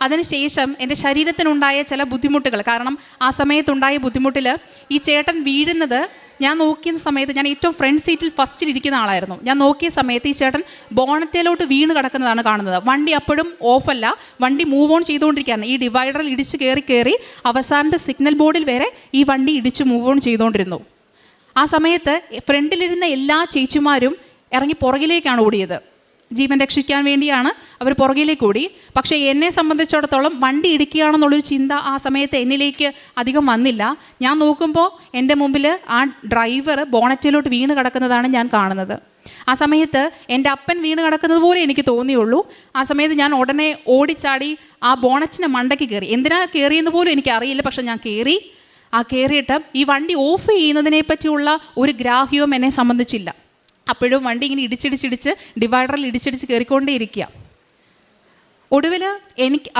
അതിനുശേഷം എൻ്റെ ശരീരത്തിനുണ്ടായ ചില ബുദ്ധിമുട്ടുകൾ, കാരണം ആ സമയത്തുണ്ടായ ബുദ്ധിമുട്ടിൽ ഈ ചേട്ടൻ വീഴുന്നത് ഞാൻ നോക്കിയ സമയത്ത്, ഞാൻ ഏറ്റവും ഫ്രണ്ട് സീറ്റിൽ ഫസ്റ്റിൽ ഇരിക്കുന്ന ആളായിരുന്നു. ഞാൻ നോക്കിയ സമയത്ത് ഈ ചേട്ടൻ ബോണറ്റിലോട്ട് വീണ് കിടക്കുന്നതാണ് കാണുന്നത്. വണ്ടി അപ്പോഴും ഓഫല്ല, വണ്ടി മൂവ് ഓൺ ചെയ്തുകൊണ്ടിരിക്കുകയാണ്. ഈ ഡിവൈഡറിൽ ഇടിച്ച് കയറി അവസാനത്തെ സിഗ്നൽ ബോർഡിൽ വരെ ഈ വണ്ടി ഇടിച്ച് മൂവ് ഓൺ ചെയ്തുകൊണ്ടിരുന്നു. ആ സമയത്ത് ഫ്രണ്ടിലിരുന്ന എല്ലാ ചേച്ചിമാരും ഇറങ്ങി പുറകിലേക്കാണ് ഓടിയത്. ജീവൻ രക്ഷിക്കാൻ വേണ്ടിയാണ് അവർ പുറകിലേക്ക് ഓടി. പക്ഷേ എന്നെ സംബന്ധിച്ചിടത്തോളം വണ്ടി ഇടിക്കുകയാണെന്നുള്ളൊരു ചിന്ത ആ സമയത്ത് എന്നിലേക്ക് അധികം വന്നില്ല. ഞാൻ നോക്കുമ്പോൾ എൻ്റെ മുമ്പിൽ ആ ഡ്രൈവർ ബോണറ്റിലോട്ട് വീണ് കിടക്കുന്നതാണ് ഞാൻ കാണുന്നത്. ആ സമയത്ത് എൻ്റെ അപ്പൻ വീണ് കിടക്കുന്നത് പോലെ എനിക്ക് തോന്നിയുള്ളൂ. ആ സമയത്ത് ഞാൻ ഉടനെ ഓടിച്ചാടി ആ ബോണറ്റിൻ്റെ മണ്ടയ്ക്ക് കയറി. എന്തിനാ കയറിയെന്ന് പോലും എനിക്കറിയില്ല. പക്ഷെ ഞാൻ കയറി. ആ കയറിയിട്ട് ഈ വണ്ടി ഓഫ് ചെയ്യുന്നതിനെ പറ്റിയുള്ള ഒരു ഗ്രാഹ്യവും എന്നെ സംബന്ധിച്ചില്ല. അപ്പോഴും വണ്ടി ഇങ്ങനെ ഇടിച്ചിടിച്ചിടിച്ച് ഡിവൈഡറിൽ ഇടിച്ചിടിച്ച് കയറിക്കൊണ്ടേയിരിക്കുക. ഒടുവിൽ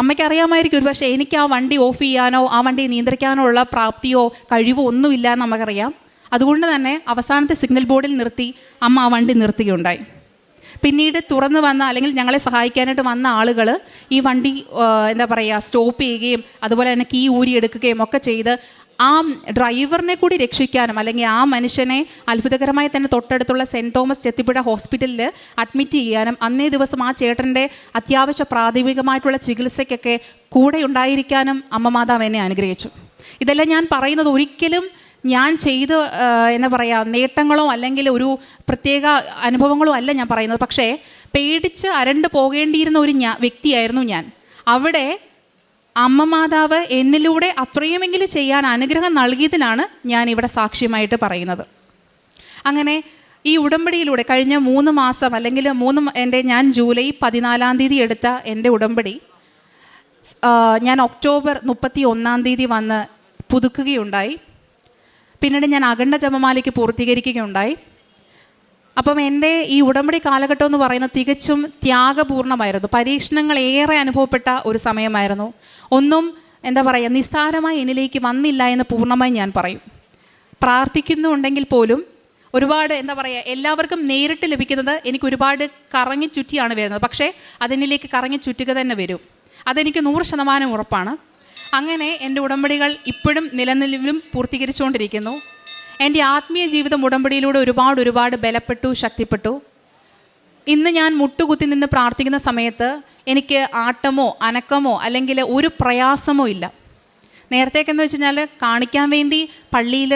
അമ്മയ്ക്ക് അറിയാമായിരിക്കും ഒരു പക്ഷേ എനിക്ക് ആ വണ്ടി ഓഫ് ചെയ്യാനോ ആ വണ്ടി നിയന്ത്രിക്കാനോ ഉള്ള പ്രാപ്തിയോ കഴിവോ ഒന്നുമില്ല എന്ന് നമുക്കറിയാം. അതുകൊണ്ട് തന്നെ അവസാനത്തെ സിഗ്നൽ ബോർഡിൽ നിർത്തി അമ്മ ആ വണ്ടി നിർത്തുകയുണ്ടായി. പിന്നീട് തുറന്നു വന്ന അല്ലെങ്കിൽ ഞങ്ങളെ സഹായിക്കാനായിട്ട് വന്ന ആളുകൾ ഈ വണ്ടി സ്റ്റോപ്പ് ചെയ്യുകയും അതുപോലെ തന്നെ കീ ഊരിയെടുക്കുകയും ഒക്കെ ചെയ്ത് ആ ഡ്രൈവറിനെ കൂടി രക്ഷിക്കാനും അല്ലെങ്കിൽ ആ മനുഷ്യനെ അത്ഭുതകരമായി തന്നെ തൊട്ടടുത്തുള്ള സെൻറ്റ് തോമസ് ചെത്തിപ്പുഴ ഹോസ്പിറ്റലിൽ അഡ്മിറ്റ് ചെയ്യാനും അന്നേ ദിവസം ആ ചേട്ടൻ്റെ അത്യാവശ്യ പ്രാഥമികമായിട്ടുള്ള ചികിത്സയ്ക്കൊക്കെ കൂടെ ഉണ്ടായിരിക്കാനും അമ്മ മാതാവ് എന്നെ അനുഗ്രഹിച്ചു. ഇതെല്ലാം ഞാൻ പറയുന്നത് ഒരിക്കലും ഞാൻ ചെയ്ത് നേട്ടങ്ങളോ അല്ലെങ്കിൽ ഒരു പ്രത്യേക അനുഭവങ്ങളോ അല്ല ഞാൻ പറയുന്നത്. പക്ഷേ പേടിച്ച് അരണ്ട് പോകേണ്ടിയിരുന്ന ഒരു വ്യക്തിയായിരുന്നു ഞാൻ. അവിടെ അമ്മ മാതാവ് എന്നിലൂടെ അത്രയുമെങ്കിലും ചെയ്യാൻ അനുഗ്രഹം നൽകിയതിനാണ് ഞാൻ ഇവിടെ സാക്ഷ്യമായിട്ട് പറയുന്നത്. അങ്ങനെ ഈ ഉടമ്പടിയിലൂടെ കഴിഞ്ഞ 3 മാസം അല്ലെങ്കിൽ ഞാൻ ജൂലൈ 14 എടുത്ത എൻ്റെ ഉടമ്പടി ഞാൻ ഒക്ടോബർ 31 വന്ന് പുതുക്കുകയുണ്ടായി. പിന്നീട് ഞാൻ അഖണ്ഡ ജപമാലയ്ക്ക് പൂർത്തീകരിക്കുകയുണ്ടായി. അപ്പം എൻ്റെ ഈ ഉടമ്പടി കാലഘട്ടം എന്ന് പറയുന്നത് തികച്ചും ത്യാഗപൂർണ്ണമായിരുന്നു. പരീക്ഷണങ്ങൾ ഏറെ അനുഭവപ്പെട്ട ഒരു സമയമായിരുന്നു. ഒന്നും നിസ്സാരമായി എന്നിലേക്ക് വന്നില്ല എന്ന് പൂർണ്ണമായി ഞാൻ പറയും. പ്രാർത്ഥിക്കുന്നുണ്ടെങ്കിൽ പോലും ഒരുപാട് എല്ലാവർക്കും നേരിട്ട് ലഭിക്കുന്നത് എനിക്ക് ഒരുപാട് കറങ്ങി ചുറ്റിയാണ് വരുന്നത്. പക്ഷേ അതെന്നിലേക്ക് കറങ്ങി ചുറ്റുക തന്നെ വരും. അതെനിക്ക് 100% ഉറപ്പാണ്. അങ്ങനെ എൻ്റെ ഉടമ്പടികൾ ഇപ്പോഴും നിലനിലും പൂർത്തീകരിച്ചുകൊണ്ടിരിക്കുന്നു. എൻ്റെ ആത്മീയ ജീവിതം ഉടമ്പടിയിലൂടെ ഒരുപാട് ബലപ്പെട്ടു, ശക്തിപ്പെട്ടു. ഇന്ന് ഞാൻ മുട്ടുകുത്തി നിന്ന് പ്രാർത്ഥിക്കുന്ന സമയത്ത് എനിക്ക് ആട്ടമോ അനക്കമോ അല്ലെങ്കിൽ ഒരു പ്രയാസമോ ഇല്ല. നേരത്തേക്കെന്ന് വെച്ച് കഴിഞ്ഞാൽ കാണിക്കാൻ വേണ്ടി പള്ളിയിൽ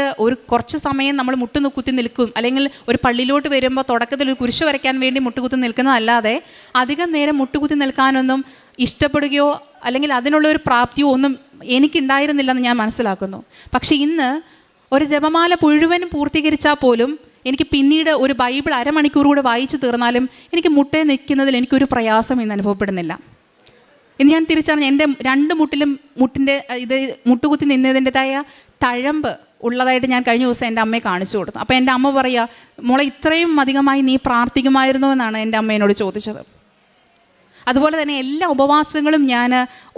കുറച്ച് സമയം നമ്മൾ മുട്ടുകുത്തി നിൽക്കും, അല്ലെങ്കിൽ ഒരു പള്ളിയിലോട്ട് വരുമ്പോൾ തുടക്കത്തിൽ ഒരു കുരിശ് വരയ്ക്കാൻ വേണ്ടി മുട്ടുകുത്തി നിൽക്കുന്നതല്ലാതെ അധികം നേരം മുട്ടുകുത്തി നിൽക്കാനൊന്നും ഇഷ്ടപ്പെടുകയോ അല്ലെങ്കിൽ അതിനുള്ളൊരു പ്രാപ്തിയോ ഒന്നും എനിക്കുണ്ടായിരുന്നില്ലെന്ന് ഞാൻ മനസ്സിലാക്കുന്നു. പക്ഷേ ഇന്ന് ഒരു ജപമാല മുഴുവനും പൂർത്തീകരിച്ചാൽ പോലും എനിക്ക് പിന്നീട് ഒരു ബൈബിൾ അരമണിക്കൂർ കൂടെ വായിച്ചു തീർന്നാലും എനിക്ക് മുട്ടേ നിൽക്കുന്നതിൽ എനിക്കൊരു പ്രയാസം ഇന്ന് അനുഭവപ്പെടുന്നില്ല. ഇന്ന് ഞാൻ തിരിച്ചറിഞ്ഞു എൻ്റെ 2 മുട്ടിലും മുട്ടുകുത്തി നിന്നതിൻ്റെതായ തഴമ്പ് ഉള്ളതായിട്ട് ഞാൻ കഴിഞ്ഞ ദിവസം എൻ്റെ അമ്മയെ കാണിച്ചു കൊടുത്തു. അപ്പോൾ എൻ്റെ അമ്മ പറയുക, മോളെ ഇത്രയും അധികമായി നീ പ്രാർത്ഥിക്കുമായിരുന്നോ എന്നാണ് എൻ്റെ അമ്മ എന്നോട് ചോദിച്ചത്. അതുപോലെ തന്നെ എല്ലാ ഉപവാസങ്ങളും ഞാൻ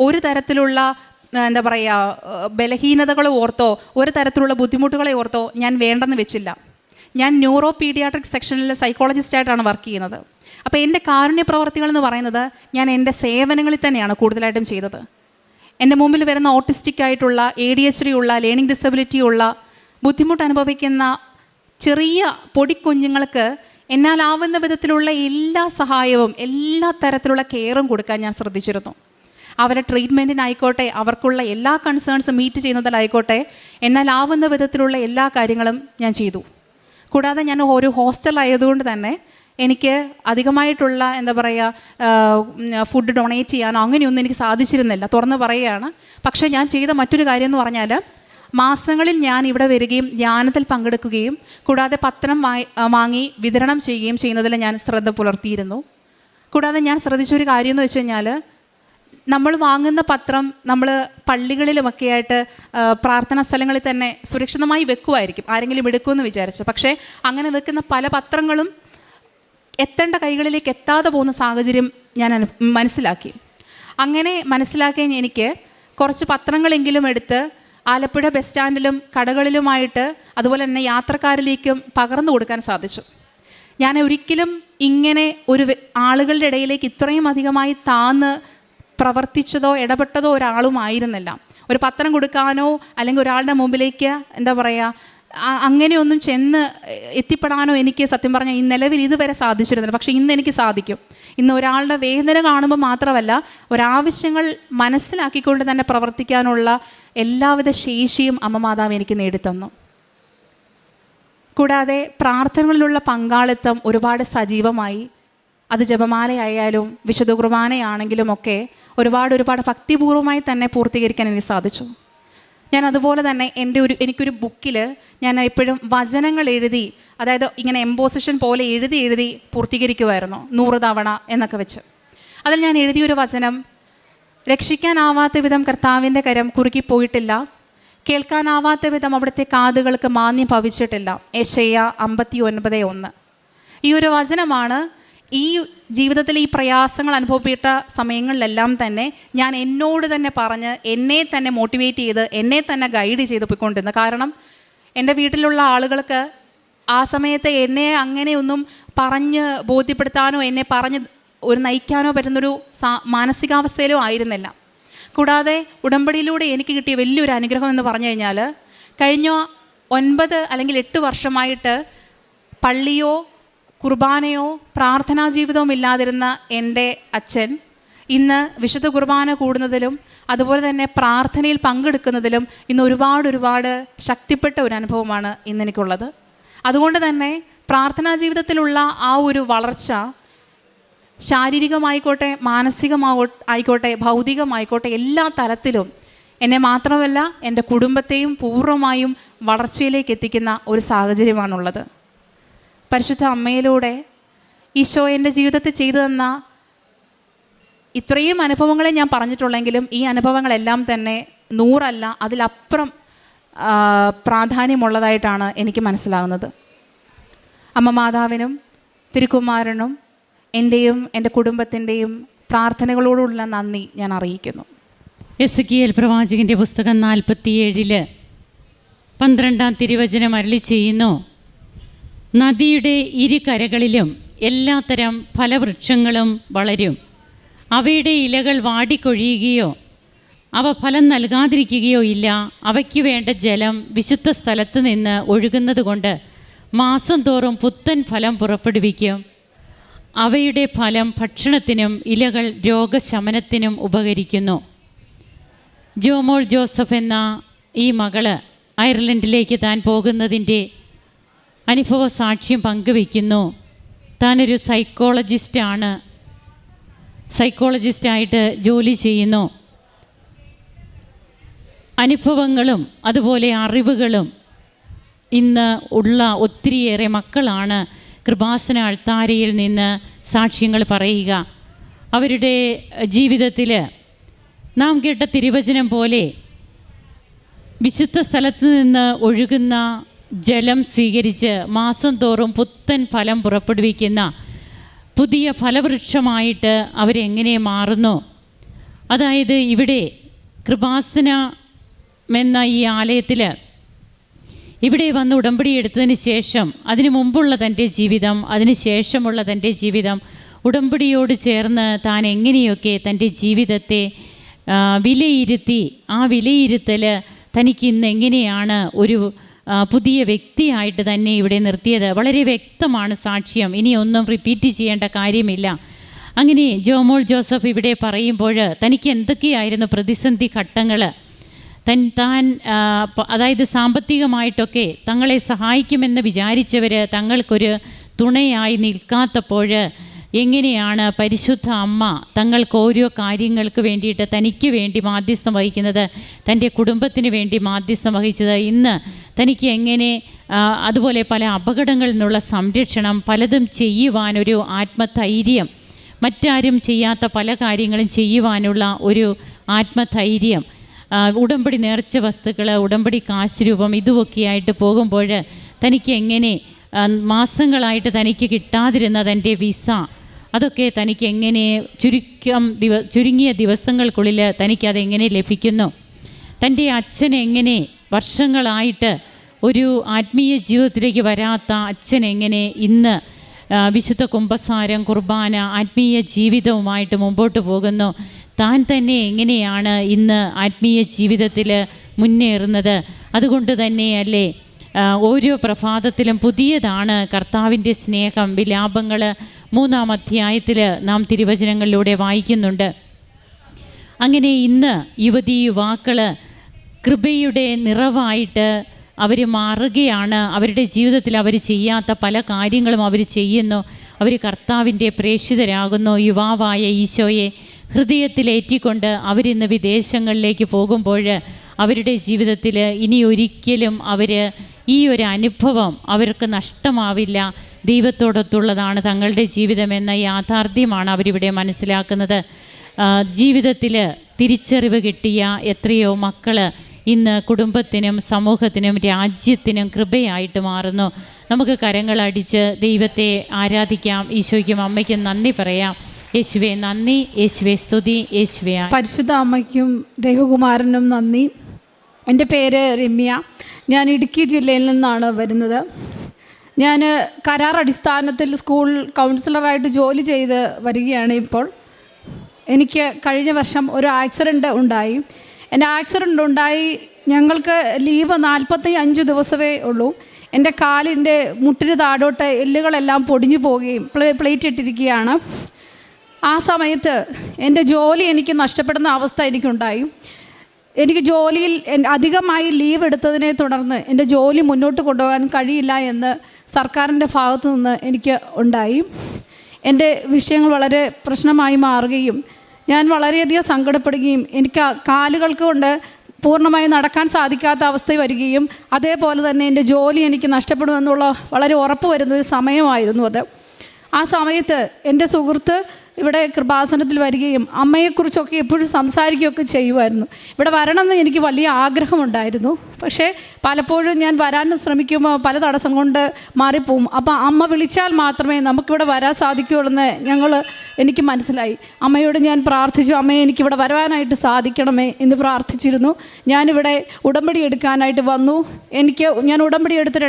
ഒരു തരത്തിലുള്ള ബലഹീനതകളെ ഓർത്തോ ഒരു തരത്തിലുള്ള ബുദ്ധിമുട്ടുകളെ ഓർത്തോ ഞാൻ വേണ്ടെന്ന് വെച്ചില്ല. ഞാൻ ന്യൂറോ പീഡിയാട്രിക് സെക്ഷനിൽ സൈക്കോളജിസ്റ്റായിട്ടാണ് വർക്ക് ചെയ്യുന്നത്. അപ്പോൾ എൻ്റെ കാരുണ്യ പ്രവർത്തികൾ എന്ന് പറയുന്നത് ഞാൻ എൻ്റെ സേവനങ്ങളിൽ തന്നെയാണ് കൂടുതലായിട്ടും ചെയ്തത്. എൻ്റെ മുമ്പിൽ വരുന്ന ഓട്ടിസ്റ്റിക് ആയിട്ടുള്ള ADHD ഉള്ള ലേണിംഗ് ഡിസബിലിറ്റി ഉള്ള ബുദ്ധിമുട്ട് അനുഭവിക്കുന്ന ചെറിയ പൊടിക്കുഞ്ഞുങ്ങൾക്ക് എന്നാലാവുന്ന വിധത്തിലുള്ള എല്ലാ സഹായവും എല്ലാ തരത്തിലുള്ള കെയറും കൊടുക്കാൻ ഞാൻ ശ്രദ്ധിച്ചിരുന്നു. അവരുടെ ട്രീറ്റ്മെൻറ്റിനായിക്കോട്ടെ, അവർക്കുള്ള എല്ലാ കൺസേൺസും മീറ്റ് ചെയ്യുന്നതിലായിക്കോട്ടെ, എന്നാലാവുന്ന വിധത്തിലുള്ള എല്ലാ കാര്യങ്ങളും ഞാൻ ചെയ്തു. കൂടാതെ ഞാൻ ഒരു ഹോസ്റ്റലായതുകൊണ്ട് തന്നെ എനിക്ക് അധികമായിട്ടുള്ള ഫുഡ് ഡൊണേറ്റ് ചെയ്യാനോ അങ്ങനെയൊന്നും എനിക്ക് സാധിച്ചിരുന്നില്ല, തുറന്ന് പറയുകയാണ്. പക്ഷേ ഞാൻ ചെയ്ത മറ്റൊരു കാര്യം എന്ന് പറഞ്ഞാൽ മാസങ്ങളിൽ ഞാൻ ഇവിടെ വരികയും ധ്യാനത്തിൽ പങ്കെടുക്കുകയും കൂടാതെ പത്രം വാങ്ങി വിതരണം ചെയ്യുകയും ചെയ്യുന്നതിൽ ഞാൻ ശ്രദ്ധ പുലർത്തിയിരുന്നു. കൂടാതെ ഞാൻ ശ്രദ്ധിച്ചൊരു കാര്യം എന്ന് വെച്ച് കഴിഞ്ഞാൽ നമ്മൾ വാങ്ങുന്ന പത്രം നമ്മൾ പള്ളികളിലുമൊക്കെ ആയിട്ട് പ്രാർത്ഥനാ സ്ഥലങ്ങളിൽ തന്നെ സുരക്ഷിതമായി വെക്കുമായിരിക്കും, ആരെങ്കിലും എടുക്കുമെന്ന് വിചാരിച്ച്. പക്ഷേ അങ്ങനെ വെക്കുന്ന പല പത്രങ്ങളും എത്തേണ്ട കൈകളിലേക്ക് എത്താതെ പോകുന്ന സാഹചര്യം ഞാൻ മനസ്സിലാക്കി. അങ്ങനെ മനസ്സിലാക്കിയ എനിക്ക് കുറച്ച് പത്രങ്ങളെങ്കിലും എടുത്ത് ആലപ്പുഴ ബസ് സ്റ്റാൻഡിലും കടകളിലുമായിട്ട് അതുപോലെ തന്നെ യാത്രക്കാരിലേക്കും പകർന്നു കൊടുക്കാൻ സാധിച്ചു. ഞാൻ ഒരിക്കലും ഇങ്ങനെ ആളുകളുടെ ഇടയിലേക്ക് ഇത്രയും അധികമായി താന്ന് പ്രവർത്തിച്ചതോ ഇടപെട്ടതോ ഒരാളുമായിരുന്നില്ല. ഒരു പത്രം കൊടുക്കാനോ അല്ലെങ്കിൽ ഒരാളുടെ മുമ്പിലേക്ക് അങ്ങനെയൊന്നും ചെന്ന് എത്തിപ്പെടാനോ എനിക്ക് സത്യം പറഞ്ഞാൽ ഈ നിലവിൽ ഇതുവരെ സാധിച്ചിരുന്നില്ല. പക്ഷേ ഇന്ന് എനിക്ക് സാധിക്കും. ഇന്ന് ഒരാളുടെ വേദന കാണുമ്പോൾ മാത്രമല്ല, ഒരാവശ്യങ്ങൾ മനസ്സിലാക്കിക്കൊണ്ട് തന്നെ പ്രവർത്തിക്കാനുള്ള എല്ലാവിധ ശേഷിയും അമ്മ മാതാവ് എനിക്ക് നേടിത്തന്നു. കൂടാതെ പ്രാർത്ഥനകളിലുള്ള പങ്കാളിത്തം ഒരുപാട് സജീവമായി. അത് ജപമാലയായാലും വിശുദ്ധ കുർബാനയാണെങ്കിലും ഒക്കെ ഒരുപാട് ഭക്തിപൂർവ്വമായി തന്നെ പൂർത്തീകരിക്കാൻ എനിക്ക് സാധിച്ചു. ഞാൻ അതുപോലെ തന്നെ എനിക്കൊരു ബുക്കിൽ ഞാൻ എപ്പോഴും വചനങ്ങൾ എഴുതി, അതായത് ഇങ്ങനെ എംപോസിഷൻ പോലെ എഴുതി പൂർത്തീകരിക്കുമായിരുന്നു 100 തവണ എന്നൊക്കെ വെച്ച്. അതിൽ ഞാൻ എഴുതിയൊരു വചനം, രക്ഷിക്കാനാവാത്ത വിധം കർത്താവിൻ്റെ കരം കുറുകിപ്പോയിട്ടില്ല, കേൾക്കാനാവാത്ത വിധം അവിടുത്തെ കാതുകൾക്ക് മാന്യം ഭവിച്ചിട്ടില്ല. യെശയ്യാ 59:1. ഈ ഒരു വചനമാണ് ഈ ജീവിതത്തിൽ ഈ പ്രയാസങ്ങൾ അനുഭവപ്പെട്ട സമയങ്ങളിലെല്ലാം തന്നെ ഞാൻ എന്നോട് തന്നെ പറഞ്ഞ് എന്നെ തന്നെ മോട്ടിവേറ്റ് ചെയ്ത് എന്നെ തന്നെ ഗൈഡ് ചെയ്ത് പോയിക്കൊണ്ടിരുന്നത്. കാരണം എൻ്റെ വീട്ടിലുള്ള ആളുകൾക്ക് ആ സമയത്ത് എന്നെ അങ്ങനെയൊന്നും പറഞ്ഞ് ബോധ്യപ്പെടുത്താനോ എന്നെ പറഞ്ഞ് ഒരു നയിക്കാനോ പറ്റുന്നൊരു മാനസികാവസ്ഥയിലോ ആയിരുന്നില്ല. കൂടാതെ ഉടമ്പടിയിലൂടെ എനിക്ക് കിട്ടിയ വലിയൊരു അനുഗ്രഹം എന്ന് പറഞ്ഞു കഴിഞ്ഞാൽ, കഴിഞ്ഞ 9 അല്ലെങ്കിൽ 8 വർഷമായിട്ട് പള്ളിയോ കുർബാനയോ പ്രാർത്ഥനാ ജീവിതവും ഇല്ലാതിരുന്ന എൻ്റെ അച്ഛൻ ഇന്ന് വിശുദ്ധ കുർബാന കൂടുന്നതിലും അതുപോലെ തന്നെ പ്രാർത്ഥനയിൽ പങ്കെടുക്കുന്നതിലും ഇന്ന് ഒരുപാട് ശക്തിപ്പെട്ട ഒരു അനുഭവമാണ് ഇന്നെനിക്കുള്ളത്. അതുകൊണ്ട് തന്നെ പ്രാർത്ഥനാ ജീവിതത്തിലുള്ള ആ ഒരു വളർച്ച ശാരീരികമായിക്കോട്ടെ, ആയിക്കോട്ടെ, ഭൗതികമായിക്കോട്ടെ, എല്ലാ തലത്തിലും എന്നെ മാത്രമല്ല എൻ്റെ കുടുംബത്തെയും പൂർണ്ണമായും വളർച്ചയിലേക്ക് എത്തിക്കുന്ന ഒരു സാഹചര്യമാണുള്ളത്. പരിശുദ്ധ അമ്മയിലൂടെ ഈശോ എൻ്റെ ജീവിതത്തിൽ ചെയ്തു തന്ന ഇത്രയും അനുഭവങ്ങളെ ഞാൻ പറഞ്ഞിട്ടുള്ളെങ്കിലും ഈ അനുഭവങ്ങളെല്ലാം തന്നെ 100 അല്ല അതിലപ്പുറം പ്രാധാന്യമുള്ളതായിട്ടാണ് എനിക്ക് മനസ്സിലാകുന്നത്. അമ്മ മാതാവിനും തിരുക്കുമാരനും എൻ്റെയും എൻ്റെ കുടുംബത്തിൻ്റെയും പ്രാർത്ഥനകളോടുള്ള നന്ദി ഞാൻ അറിയിക്കുന്നു. എസെക്കിയേൽ പ്രവാചകൻ്റെ പുസ്തകം 47 12 തിരുവചനം അരുളി ചെയ്യുന്നു, നദിയുടെ ഇരുകരകളിലും എല്ലാത്തരം ഫലവൃക്ഷങ്ങളും വളരും, അവയുടെ ഇലകൾ വാടിക്കൊഴിയുകയോ അവ ഫലം നൽകാതിരിക്കുകയോ ഇല്ല. അവയ്ക്ക് വേണ്ട ജലം വിശുദ്ധ സ്ഥലത്ത് നിന്ന് ഒഴുകുന്നത് കൊണ്ട് മാസം തോറും പുത്തൻ ഫലം പുറപ്പെടുവിക്കും. അവയുടെ ഫലം ഭക്ഷണത്തിനും ഇലകൾ രോഗശമനത്തിനും ഉപകരിക്കുന്നു. ജോമോൾ ജോസഫ് എന്ന ഈ മകള് അയർലൻഡിലേക്ക് താൻ പോകുന്നതിൻ്റെ അനുഭവ സാക്ഷ്യം പങ്കുവയ്ക്കുന്നു. താനൊരു സൈക്കോളജിസ്റ്റായിട്ട് ജോലി ചെയ്യുന്നു. അനുഭവങ്ങളും അതുപോലെ അറിവുകളും ഇന്ന് ഉള്ള ഒത്തിരിയേറെ മക്കളാണ് കൃപാസന അൾത്താരയിൽ നിന്ന് സാക്ഷ്യങ്ങൾ പറയുക. അവരുടെ ജീവിതത്തിൽ നാം കേട്ട തിരുവചനം പോലെ വിശുദ്ധ സ്ഥലത്ത് നിന്ന് ഒഴുകുന്ന ജലം സ്വീകരിച്ച് മാസം തോറും പുത്തൻ ഫലം പുറപ്പെടുവിക്കുന്ന പുതിയ ഫലവൃക്ഷമായിട്ട് അവരെങ്ങനെ മാറുന്നു. അതായത് ഇവിടെ കൃപാസനം എന്ന ഈ ആലയത്തിൽ ഇവിടെ വന്ന് ഉടമ്പടി എടുത്തതിന് ശേഷം അതിനു മുമ്പുള്ള തൻ്റെ ജീവിതം, അതിന് ശേഷമുള്ള തൻ്റെ ജീവിതം, ഉടമ്പടിയോട് ചേർന്ന് താൻ എങ്ങനെയൊക്കെ തൻ്റെ ജീവിതത്തെ വിലയിരുത്തി, ആ വിലയിരുത്തൽ തനിക്ക് ഇന്ന് എങ്ങനെയാണ് ഒരു പുതിയ വ്യക്തിയായിട്ട് തന്നെ ഇവിടെ നിർത്തിയത്. വളരെ വ്യക്തമാണ് സാക്ഷ്യം, ഇനിയൊന്നും റിപ്പീറ്റ് ചെയ്യേണ്ട കാര്യമില്ല. അങ്ങനെ ജോമോൾ ജോസഫ് ഇവിടെ പറയുമ്പോൾ തനിക്ക് എന്തൊക്കെയായിരുന്നു പ്രതിസന്ധി ഘട്ടങ്ങൾ, താൻ അതായത് സാമ്പത്തികമായിട്ടൊക്കെ തങ്ങളെ സഹായിക്കുമെന്ന് വിചാരിച്ചവർ തങ്ങൾക്കൊരു തുണയായി നിൽക്കാത്തപ്പോൾ എങ്ങനെയാണ് പരിശുദ്ധ അമ്മ തങ്ങൾക്ക് ഓരോ കാര്യങ്ങൾക്ക് വേണ്ടിയിട്ട് തനിക്ക് വേണ്ടി മാധ്യസ്ഥം വഹിക്കുന്നത്, തൻ്റെ കുടുംബത്തിന് വേണ്ടി മാധ്യസ്ഥം വഹിച്ചത്, ഇന്ന് തനിക്ക് എങ്ങനെ അതുപോലെ പല അപകടങ്ങളിൽ നിന്നുള്ള സംരക്ഷണം, പലതും ചെയ്യുവാനൊരു ആത്മധൈര്യം, മറ്റാരും ചെയ്യാത്ത പല കാര്യങ്ങളും ചെയ്യുവാനുള്ള ഒരു ആത്മധൈര്യം, ഉടമ്പടി നേർച്ച വസ്തുക്കൾ, ഉടമ്പടി കാശ് രൂപം, ഇതുമൊക്കെയായിട്ട് പോകുമ്പോൾ തനിക്ക് എങ്ങനെ മാസങ്ങളായിട്ട് തനിക്ക് കിട്ടാതിരുന്ന തൻ്റെ വിസ, അതൊക്കെ തനിക്ക് എങ്ങനെ ചുരുങ്ങിയ ദിവസങ്ങൾക്കുള്ളിൽ തനിക്കതെങ്ങനെ ലഭിക്കുന്നു. തൻ്റെ അച്ഛൻ എങ്ങനെ വർഷങ്ങളായിട്ട് ഒരു ആത്മീയ ജീവിതത്തിലേക്ക് വരാത്ത അച്ഛൻ എങ്ങനെ ഇന്ന് വിശുദ്ധ കുമ്പസാരം, കുർബാന, ആത്മീയ ജീവിതവുമായിട്ട് മുമ്പോട്ട് പോകുന്നു. താൻ തന്നെ എങ്ങനെയാണ് ഇന്ന് ആത്മീയ ജീവിതത്തിൽ മുന്നേറുന്നത്. അതുകൊണ്ട് തന്നെയല്ലേ ഓരോ പ്രഭാതത്തിലും പുതിയതാണ് കർത്താവിൻ്റെ സ്നേഹം. വിലാപങ്ങൾ 3-ാം അധ്യായത്തിൽ നാം തിരുവചനങ്ങളിലൂടെ വായിക്കുന്നുണ്ട്. അങ്ങനെ ഇന്ന് യുവതി യുവാക്കൾ കൃപയുടെ നിറവായിട്ട് അവർ മാറുകയാണ്. അവരുടെ ജീവിതത്തിൽ അവർ ചെയ്യാത്ത പല കാര്യങ്ങളും അവർ ചെയ്യുന്നു. അവർ കർത്താവിൻ്റെ പ്രേക്ഷിതരാകുന്നു. യുവാവായ ഈശോയെ ഹൃദയത്തിലേറ്റിക്കൊണ്ട് അവരിന്ന് വിദേശങ്ങളിലേക്ക് പോകുമ്പോൾ അവരുടെ ജീവിതത്തിൽ ഇനി ഒരിക്കലും ഈ ഒരു അനുഭവം അവർക്ക് നഷ്ടമാവില്ല. ദൈവത്തോടൊത്തുള്ളതാണ് തങ്ങളുടെ ജീവിതമെന്ന യാഥാർത്ഥ്യമാണ് അവരിവിടെ മനസ്സിലാക്കുന്നത്. ജീവിതത്തിൽ തിരിച്ചറിവ് കിട്ടിയ എത്രയോ മക്കൾ ഇന്ന് കുടുംബത്തിനും സമൂഹത്തിനും രാജ്യത്തിനും കൃപയായിട്ട് മാറുന്നു. നമുക്ക് കരങ്ങളടിച്ച് ദൈവത്തെ ആരാധിക്കാം. ഈശോയ്ക്കും അമ്മയ്ക്കും നന്ദി പറയാം. യേശുവേ നന്ദി, യേശുവേ സ്തുതി, യേശുവേ. പരിശുദ്ധ അമ്മയ്ക്കും ദൈവകുമാരനും നന്ദി. എൻ്റെ പേര് രമ്യ. ഞാൻ ഇടുക്കി ജില്ലയിൽ നിന്നാണ് വരുന്നത്. ഞാൻ കരാർ അടിസ്ഥാനത്തിൽ സ്കൂൾ കൗൺസിലറായിട്ട് ജോലി ചെയ്ത് വരികയാണ് ഇപ്പോൾ. എനിക്ക് കഴിഞ്ഞ വർഷം ഒരു ആക്സിഡൻ്റ് ഉണ്ടായി. എൻ്റെ ആക്സിഡൻ്റ് ഉണ്ടായി ഞങ്ങൾക്ക് ലീവ് 45 ദിവസമേ ഉള്ളൂ. എൻ്റെ കാലിൻ്റെ മുട്ടിന് താഴോട്ട് എല്ലുകളെല്ലാം പൊടിഞ്ഞു പോവുകയും പ്ലേറ്റ് ഇട്ടിരിക്കുകയാണ്. ആ സമയത്ത് എൻ്റെ ജോലി എനിക്ക് നഷ്ടപ്പെടുന്ന അവസ്ഥ എനിക്കുണ്ടായി. എനിക്ക് ജോലിയിൽ അധികമായി ലീവ് എടുത്തതിനെ തുടർന്ന് എൻ്റെ ജോലി മുന്നോട്ട് കൊണ്ടുപോകാൻ കഴിയില്ല എന്ന് സർക്കാരിൻ്റെ ഭാഗത്തു നിന്ന് എനിക്ക് ഉണ്ടായി. എൻ്റെ വിഷയങ്ങൾ വളരെ പ്രശ്നമായി മാറുകയും ഞാൻ വളരെയധികം സങ്കടപ്പെടുകയും എനിക്ക് കാലുകൾക്ക് കൊണ്ട് പൂർണ്ണമായി നടക്കാൻ സാധിക്കാത്ത അവസ്ഥ വരികയും അതേപോലെ തന്നെ എൻ്റെ ജോലി എനിക്ക് നഷ്ടപ്പെടുമെന്നുള്ള വളരെ ഉറപ്പ് വരുന്നൊരു സമയമായിരുന്നു അത്. ആ സമയത്ത് എൻ്റെ സുഹൃത്ത് ഇവിടെ കൃപാസനത്തിൽ വരികയും അമ്മയെക്കുറിച്ചൊക്കെ എപ്പോഴും സംസാരിക്കുകയൊക്കെ ചെയ്യുമായിരുന്നു. ഇവിടെ വരണമെന്ന് എനിക്ക് വലിയ ആഗ്രഹമുണ്ടായിരുന്നു. പക്ഷേ പലപ്പോഴും ഞാൻ വരാൻ ശ്രമിക്കുമ്പോൾ പല തടസ്സം കൊണ്ട് മാറിപ്പോവും. അപ്പോൾ അമ്മ വിളിച്ചാൽ മാത്രമേ നമുക്കിവിടെ വരാൻ സാധിക്കുകയുള്ളൂ എന്ന് എനിക്ക് മനസ്സിലായി. അമ്മയോട് ഞാൻ പ്രാർത്ഥിച്ചു, അമ്മയെ എനിക്കിവിടെ വരാനായിട്ട് സാധിക്കണമേ എന്ന് പ്രാർത്ഥിച്ചിരുന്നു. ഞാനിവിടെ ഉടമ്പടി എടുക്കാനായിട്ട് വന്നു. ഞാൻ ഉടമ്പടി എടുത്ത്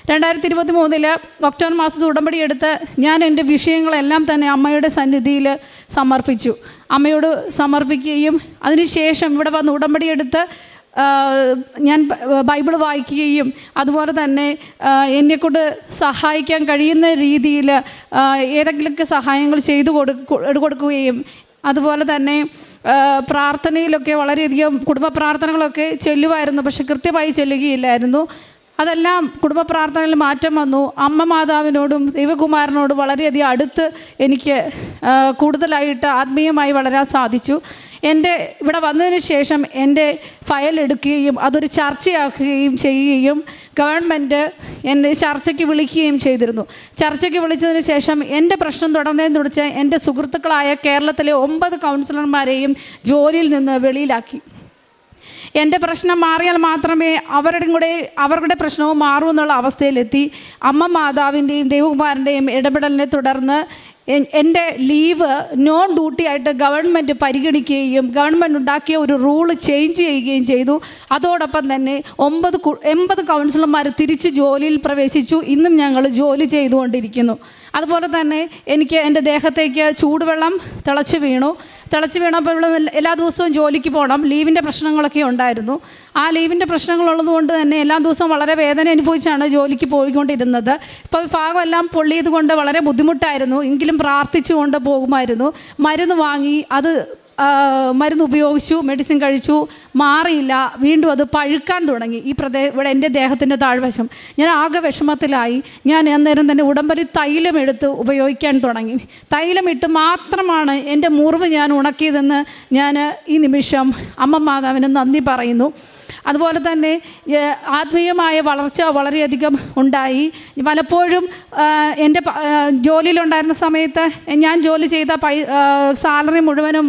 2023 ഒക്ടോബർ മാസത്തിൽ ഉടമ്പടി എടുത്ത് ഞാൻ എൻ്റെ വിഷയങ്ങളെല്ലാം തന്നെ അമ്മയുടെ സന്നിധിയിൽ സമർപ്പിച്ചു. അമ്മയോട് സമർപ്പിക്കുകയും അതിനുശേഷം ഇവിടെ വന്ന് ഉടമ്പടി എടുത്ത് ഞാൻ ബൈബിൾ വായിക്കുകയും അതുപോലെ തന്നെ എന്നെക്കൊണ്ട് സഹായിക്കാൻ കഴിയുന്ന രീതിയിൽ ഏതെങ്കിലുമൊക്കെ സഹായങ്ങൾ ചെയ്തു കൊടുക്കുകയും അതുപോലെ തന്നെ പ്രാർത്ഥനയിലൊക്കെ വളരെയധികം കുടുംബ പ്രാർത്ഥനകളൊക്കെ ചെല്ലുമായിരുന്നു. പക്ഷെ കൃത്യമായി ചെല്ലുകയില്ലായിരുന്നു. അതെല്ലാം കുടുംബ പ്രാർത്ഥനയിൽ മാറ്റം വന്നു. അമ്മ മാതാവിനോടും ദൈവകുമാരനോടും വളരെയധികം അടുത്ത് എനിക്ക് കൂടുതലായിട്ട് ആത്മീയമായി വളരാൻ സാധിച്ചു. ഇവിടെ വന്നതിന് ശേഷം എൻ്റെ ഫയൽ എടുക്കുകയും അതൊരു ചർച്ചയാക്കുകയും ചെയ്യുകയും ഗവൺമെൻറ് എന്നെ ചർച്ചയ്ക്ക് വിളിക്കുകയും ചെയ്തിരുന്നു. ചർച്ചയ്ക്ക് വിളിച്ചതിന് ശേഷം എൻ്റെ പ്രശ്നം തുടർന്നതിനെ കുറിച്ച് എൻ്റെ സുഹൃത്തുക്കളായ കേരളത്തിലെ 9 കൗൺസിലർമാരെയും ജോലിയിൽ നിന്ന് വെളിയിലാക്കി. എൻ്റെ പ്രശ്നം മാറിയാൽ മാത്രമേ അവരുടെ പ്രശ്നവും മാറൂ എന്നുള്ള അവസ്ഥയിലെത്തി. അമ്മ മാതാവിൻ്റെയും ദൈവകുമാരൻ്റെയും ഇടപെടലിനെ തുടർന്ന് എൻ്റെ ലീവ് നോൺ ഡ്യൂട്ടി ആയിട്ട് ഗവൺമെൻറ് പരിഗണിക്കുകയും ഗവൺമെൻറ് ഉണ്ടാക്കിയ ഒരു റൂള് ചേഞ്ച് ചെയ്യുകയും ചെയ്തു. അതോടൊപ്പം തന്നെ 80 കൗൺസിലർമാർ തിരിച്ച് ജോലിയിൽ പ്രവേശിച്ചു. ഇന്നും ഞങ്ങൾ ജോലി ചെയ്തുകൊണ്ടിരിക്കുന്നു. അതുപോലെ തന്നെ എനിക്ക് എൻ്റെ ദേഹത്തേക്ക് ചൂടുവെള്ളം തിളച്ച് വീണപ്പോൾ ഇവിടെ എല്ലാ ദിവസവും ജോലിക്ക് പോകണം. ലീവിൻ്റെ പ്രശ്നങ്ങളൊക്കെ ഉണ്ടായിരുന്നു. ആ ലീവിൻ്റെ പ്രശ്നങ്ങളുള്ളതുകൊണ്ട് തന്നെ എല്ലാ ദിവസവും വളരെ വേദന അനുഭവിച്ചാണ് ജോലിക്ക് പോയിക്കൊണ്ടിരുന്നത്. ഇപ്പോൾ ഭാഗമെല്ലാം പൊള്ളിയത് കൊണ്ട് വളരെ ബുദ്ധിമുട്ടായിരുന്നു. എങ്കിലും പ്രാർത്ഥിച്ചുകൊണ്ട് പോകുമായിരുന്നു. മരുന്ന് വാങ്ങി മരുന്ന് ഉപയോഗിച്ചു, മെഡിസിൻ കഴിച്ചു, മാറിയില്ല. വീണ്ടും അത് പഴുക്കാൻ തുടങ്ങി. ഇവിടെ എൻ്റെ ദേഹത്തിൻ്റെ താഴ്വശം. ഞാൻ ആകെ വിഷമത്തിലായി. ഞാൻ അന്നേരം തന്നെ ഉടമ്പടി തൈലം എടുത്ത് ഉപയോഗിക്കാൻ തുടങ്ങി. തൈലമിട്ട് മാത്രമാണ് എൻ്റെ മുറിവ് ഞാൻ ഉണക്കിയതെന്ന് ഞാൻ ഈ നിമിഷം അമ്മ മാതാവിന് നന്ദി പറയുന്നു. അതുപോലെ തന്നെ ആത്മീയമായ വളർച്ച വളരെയധികം ഉണ്ടായി. പലപ്പോഴും എൻ്റെ ജോലിയിലുണ്ടായിരുന്ന സമയത്ത് ഞാൻ ജോലി ചെയ്ത സാലറി മുഴുവനും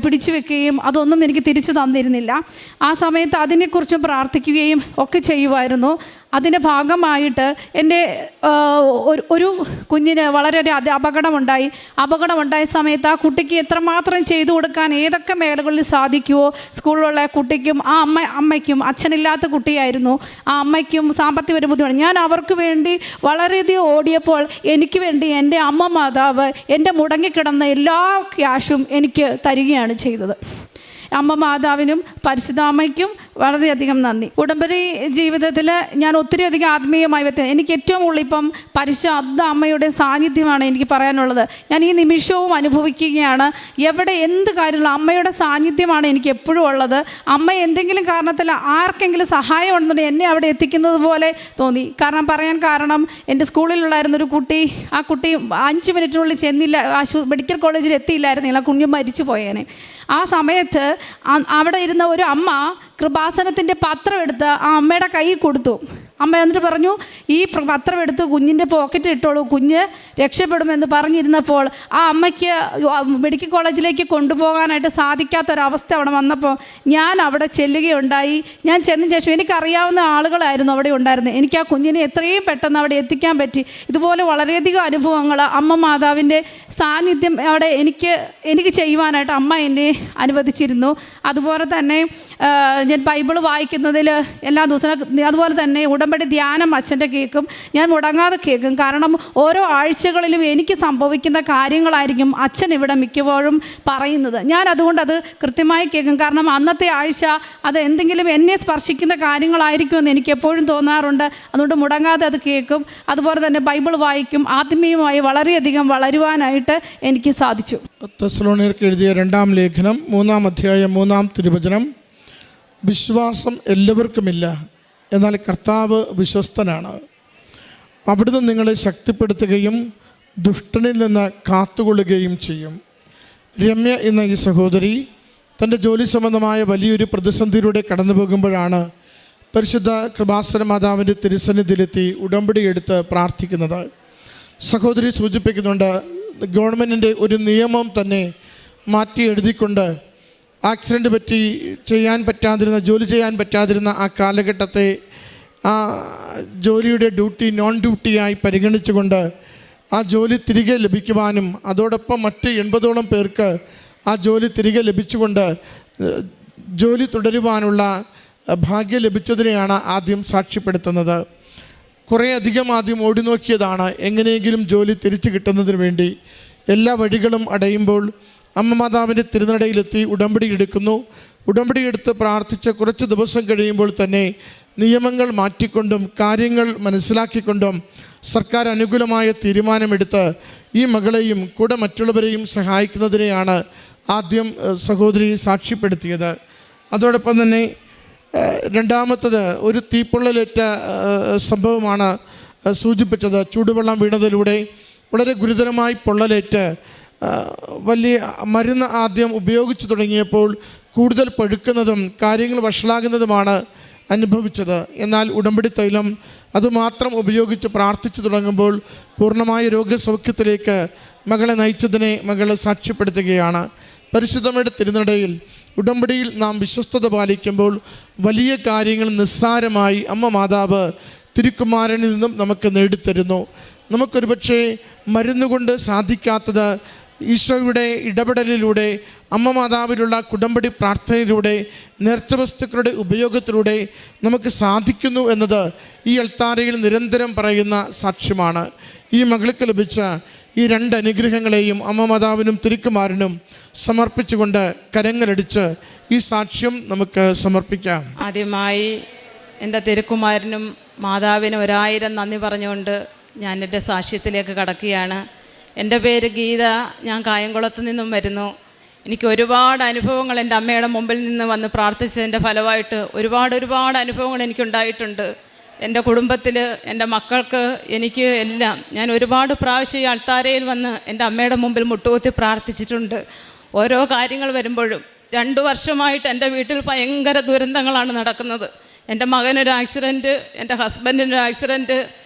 പിടിച്ചു വെക്കുകയും അതൊന്നും എനിക്ക് തിരിച്ചു തന്നിരുന്നില്ല. ആ സമയത്ത് അതിനെക്കുറിച്ചും പ്രാർത്ഥിക്കുകയും ഒക്കെ ചെയ്യുമായിരുന്നു. അതിൻ്റെ ഭാഗമായിട്ട് എൻ്റെ ഒരു കുഞ്ഞിന് വളരെ അപകടമുണ്ടായ സമയത്ത് ആ കുട്ടിക്ക് എത്രമാത്രം ചെയ്തു കൊടുക്കാൻ ഏതൊക്കെ മേഖലകളിൽ സാധിക്കുമോ സ്കൂളിലുള്ള കുട്ടിക്കും അമ്മയ്ക്കും അച്ഛനില്ലാത്ത കുട്ടിയായിരുന്നു. ആ അമ്മയ്ക്കും സാമ്പത്തിക ഒരു ബുദ്ധിമുട്ട്. ഞാൻ അവർക്ക് വേണ്ടി വളരെയധികം ഓടിയപ്പോൾ എനിക്ക് വേണ്ടി എൻ്റെ അമ്മ മാതാവ് എൻ്റെ മുടങ്ങിക്കിടന്ന എല്ലാ ക്യാഷും എനിക്ക് തരികയാണ് ചെയ്തത്. അമ്മ മാതാവിനും പരിശുദ്ധാമ്മയ്ക്കും വളരെയധികം നന്ദി. ഉടമ്പടി ജീവിതത്തിൽ ഞാൻ ഒത്തിരിയധികം ആത്മീയമായി എനിക്ക് ഏറ്റവും കൂടുതൽ ഇപ്പം പരിശുദ്ധ അമ്മയുടെ സാന്നിധ്യമാണ് എനിക്ക് പറയാനുള്ളത്. ഞാൻ ഈ നിമിഷവും അനുഭവിക്കുകയാണ്. എവിടെ എന്ത് കാര്യമുള്ള അമ്മയുടെ സാന്നിധ്യമാണ് എനിക്ക് എപ്പോഴും ഉള്ളത്. അമ്മ എന്തെങ്കിലും കാരണത്തിൽ ആർക്കെങ്കിലും സഹായം ഉണ്ടെന്നുണ്ടെങ്കിൽ എന്നെ അവിടെ എത്തിക്കുന്നത് പോലെ തോന്നി. കാരണം എൻ്റെ സ്കൂളിലുണ്ടായിരുന്നൊരു കുട്ടി, ആ കുട്ടി 5 മിനിറ്റിനുള്ളിൽ ചെന്നില്ല, മെഡിക്കൽ കോളേജിൽ എത്തിയില്ലായിരുന്നില്ല, കുഞ്ഞ് മരിച്ചു പോയേനെ. ആ സമയത്ത് അവിടെ ഇരുന്ന ഒരു അമ്മ കൃപാസനത്തിൻ്റെ പത്രം എടുത്ത് ആ അമ്മയുടെ കയ്യിൽ കൊടുത്തു. അമ്മ എന്നിട്ട് പറഞ്ഞു, ഈ പത്രം എടുത്ത് കുഞ്ഞിൻ്റെ പോക്കറ്റ് ഇട്ടോളൂ, കുഞ്ഞ് രക്ഷപ്പെടുമെന്ന് പറഞ്ഞിരുന്നപ്പോൾ ആ അമ്മയ്ക്ക് മെഡിക്കൽ കോളേജിലേക്ക് കൊണ്ടുപോകാനായിട്ട് സാധിക്കാത്തൊരവസ്ഥ അവിടെ വന്നപ്പോൾ ഞാൻ അവിടെ ചെല്ലുകയുണ്ടായി. ഞാൻ ചെന്ന ശേഷം എനിക്കറിയാവുന്ന ആളുകളായിരുന്നു അവിടെ ഉണ്ടായിരുന്നത്. എനിക്ക് ആ കുഞ്ഞിനെ എത്രയും പെട്ടെന്ന് അവിടെ എത്തിക്കാൻ പറ്റി. ഇതുപോലെ വളരെയധികം അനുഭവങ്ങൾ അമ്മ മാതാവിൻ്റെ സാന്നിധ്യം അവിടെ എനിക്ക് ചെയ്യുവാനായിട്ട് അമ്മ എന്നെ അനുവദിച്ചിരുന്നു. അതുപോലെ തന്നെ ഞാൻ ബൈബിൾ വായിക്കുന്നതിൽ എല്ലാ ദിവസവും, അതുപോലെ തന്നെ ഉടമ്പടി ധ്യാനം അച്ഛൻ്റെ കേൾക്കും, ഞാൻ മുടങ്ങാതെ കേൾക്കും. കാരണം ഓരോ ആഴ്ചകളിലും എനിക്ക് സംഭവിക്കുന്ന കാര്യങ്ങളായിരിക്കും അച്ഛൻ ഇവിടെ മിക്കപ്പോഴും പറയുന്നത്. ഞാൻ അതുകൊണ്ട് അത് കൃത്യമായി കേൾക്കും. കാരണം അന്നത്തെ ആഴ്ച അത് എന്തെങ്കിലും എന്നെ സ്പർശിക്കുന്ന കാര്യങ്ങളായിരിക്കുമെന്ന് എനിക്ക് എപ്പോഴും തോന്നാറുണ്ട്. അതുകൊണ്ട് മുടങ്ങാതെ അത് കേൾക്കും. അതുപോലെ തന്നെ ബൈബിൾ വായിക്കും. ആത്മീയമായി വളരെയധികം വളരുവാനായിട്ട് എനിക്ക് സാധിച്ചു. തെസ്സലോനിയർക്ക് എഴുതിയ 2-ാം ലേഖനം 3-ാം അധ്യായം 3-ാം തിരുവചനം, വിശ്വാസം എല്ലാവർക്കുമില്ല, എന്നാൽ കർത്താവ് വിശ്വസ്തനാണ്. അവിടുന്ന് നിങ്ങളെ ശക്തിപ്പെടുത്തുകയും ദുഷ്ടനിൽ നിന്ന് കാത്തുകൊള്ളുകയും ചെയ്യും. രമ്യ എന്ന ഈ സഹോദരി തൻ്റെ ജോലി സംബന്ധമായ വലിയൊരു പ്രതിസന്ധിയിലൂടെ കടന്നു പോകുമ്പോഴാണ് പരിശുദ്ധ കൃപാസന മാതാവിൻ്റെ തിരുസന്നിധിയിലെത്തി ഉടമ്പടി എടുത്ത് പ്രാർത്ഥിക്കുന്നത്. സഹോദരി സൂചിപ്പിക്കുന്നുണ്ട്, ഗവൺമെൻറ്റിൻ്റെ ഒരു നിയമം തന്നെ മാറ്റി എഴുതിക്കൊണ്ട് ആക്സിഡൻറ്റ് പറ്റി ജോലി ചെയ്യാൻ പറ്റാതിരുന്ന ആ കാലഘട്ടത്തെ ആ ജോലിയുടെ ഡ്യൂട്ടി നോൺ ഡ്യൂട്ടിയായി പരിഗണിച്ചുകൊണ്ട് ആ ജോലി തിരികെ ലഭിക്കുവാനും അതോടൊപ്പം മറ്റ് 80ഓളം പേർക്ക് ആ ജോലി തിരികെ ലഭിച്ചുകൊണ്ട് ജോലി തുടരുവാനുള്ള ഭാഗ്യം ലഭിച്ചതിനെയാണ് ആദ്യം സാക്ഷ്യപ്പെടുത്തുന്നത്. കുറേയധികം ആദ്യം ഓടി നോക്കിയതാണ് എങ്ങനെയെങ്കിലും ജോലി തിരിച്ചു കിട്ടുന്നതിന് വേണ്ടി. എല്ലാ വഴികളും അടയുമ്പോൾ അമ്മ മാതാവിൻ്റെ തിരുനടയിലെത്തി ഉടമ്പടി എടുക്കുന്നു. ഉടമ്പടി എടുത്ത് പ്രാർത്ഥിച്ച് കുറച്ച് ദിവസം കഴിയുമ്പോൾ തന്നെ നിയമങ്ങൾ മാറ്റിക്കൊണ്ടും കാര്യങ്ങൾ മനസ്സിലാക്കിക്കൊണ്ടും സർക്കാർ അനുകൂലമായ തീരുമാനമെടുത്ത് ഈ മകളെയും കൂടെ മറ്റുള്ളവരെയും സഹായിക്കുന്നതിനെയാണ് ആദ്യം സഹോദരി സാക്ഷ്യപ്പെടുത്തിയത്. അതോടൊപ്പം തന്നെ രണ്ടാമത്തത് ഒരു തീപ്പൊള്ളലേറ്റ സംഭവമാണ് സൂചിപ്പിച്ചത്. ചൂടുവെള്ളം വീണതിലൂടെ വളരെ ഗുരുതരമായി പൊള്ളലേറ്റ് വലിയ മരുന്ന് ആദ്യം ഉപയോഗിച്ചു തുടങ്ങിയപ്പോൾ കൂടുതൽ പഴുക്കുന്നതും കാര്യങ്ങൾ വഷളാകുന്നതുമാണ് അനുഭവിച്ചത്. എന്നാൽ ഉടമ്പടി തൈലം അതുമാത്രം ഉപയോഗിച്ച് പ്രാർത്ഥിച്ചു തുടങ്ങുമ്പോൾ പൂർണ്ണമായ രോഗസൗഖ്യത്തിലേക്ക് മകളെ നയിച്ചതിനെ മകൾ സാക്ഷ്യപ്പെടുത്തുകയാണ്. പരിശുദ്ധമയുടെ തിരുനടയിൽ ഉടമ്പടിയിൽ നാം വിശ്വസ്തത പാലിക്കുമ്പോൾ വലിയ കാര്യങ്ങൾ നിസ്സാരമായി അമ്മ മാതാവ് തിരുക്കുമാരനിൽ നിന്നും നമുക്ക് നേടിത്തരുന്നു. നമുക്കൊരു പക്ഷേ മരുന്നുകൊണ്ട് സാധിക്കാത്തത് ഈശോയുടെ ഇടപെടലിലൂടെ അമ്മ മാതാവിലുള്ള കുടമ്പടി പ്രാർത്ഥനയിലൂടെ നേർച്ച വസ്തുക്കളുടെ ഉപയോഗത്തിലൂടെ നമുക്ക് സാധിക്കുന്നു എന്നത് ഈ അൾത്താരയിൽ നിരന്തരം പറയുന്ന സാക്ഷ്യമാണ്. ഈ മകൾക്ക് ലഭിച്ച ഈ 2 അനുഗ്രഹങ്ങളെയും അമ്മ മാതാവിനും തിരുക്കുമാരനും സമർപ്പിച്ചുകൊണ്ട് കരങ്ങളടിച്ച് ഈ സാക്ഷ്യം നമുക്ക് സമർപ്പിക്കാം. ആദ്യമായി എൻ്റെ തിരുക്കുമാരനും മാതാവിനും 1000 നന്ദി പറഞ്ഞുകൊണ്ട് ഞാൻ എൻ്റെ സാക്ഷ്യത്തിലേക്ക് കടക്കുകയാണ്. എൻ്റെ പേര് ഗീത, ഞാൻ കായംകുളത്ത് നിന്നും വരുന്നു. എനിക്ക് ഒരുപാട് അനുഭവങ്ങൾ എൻ്റെ അമ്മയുടെ മുമ്പിൽ നിന്ന് വന്ന് പ്രാർത്ഥിച്ചതിൻ്റെ ഫലമായിട്ട് ഒരുപാട് അനുഭവങ്ങൾ എനിക്കുണ്ടായിട്ടുണ്ട്. എൻ്റെ കുടുംബത്തിൽ, എൻ്റെ മക്കൾക്ക്, എനിക്ക് എല്ലാം. ഞാൻ ഒരുപാട് പ്രാവശ്യം ഈ അൾത്താരയിൽ വന്ന് എൻ്റെ അമ്മയുടെ മുമ്പിൽ മുട്ടുകുത്തി പ്രാർത്ഥിച്ചിട്ടുണ്ട്. ഓരോ കാര്യങ്ങൾ വരുമ്പോഴും 2 വർഷമായിട്ട് എൻ്റെ വീട്ടിൽ ഭയങ്കര ദുരന്തങ്ങളാണ് നടക്കുന്നത്. എൻ്റെ മകനൊരു ആക്സിഡൻറ്റ്, എൻ്റെ ഹസ്ബൻഡിനൊരു ആക്സിഡൻറ്റ്,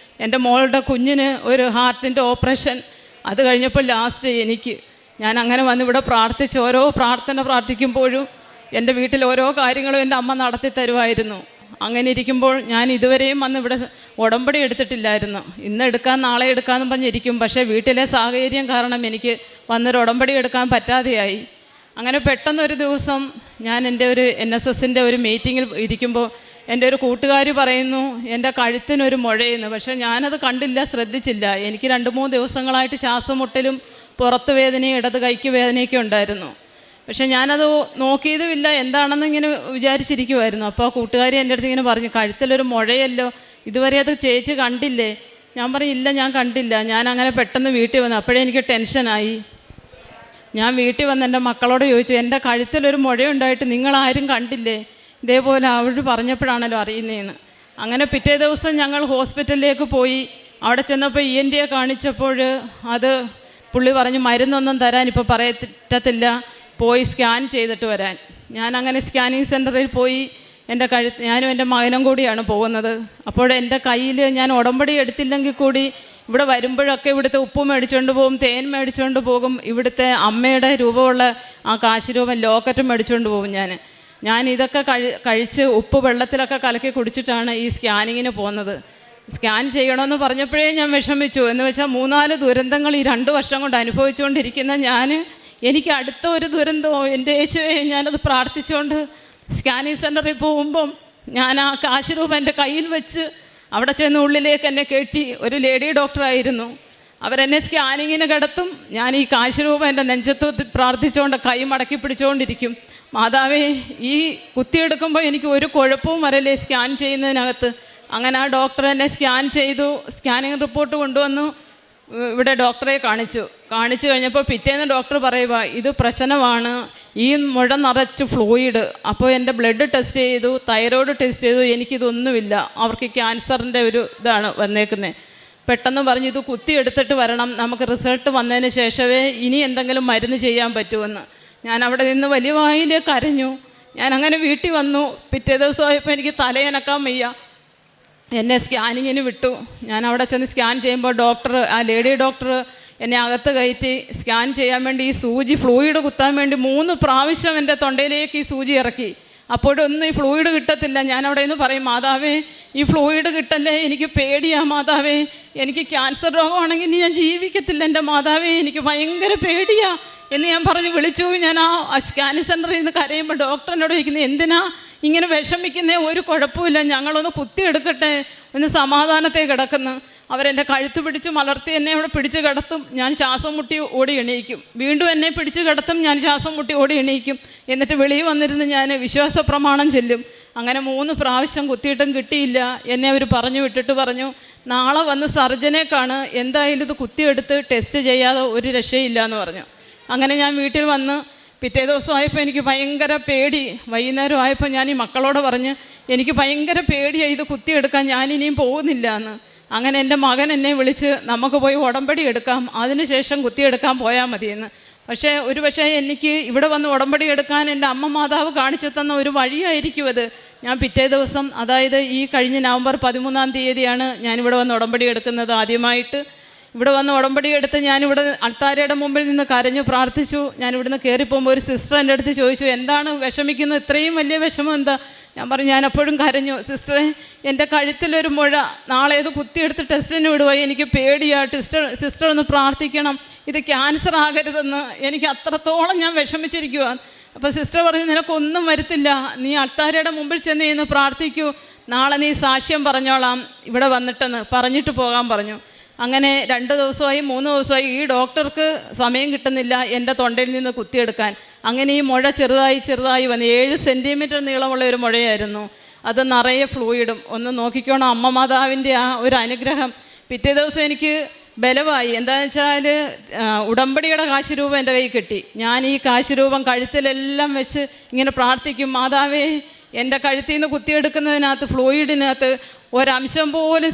എൻ്റെ മോളുടെ കുഞ്ഞിന് ഒരു ഹാർട്ടിൻ്റെ ഓപ്പറേഷൻ. അത് കഴിഞ്ഞപ്പോൾ ലാസ്റ്റ് ഞാൻ അങ്ങനെ വന്ന് ഇവിടെ പ്രാർത്ഥിച്ച് ഓരോ പ്രാർത്ഥിക്കുമ്പോഴും എൻ്റെ വീട്ടിൽ ഓരോ കാര്യങ്ങളും എൻ്റെ അമ്മ നടത്തി തരുമായിരുന്നു. അങ്ങനെ ഇരിക്കുമ്പോൾ ഞാൻ ഇതുവരെയും വന്ന് ഇവിടെ ഉടമ്പടി എടുത്തിട്ടില്ലായിരുന്നു. ഇന്ന് എടുക്കാൻ നാളെ എടുക്കാമെന്ന് പറഞ്ഞിരിക്കും. പക്ഷേ വീട്ടിലെ സാഹചര്യം കാരണം എനിക്ക് വന്നൊരു ഉടമ്പടി എടുക്കാൻ പറ്റാതെയായി. അങ്ങനെ പെട്ടെന്നൊരു ദിവസം ഞാൻ എൻ്റെ ഒരു NSSൻ്റെ ഒരു മീറ്റിങ്ങിൽ ഇരിക്കുമ്പോൾ എൻ്റെ ഒരു കൂട്ടുകാരി പറയുന്നു എൻ്റെ കഴുത്തിനൊരു മുഴയെന്ന്. പക്ഷേ ഞാനത് കണ്ടില്ല, ശ്രദ്ധിച്ചില്ല. എനിക്ക് 2-3 ദിവസങ്ങളായിട്ട് ശ്വാസം മുട്ടലും പുറത്ത് വേദനയും ഇടത് കൈക്ക് വേദനയൊക്കെ ഉണ്ടായിരുന്നു. പക്ഷെ ഞാനത് നോക്കിയതുമില്ല, എന്താണെന്ന് ഇങ്ങനെ വിചാരിച്ചിരിക്കുമായിരുന്നു. അപ്പോൾ ആ കൂട്ടുകാരി എൻ്റെ അടുത്ത് ഇങ്ങനെ പറഞ്ഞു, കഴുത്തിലൊരു മുഴയല്ലോ, ഇതുവരെ അത് ചേച്ചി കണ്ടില്ലേ? ഞാൻ പറഞ്ഞു ഇല്ല, ഞാൻ കണ്ടില്ല. ഞാൻ അങ്ങനെ പെട്ടെന്ന് വീട്ടിൽ വന്നു. അപ്പോഴേ എനിക്ക് ടെൻഷനായി. ഞാൻ വീട്ടിൽ വന്ന് എൻ്റെ മക്കളോട് ചോദിച്ചു, എൻ്റെ കഴുത്തിലൊരു മുഴയുണ്ടായിട്ട് നിങ്ങളാരും കണ്ടില്ലേ? ഇതേപോലെ അവർ പറഞ്ഞപ്പോഴാണല്ലോ അറിയുന്നതെന്ന്. അങ്ങനെ പിറ്റേ ദിവസം ഞങ്ങൾ ഹോസ്പിറ്റലിലേക്ക് പോയി. അവിടെ ചെന്നപ്പോൾ ENT കാണിച്ചപ്പോൾ അത് പുള്ളി പറഞ്ഞു മരുന്നൊന്നും തരാൻ ഇപ്പോൾ പറയത്തില്ല, പോയി സ്കാൻ ചെയ്തിട്ട് വരാൻ. ഞാൻ അങ്ങനെ സ്കാനിങ് സെൻറ്ററിൽ പോയി. എൻ്റെ ഞാനും എൻ്റെ മകനും കൂടിയാണ് പോകുന്നത്. അപ്പോൾ എൻ്റെ കയ്യിൽ ഞാൻ ഉടമ്പടി എടുത്തില്ലെങ്കിൽ കൂടി ഇവിടെ വരുമ്പോഴൊക്കെ ഇവിടുത്തെ ഉപ്പ് മേടിച്ചുകൊണ്ട് പോകും, തേൻ മേടിച്ചുകൊണ്ട് പോകും, ഇവിടുത്തെ അമ്മയുടെ രൂപമുള്ള ആ കാശ് രൂപം ലോക്കറ്റും മേടിച്ചുകൊണ്ട് പോകും. ഞാൻ ഇതൊക്കെ കഴിച്ച് ഉപ്പ് വെള്ളത്തിലൊക്കെ കലക്കി കുടിച്ചിട്ടാണ് ഈ സ്കാനിങ്ങിന് പോകുന്നത്. സ്കാൻ ചെയ്യണമെന്ന് പറഞ്ഞപ്പോഴേ ഞാൻ വിഷമിച്ചു. എന്ന് വെച്ചാൽ 3-4 ദുരന്തങ്ങൾ ഈ 2 വർഷം കൊണ്ട് അനുഭവിച്ചുകൊണ്ടിരിക്കുന്ന എനിക്ക് അടുത്ത ഒരു ദുരന്തമോ എൻ്റെ യേശുവേ, ഞാനത് പ്രാർത്ഥിച്ചുകൊണ്ട് സ്കാനിങ് സെൻറ്ററിൽ പോകുമ്പം ഞാൻ ആ കാശ് രൂപം എൻ്റെ കയ്യിൽ വെച്ച് അവിടെ ചെന്ന് ഉള്ളിലേക്ക് എന്നെ കയറ്റി. ഒരു ലേഡി ഡോക്ടറായിരുന്നു. അവരെന്നെ സ്കാനിങ്ങിന് കിടത്തും. ഞാൻ ഈ കാശ് രൂപം എൻ്റെ നെഞ്ചത്ത് പ്രാർത്ഥിച്ചുകൊണ്ട് കൈ മടക്കി പിടിച്ചുകൊണ്ടിരിക്കും. മാതാവേ, ഈ കുത്തിയെടുക്കുമ്പോൾ എനിക്ക് ഒരു കുഴപ്പവും വരല്ലേ സ്കാൻ ചെയ്യുന്നതിനകത്ത്. അങ്ങനെ ആ ഡോക്ടർ എന്നെ സ്കാൻ ചെയ്തു. സ്കാനിങ് റിപ്പോർട്ട് കൊണ്ടുവന്നു. ഇവിടെ ഡോക്ടറെ കാണിച്ചു കഴിഞ്ഞപ്പോൾ പിറ്റേന്ന് ഡോക്ടർ പറയുക, ഇത് പ്രശ്നമാണ്, ഈ മുഴ നിറച്ച് ഫ്ലൂയിഡ്. അപ്പോൾ എൻ്റെ ബ്ലഡ് ടെസ്റ്റ് ചെയ്തു, തൈറോയ്ഡ് ടെസ്റ്റ് ചെയ്തു, എനിക്കിതൊന്നുമില്ല, അവർക്ക് ക്യാൻസറിൻ്റെ ഒരു ഇതാണ് വന്നേക്കുന്നത്. പെട്ടെന്ന് പറഞ്ഞു ഇത് കുത്തിയെടുത്തിട്ട് വരണം, നമുക്ക് റിസൾട്ട് വന്നതിന് ശേഷമേ ഇനി എന്തെങ്കിലും മരുന്ന് ചെയ്യാൻ പറ്റുമെന്ന്. ഞാൻ അവിടെ നിന്ന് വലിയ വായിൽ കരഞ്ഞു. ഞാൻ അങ്ങനെ വീട്ടിൽ വന്നു. പിറ്റേ ദിവസമായപ്പോൾ എനിക്ക് തലയനക്കാൻ വയ്യ. എന്നെ സ്കാനിങ്ങിന് വിട്ടു. ഞാൻ അവിടെ ചെന്ന് സ്കാൻ ചെയ്യുമ്പോൾ ആ ലേഡി ഡോക്ടർ എന്നെ അകത്ത് കയറ്റി സ്കാൻ ചെയ്യാൻ വേണ്ടി ഈ സൂചി ഫ്ലൂയിഡ് കുത്താൻ വേണ്ടി 3 പ്രാവശ്യം എൻ്റെ തൊണ്ടയിലേക്ക് ഈ സൂചി ഇറക്കി. അപ്പോഴൊന്നും ഈ ഫ്ലൂയിഡ് കിട്ടത്തില്ല. ഞാൻ അവിടെ നിന്ന് പറയും, മാതാവേ ഈ ഫ്ലൂയിഡ് കിട്ടല്ലേ, എനിക്ക് പേടിയാ മാതാവേ, എനിക്ക് ക്യാൻസർ രോഗമാണെങ്കിൽ ഇനി ഞാൻ ജീവിക്കത്തില്ല എൻ്റെ മാതാവേ, എനിക്ക് ഭയങ്കര പേടിയാ എന്ന് ഞാൻ പറഞ്ഞ് വിളിച്ചു. ഞാൻ ആ സ്കാനിങ് സെൻറ്ററിൽ നിന്ന് കരയുമ്പോൾ ഡോക്ടർ എന്നോട് ചോദിക്കുന്നത്, എന്തിനാ ഇങ്ങനെ വിഷമിക്കുന്നേ, ഒരു കുഴപ്പമില്ല, ഞങ്ങളൊന്ന് കുത്തിയെടുക്കട്ടെ എന്ന് സമാധാനത്തെ കിടക്കുന്നു. അവരെൻ്റെ കഴുത്ത് പിടിച്ച് മലർത്തി എന്നെ അവിടെ പിടിച്ച് കിടത്തും. ഞാൻ ശ്വാസം മുട്ടി ഓടി എണീക്കും. വീണ്ടും എന്നെ പിടിച്ച് കിടത്തും, ഞാൻ ശ്വാസം മുട്ടി ഓടി എണീക്കും. എന്നിട്ട് വെളിയിൽ വന്നിരുന്ന് ഞാൻ വിശ്വാസ പ്രമാണം ചെല്ലും. അങ്ങനെ 3 പ്രാവശ്യം കുത്തിയിട്ടും കിട്ടിയില്ല. എന്നെ അവർ പറഞ്ഞു വിട്ടിട്ട് പറഞ്ഞു, നാളെ വന്ന് സർജനെ കാണ്, എന്തായാലും ഇത് കുത്തിയെടുത്ത് ടെസ്റ്റ് ചെയ്യാതെ ഒരു രക്ഷയില്ല എന്ന് പറഞ്ഞു. അങ്ങനെ ഞാൻ വീട്ടിൽ വന്ന് പിറ്റേ ദിവസമായപ്പോൾ എനിക്ക് ഭയങ്കര പേടി. വൈകുന്നേരം ആയപ്പോൾ ഞാൻ ഈ മക്കളോട് പറഞ്ഞ്, എനിക്ക് ഭയങ്കര പേടിയായി, ഇത് കുത്തിയെടുക്കാൻ ഞാനിനിയും പോകുന്നില്ല എന്ന്. അങ്ങനെ എൻ്റെ മകൻ എന്നെ വിളിച്ച്, നമുക്ക് പോയി ഉടമ്പടി എടുക്കാം, അതിനുശേഷം കുത്തിയെടുക്കാൻ പോയാൽ മതിയെന്ന്. പക്ഷേ എനിക്ക് ഇവിടെ വന്ന് ഉടമ്പടി എടുക്കാൻ എൻ്റെ അമ്മ മാതാവ് കാണിച്ചു തന്ന ഒരു വഴിയായിരിക്കും അത്. ഞാൻ പിറ്റേ ദിവസം, അതായത് ഈ കഴിഞ്ഞ നവംബർ 13-ാം തീയതിയാണ് ഞാനിവിടെ വന്ന് ഉടമ്പടി എടുക്കുന്നത് ആദ്യമായിട്ട്. ഇവിടെ വന്ന് ഉടമ്പടി എടുത്ത് ഞാനിവിടെ അൾത്താരയുടെ മുമ്പിൽ നിന്ന് കരഞ്ഞു പ്രാർത്ഥിച്ചു. ഞാനിവിടുന്ന് കയറിപ്പോകുമ്പോൾ ഒരു സിസ്റ്റർ എൻ്റെ അടുത്ത് ചോദിച്ചു, എന്താണ് വിഷമിക്കുന്നത്, ഇത്രയും വലിയ വിഷമം എന്താ? ഞാൻ പറഞ്ഞു, ഞാൻ എപ്പോഴും കരഞ്ഞു, സിസ്റ്ററെ എൻ്റെ കഴുത്തിലൊരു മുഴ, നാളെ ഇത് കുത്തിയെടുത്ത് ടെസ്റ്റിന് വിടുക, എനിക്ക് പേടിയാണ്, സിസ്റ്റർ ഒന്ന് പ്രാർത്ഥിക്കണം, ഇത് ക്യാൻസർ ആകരുതെന്ന്. എനിക്ക് അത്രത്തോളം ഞാൻ വിഷമിച്ചിരിക്കുക. അപ്പോൾ സിസ്റ്റർ പറഞ്ഞു, നിനക്കൊന്നും വരുത്തില്ല, നീ അൾത്താരയുടെ മുമ്പിൽ ചെന്ന് പ്രാർത്ഥിക്കൂ, നാളെ നീ സാക്ഷ്യം പറഞ്ഞോളാം ഇവിടെ വന്നിട്ടെന്ന് പറഞ്ഞിട്ട് പോകാൻ പറഞ്ഞു. അങ്ങനെ 2 ദിവസമായി 3 ദിവസമായി ഈ ഡോക്ടർക്ക് സമയം കിട്ടുന്നില്ല എൻ്റെ തൊണ്ടയിൽ നിന്ന് കുത്തിയെടുക്കാൻ. അങ്ങനെ ഈ മുഴ ചെറുതായി വന്ന് 7 സെൻറ്റിമീറ്റർ നീളമുള്ള ഒരു മുഴയായിരുന്നു. അത് നിറയെ ഫ്ലൂയിഡും. ഒന്ന് നോക്കിക്കോണം അമ്മ മാതാവിൻ്റെ ആ ഒരു അനുഗ്രഹം. പിറ്റേ ദിവസം എനിക്ക് ബലമായി. എന്താണെന്ന് വെച്ചാൽ ഉടമ്പടിയുടെ കാശ് രൂപം എൻ്റെ കയ്യിൽ കിട്ടി. ഞാൻ ഈ കാശ് രൂപം കഴുത്തിലെല്ലാം വെച്ച് ഇങ്ങനെ പ്രാർത്ഥിക്കും, മാതാവേ എൻ്റെ കഴുത്തിൽ നിന്ന് കുത്തിയെടുക്കുന്നതിനകത്ത് ഫ്ലൂയിഡിനകത്ത് ഒരംശം പോലും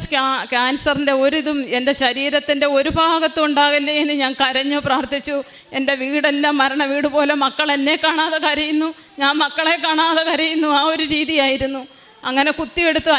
ക്യാൻസറിൻ്റെ ഒരിതും എൻ്റെ ശരീരത്തിൻ്റെ ഒരു ഭാഗത്തും ഉണ്ടാകല്ലേ എന്ന് ഞാൻ കരഞ്ഞു പ്രാർത്ഥിച്ചു. എൻ്റെ വീടെല്ലാം മരണ വീട് പോലെ, മക്കൾ എന്നെ കാണാതെ കരയുന്നു, ഞാൻ മക്കളെ കാണാതെ കരയുന്നു, ആ ഒരു രീതിയായിരുന്നു. അങ്ങനെ കുത്തിയെടുത്ത്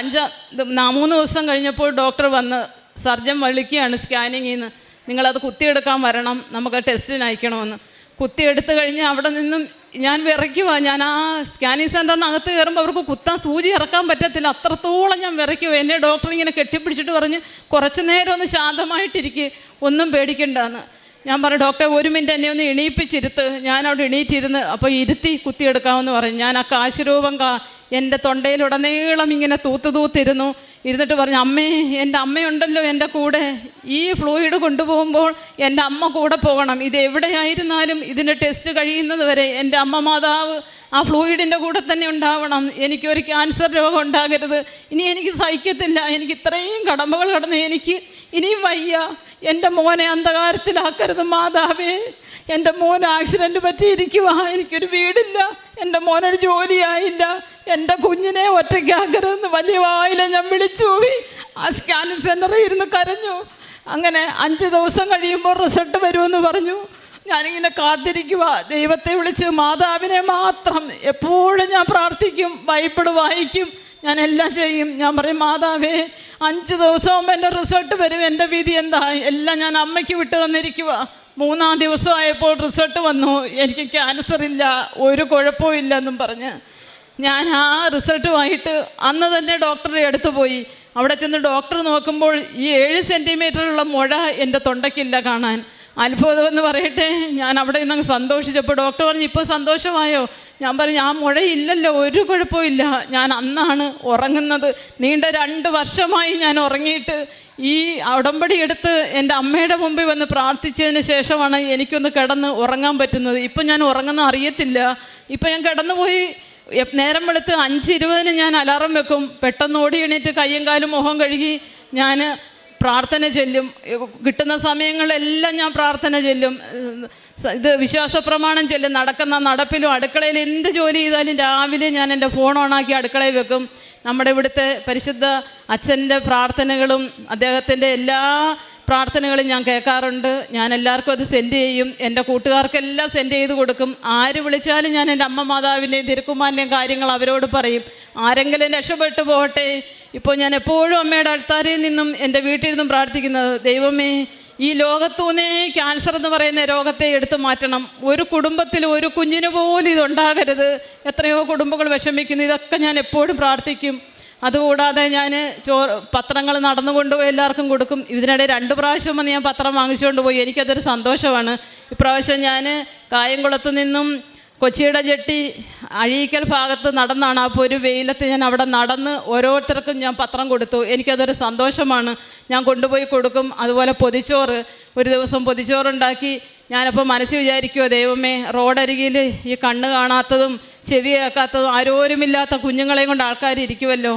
3 ദിവസം കഴിഞ്ഞപ്പോൾ ഡോക്ടർ വന്ന് സർജൻ വിളിക്കുകയാണ് സ്കാനിങ്ങിൽ നിന്ന്, നിങ്ങളത് കുത്തിയെടുക്കാൻ വരണം, നമുക്ക് ടെസ്റ്റിന് അയക്കണമെന്ന്. കുത്തിയെടുത്ത് കഴിഞ്ഞ് അവിടെ നിന്നും ഞാൻ വിറയ്ക്കുക. ഞാൻ ആ സ്കാനിങ് സെൻറ്ററിനകത്ത് കയറുമ്പോൾ അവർക്ക് കുത്താൻ സൂചി ഇറക്കാൻ പറ്റത്തില്ല, അത്രത്തോളം ഞാൻ വിറയ്ക്കുക. എന്നെ ഡോക്ടർ ഇങ്ങനെ കെട്ടിപ്പിടിച്ചിട്ട് പറഞ്ഞ്, കുറച്ച് നേരം ഒന്ന് ശാന്തമായിട്ടിരിക്കുക, ഒന്നും പേടിക്കണ്ടെന്ന്. ഞാൻ പറഞ്ഞു, ഡോക്ടറെ 1 മിനിറ്റ് എന്നെ ഒന്ന് എണീപ്പിച്ചിരുത്ത്. ഞാനവിടെ എണീറ്റിരുന്ന് അപ്പോൾ ഇരുത്തി കുത്തിയെടുക്കാമെന്ന് പറഞ്ഞു. ഞാൻ ആ കാശ് രൂപം എൻ്റെ തൊണ്ടയിലുടനീളം ഇങ്ങനെ തൂത്തിരുന്നു. ഇരുന്നിട്ട് പറഞ്ഞു, അമ്മേ, എൻ്റെ അമ്മയുണ്ടല്ലോ എൻ്റെ കൂടെ, ഈ ഫ്ലൂയിഡ് കൊണ്ടുപോകുമ്പോൾ എൻ്റെ അമ്മ കൂടെ പോകണം. ഇത് എവിടെയായിരുന്നാലും ഇതിൻ്റെ ടെസ്റ്റ് കഴിയുന്നത് വരെ എൻ്റെ അമ്മ മാതാവ് ആ ഫ്ലൂയിഡിൻ്റെ കൂടെ തന്നെ ഉണ്ടാവണം. എനിക്കൊരു ക്യാൻസർ രോഗം ഉണ്ടാകരുത്. ഇനി എനിക്ക് സഹിക്കത്തില്ല. എനിക്ക് ഇത്രയും കടമ്പകൾ കടന്ന് എനിക്ക് ഇനിയും വയ്യ. എൻ്റെ മോനെ അന്ധകാരത്തിലാക്കരുത് മാതാവേ. എൻ്റെ മോൻ ആക്സിഡൻറ്റ് പറ്റിയിരിക്കുക. എനിക്കൊരു വീടില്ല, എൻ്റെ മോനൊരു ജോലിയായില്ല, എൻ്റെ കുഞ്ഞിനെ ഒറ്റയ്ക്കാക്കരുതെന്ന് വലിയ വായില ഞാൻ വിളിച്ചു പോയി. ആ സ്കാനിങ് സെൻ്ററിൽ ഇരുന്ന് കരഞ്ഞു. അങ്ങനെ 5 ദിവസം കഴിയുമ്പോൾ റിസൾട്ട് വരുമെന്ന് പറഞ്ഞു. ഞാനിങ്ങനെ കാത്തിരിക്കുക. ദൈവത്തെ വിളിച്ച് മാതാവിനെ മാത്രം എപ്പോഴും ഞാൻ പ്രാർത്ഥിക്കും, ബൈബിൾ വായിക്കും, ഞാൻ എല്ലാം ചെയ്യും. ഞാൻ പറയും, മാതാവേ 5 ദിവസമാകുമ്പോൾ എൻ്റെ റിസൾട്ട് വരും, എൻ്റെ വിധി എന്താ? എല്ലാം ഞാൻ അമ്മയ്ക്ക് വിട്ട് തന്നിരിക്കുക. 3-ാം ദിവസമായപ്പോൾ റിസൾട്ട് വന്നു. എനിക്ക് ക്യാൻസർ ഇല്ല, ഒരു കുഴപ്പവും ഇല്ലെന്നും പറഞ്ഞ് ഞാൻ ആ റിസൾട്ടുമായിട്ട് അന്ന് തന്നെ ഡോക്ടറുടെ അടുത്ത് പോയി. അവിടെ ചെന്ന് ഡോക്ടർ നോക്കുമ്പോൾ ഈ 7 സെൻറ്റിമീറ്ററുള്ള മുഴ എൻ്റെ തൊണ്ടയ്ക്കില്ല കാണാൻ. അത്ഭുതമെന്ന് പറയട്ടെ, ഞാൻ അവിടെ നിന്ന് സന്തോഷിച്ചപ്പോൾ ഡോക്ടർ പറഞ്ഞു, ഇപ്പോൾ സന്തോഷമായോ? ഞാൻ പറഞ്ഞു, ആ മുഴയില്ലല്ലോ, ഒരു കുഴപ്പമില്ല. ഞാൻ അന്നാണ് ഉറങ്ങുന്നത്. നീണ്ട 2 വർഷമായി ഞാൻ ഉറങ്ങിയിട്ട് ഈ ഉടമ്പടി എടുത്ത് എൻ്റെ അമ്മയുടെ മുമ്പിൽ വന്ന് പ്രാർത്ഥിച്ചതിന് ശേഷമാണ് എനിക്കൊന്ന് കിടന്ന് ഉറങ്ങാൻ പറ്റുന്നത്. ഇപ്പം ഞാൻ ഉറങ്ങുന്ന അറിയത്തില്ല. ഇപ്പം ഞാൻ കിടന്നുപോയി നേരം വെളുത്ത് 5:20 ഞാൻ അലാറം വെക്കും. പെട്ടെന്ന് ഓടി എണീറ്റ് കയ്യും കാലും മുഖം കഴുകി ഞാൻ പ്രാർത്ഥന ചെല്ലും. കിട്ടുന്ന സമയങ്ങളെല്ലാം ഞാൻ പ്രാർത്ഥന ചെല്ലും. ഇത് വിശ്വാസ പ്രമാണം ചെല്ലും. നടക്കുന്ന നടപ്പിലും അടുക്കളയിൽ എന്ത് ജോലി ചെയ്താലും രാവിലെ ഞാൻ എൻ്റെ ഫോൺ ഓണാക്കി അടുക്കളയിൽ വെക്കും. നമ്മുടെ ഇവിടുത്തെ പരിശുദ്ധ അച്ഛൻ്റെ പ്രാർത്ഥനകളും അദ്ദേഹത്തിൻ്റെ എല്ലാ പ്രാർത്ഥനകളും ഞാൻ കേൾക്കാറുണ്ട്. ഞാൻ എല്ലാവർക്കും അത് സെൻഡ് ചെയ്യും. എൻ്റെ കൂട്ടുകാർക്കെല്ലാം സെൻഡ് ചെയ്ത് കൊടുക്കും. ആര് വിളിച്ചാലും ഞാൻ എൻ്റെ അമ്മ മാതാവിൻ്റെയും തിരുക്കുമാരൻ്റെയും കാര്യങ്ങൾ അവരോട് പറയും. ആരെങ്കിലും രക്ഷപ്പെട്ടു പോകട്ടെ. ഇപ്പോൾ ഞാൻ എപ്പോഴും അമ്മയുടെ അൾത്താരയിൽ നിന്നും എൻ്റെ വീട്ടിൽ നിന്നും പ്രാർത്ഥിക്കുന്നത്, ദൈവമേ, ഈ ലോകത്തൂന്നേ ക്യാൻസർ എന്ന് പറയുന്ന രോഗത്തെ എടുത്തു മാറ്റണം. ഒരു കുടുംബത്തിൽ ഒരു കുഞ്ഞിന് പോലും ഇതുണ്ടാകരുത്. എത്രയോ കുടുംബങ്ങൾ വിഷമിക്കുന്നു. ഇതൊക്കെ ഞാൻ എപ്പോഴും പ്രാർത്ഥിക്കും. അതുകൂടാതെ ഞാൻ പത്രങ്ങൾ നടന്നു കൊണ്ടുപോയി എല്ലാവർക്കും കൊടുക്കും. ഇതിനിടെ 2 പ്രാവശ്യം വന്ന് ഞാൻ പത്രം വാങ്ങിച്ചുകൊണ്ട് പോയി. എനിക്കതൊരു സന്തോഷമാണ്. ഇപ്രാവശ്യം ഞാൻ കായംകുളത്ത് നിന്നും കൊച്ചിയുടെ ജെട്ടി അഴീക്കൽ ഭാഗത്ത് നടന്നാണ്. അപ്പോൾ ഒരു വെയിലത്ത് ഞാൻ അവിടെ നടന്ന് ഓരോരുത്തർക്കും ഞാൻ പത്രം കൊടുത്തു. എനിക്കതൊരു സന്തോഷമാണ്. ഞാൻ കൊണ്ടുപോയി കൊടുക്കും. അതുപോലെ പൊതിച്ചോറ്, ഒരു ദിവസം പൊതിച്ചോറുണ്ടാക്കി ഞാനപ്പോൾ മനസ്സിൽ വിചാരിക്കുമോ, ദൈവമേ, റോഡരികിൽ ഈ കണ്ണ് കാണാത്തതും ചെവി കേൾക്കാത്തതും ആരോരുമില്ലാത്ത കുഞ്ഞുങ്ങളെയും കൊണ്ട് ആൾക്കാർ ഇരിക്കുമല്ലോ,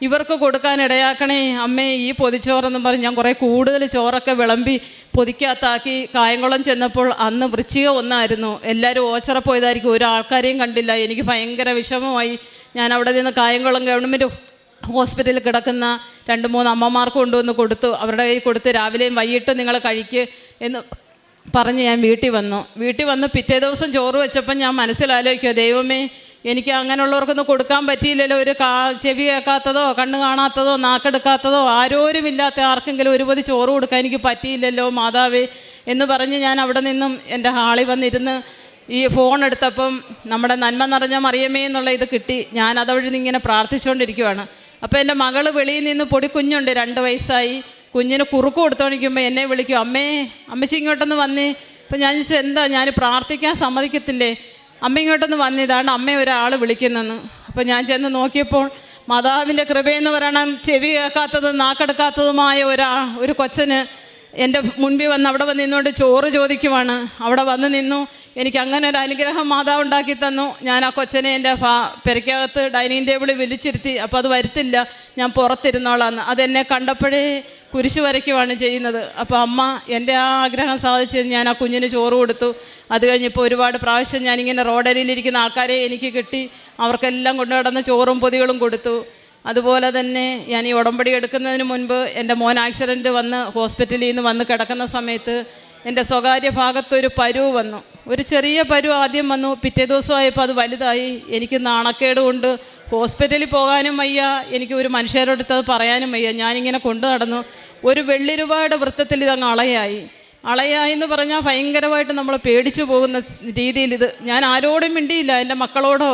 ഇവർക്ക് കൊടുക്കാൻ ഇടയാക്കണേ അമ്മേ ഈ പൊതിച്ചോറെന്നും പറഞ്ഞ് ഞാൻ കുറേ കൂടുതൽ ചോറൊക്കെ വിളമ്പി പൊതിക്കകത്താക്കി. കായംകുളം ചെന്നപ്പോൾ അന്ന് വൃശ്ചിക 1 എല്ലാവരും ഓച്ചറ പോയതായിരിക്കും. ഒരാൾക്കാരെയും കണ്ടില്ല. എനിക്ക് ഭയങ്കര വിഷമമായി. ഞാൻ അവിടെ നിന്ന് കായംകുളം ഗവൺമെൻറ് ഹോസ്പിറ്റലിൽ കിടക്കുന്ന 2-3 അമ്മമാർക്ക് കൊണ്ടുവന്ന് കൊടുത്തു. അവരുടെ കയ്യിൽ കൊടുത്ത് രാവിലെയും വൈകിട്ടും നിങ്ങൾ കഴിക്ക് എന്ന് പറഞ്ഞ് ഞാൻ വീട്ടിൽ വന്ന് പിറ്റേ ദിവസം ചോറ് വെച്ചപ്പം ഞാൻ മനസ്സിലാലോചിക്കുക, ദൈവമേ, എനിക്ക് അങ്ങനെയുള്ളവർക്കൊന്നും കൊടുക്കാൻ പറ്റിയില്ലല്ലോ. ഒരു ചെവി കേൾക്കാത്തതോ കണ്ണ് കാണാത്തതോ നാക്കെടുക്കാത്തതോ ആരോരുമില്ലാത്ത ആർക്കെങ്കിലും ഒരു പൊതി ചോറ് കൊടുക്കാൻ എനിക്ക് പറ്റിയില്ലല്ലോ മാതാവേ എന്ന് പറഞ്ഞ് ഞാൻ അവിടെ നിന്നും എൻ്റെ ഹാളിൽ വന്നിരുന്ന് ഈ ഫോൺ എടുത്തപ്പം നമ്മുടെ നന്മ നിറഞ്ഞ മറിയമേ എന്നുള്ള ഇത് കിട്ടി. ഞാൻ അതവഴി നിന്ന് ഇങ്ങനെ പ്രാർത്ഥിച്ചുകൊണ്ടിരിക്കുവാണ്. അപ്പോൾ എൻ്റെ മകൾ വെളിയിൽ നിന്ന് പൊടിക്കുഞ്ഞുണ്ട്, 2 വയസ്സായി. കുഞ്ഞിന് കുറുക്ക് കൊടുത്തോണ്ടിരിക്കുമ്പോൾ എന്നെ വിളിക്കും, അമ്മേ, അമ്മച്ചി ഇങ്ങോട്ടൊന്ന് വന്നേ. അപ്പം ഞാൻ ചോദിച്ചു, എന്താ? ഞാൻ പ്രാർത്ഥിക്കാൻ സമ്മതിക്കത്തില്ലേ? അമ്മ ഇങ്ങോട്ടൊന്ന് വന്നിതാണ്, അമ്മയെ ഒരാൾ വിളിക്കുന്നെന്ന്. അപ്പോൾ ഞാൻ ചെന്ന് നോക്കിയപ്പോൾ മാതാവിൻ്റെ കൃപയെന്ന് പറയണം, ചെവി കേൾക്കാത്തതും നാക്കെടുക്കാത്തതുമായ ഒരു കൊച്ചന് എൻ്റെ മുൻപിൽ വന്ന് അവിടെ വന്ന് നിന്നുകൊണ്ട് ചോറ് ചോദിക്കുവാണ്. അവിടെ വന്ന് നിന്നു. എനിക്ക് അങ്ങനെ ഒരു അനുഗ്രഹം മാതാവ് ഉണ്ടാക്കി തന്നു. ഞാൻ ആ കൊച്ചനെ എൻ്റെ പെരയ്ക്കകത്ത് ഡൈനിങ് ടേബിളിൽ വിളിച്ചിരുത്തി. അപ്പോൾ അത് വരുത്തില്ല, ഞാൻ പുറത്തിരുന്നോളാന്ന്. അതെന്നെ കണ്ടപ്പോഴേ കുരിശ് വരയ്ക്കുവാണ് ചെയ്യുന്നത്. അപ്പോൾ അമ്മ എൻ്റെ ആ ആഗ്രഹം സാധിച്ചത് ഞാൻ ആ കുഞ്ഞിന് ചോറ് കൊടുത്തു. അത് കഴിഞ്ഞപ്പോൾ ഒരുപാട് പ്രാവശ്യം ഞാനിങ്ങനെ റോഡരിയിലിരിക്കുന്ന ആൾക്കാരെ എനിക്ക് കിട്ടി. അവർക്കെല്ലാം കൊണ്ടു നടന്ന് ചോറും പൊതികളും കൊടുത്തു. അതുപോലെ തന്നെ ഞാൻ ഈ ഉടമ്പടി എടുക്കുന്നതിന് മുൻപ് എൻ്റെ മോൻ ആക്സിഡൻറ്റ് വന്ന് ഹോസ്പിറ്റലിൽ നിന്ന് വന്ന് കിടക്കുന്ന സമയത്ത് എൻ്റെ സ്വകാര്യ ഭാഗത്തൊരു പരുവ് വന്നു. ഒരു ചെറിയ പരുവ് ആദ്യം വന്നു. പിറ്റേ ദിവസമായപ്പോൾ അത് വലുതായി. എനിക്ക് നാണക്കേട് കൊണ്ട് ഹോസ്പിറ്റലിൽ പോകാനും വയ്യ, എനിക്ക് ഒരു മനുഷ്യരോടുത്ത് അത് പറയാനും വയ്യ. ഞാനിങ്ങനെ കൊണ്ടു നടന്നു. ഒരു വെള്ളി രൂപയുടെ വൃത്തത്തിൽ ഇതങ്ങ് അളയായി എന്ന് പറഞ്ഞാൽ ഭയങ്കരമായിട്ട് നമ്മൾ പേടിച്ചു പോകുന്ന രീതിയിൽ ഇത് ഞാൻ ആരോടും മിണ്ടിയില്ല, എൻ്റെ മക്കളോടോ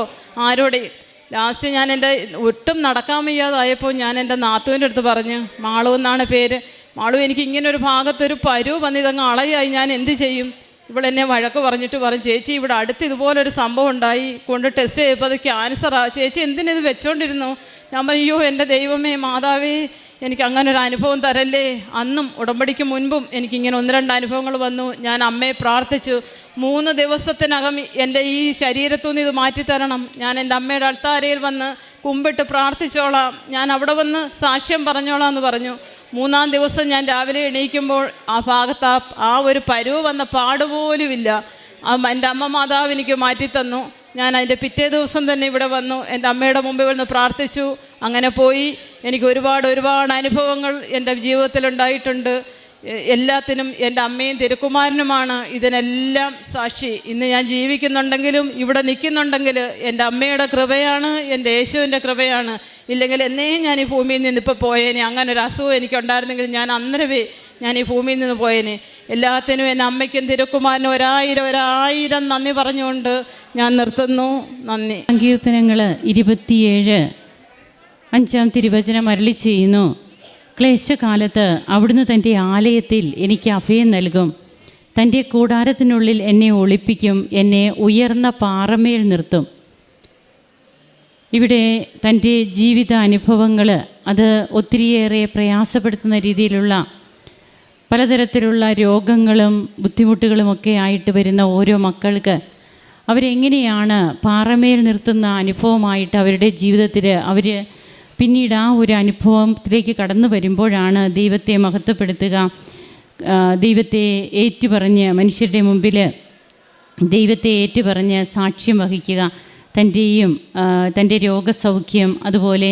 ആരോടെയും. ലാസ്റ്റ് ഞാൻ എൻ്റെ ഒട്ടും നടക്കാൻ വയ്യാതായപ്പോൾ ഞാൻ എൻ്റെ നാത്തുവിൻ്റെ അടുത്ത് പറഞ്ഞു, മാളു എന്നാണ് പേര്, മാളു, എനിക്ക് ഇങ്ങനെ ഒരു ഭാഗത്തൊരു പരുവ് വന്ന് ഇതങ്ങ് അളയായി, ഞാൻ എന്ത് ചെയ്യും? ഇവളെന്നെ വഴക്ക് പറഞ്ഞിട്ട് പറഞ്ഞു, ചേച്ചി ഇവിടെ അടുത്ത് ഇതുപോലൊരു സംഭവം ഉണ്ടായി, കൊണ്ട് ടെസ്റ്റ് ചെയ്തപ്പോൾ അത് ക്യാൻസറാണ്, ചേച്ചി എന്തിനത് വെച്ചോണ്ടിരുന്നു? ഞാൻ പറഞ്ഞു, അയ്യോ എൻ്റെ ദൈവമേ മാതാവേ, എനിക്ക് അങ്ങനെ ഒരു അനുഭവം തരല്ലേ. അന്നും ഉടമ്പടിക്ക് മുൻപും എനിക്കിങ്ങനെ 1-2 അനുഭവങ്ങൾ വന്നു. ഞാൻ അമ്മയെ പ്രാർത്ഥിച്ചു, 3 ദിവസത്തിനകം എൻ്റെ ഈ ശരീരത്തുനിന്ന് ഇത് മാറ്റിത്തരണം. ഞാൻ എൻ്റെ അമ്മയുടെ അൾത്താരയിൽ വന്ന് കുമ്പിട്ട് പ്രാർത്ഥിച്ചോളാം, ഞാൻ അവിടെ വന്ന് സാക്ഷ്യം പറഞ്ഞോളാം എന്ന് പറഞ്ഞു. 3-ാം ദിവസം ഞാൻ രാവിലെ എണീക്കുമ്പോൾ ആ ഭാഗത്ത് ആ ഒരു പരുവ് വന്ന പാടുപോലുമില്ല. എൻ്റെ അമ്മ മാതാവ് എനിക്ക് മാറ്റിത്തന്നു. ഞാൻ അതിൻ്റെ പിറ്റേ ദിവസം തന്നെ ഇവിടെ വന്നു, എൻ്റെ അമ്മയുടെ മുമ്പിൽ വന്ന് പ്രാർത്ഥിച്ചു. അങ്ങനെ പോയി. എനിക്ക് ഒരുപാട് അനുഭവങ്ങൾ എൻ്റെ ജീവിതത്തിലുണ്ടായിട്ടുണ്ട്. എല്ലാത്തിനും എൻ്റെ അമ്മയും തിരുക്കുമാരനുമാണ് ഇതിനെല്ലാം സാക്ഷി. ഇന്ന് ഞാൻ ജീവിക്കുന്നുണ്ടെങ്കിലും ഇവിടെ നിൽക്കുന്നുണ്ടെങ്കിൽ എൻ്റെ അമ്മയുടെ കൃപയാണ്, എൻ്റെ യേശുവിൻ്റെ കൃപയാണ്. ഇല്ലെങ്കിൽ എന്നേ ഞാൻ ഈ ഭൂമിയിൽ നിന്ന് ഇപ്പോൾ പോയേനെ. അങ്ങനെ ഒരു അസുഖം എനിക്കുണ്ടായിരുന്നെങ്കിൽ ഞാൻ അന്നേരമേ ഞാൻ ഈ ഭൂമിയിൽ നിന്ന് പോയേനെ. എല്ലാത്തിനും എൻ്റെ അമ്മയ്ക്കും തിരുക്കുമാരനും 1000 നന്ദി പറഞ്ഞുകൊണ്ട് ഞാൻ നിർത്തുന്നു. നന്ദി. സങ്കീർത്തനങ്ങൾ 27:5 തിരുവചനം അരുളി ചെയ്യുന്നു, ക്ലേശകാലത്ത് അവിടുന്ന് തൻ്റെ ആലയത്തിൽ എനിക്ക് അഭയം നൽകും, തൻ്റെ കൂടാരത്തിനുള്ളിൽ എന്നെ ഒളിപ്പിക്കും, എന്നെ ഉയർന്ന പാറമേൽ നിർത്തും. ഇവിടെ തൻ്റെ ജീവിത അനുഭവങ്ങൾ അത് ഒത്തിരിയേറെ പ്രയാസപ്പെടുത്തുന്ന രീതിയിലുള്ള പലതരത്തിലുള്ള രോഗങ്ങളും ബുദ്ധിമുട്ടുകളുമൊക്കെ ആയിട്ട് വരുന്ന ഓരോ മക്കൾക്ക് അവരെങ്ങനെയാണ് പാറമേൽ നിർത്തുന്ന അനുഭവമായിട്ട് അവരുടെ ജീവിതത്തിൽ അവർ പിന്നീട് ആ ഒരു അനുഭവത്തിലേക്ക് കടന്നു വരുമ്പോഴാണ് ദൈവത്തെ മഹത്വപ്പെടുത്തുക, ദൈവത്തെ ഏറ്റുപറഞ്ഞ് മനുഷ്യരുടെ മുമ്പിൽ ദൈവത്തെ ഏറ്റുപറഞ്ഞ് സാക്ഷ്യം വഹിക്കുക. തൻ്റെ രോഗസൗഖ്യം, അതുപോലെ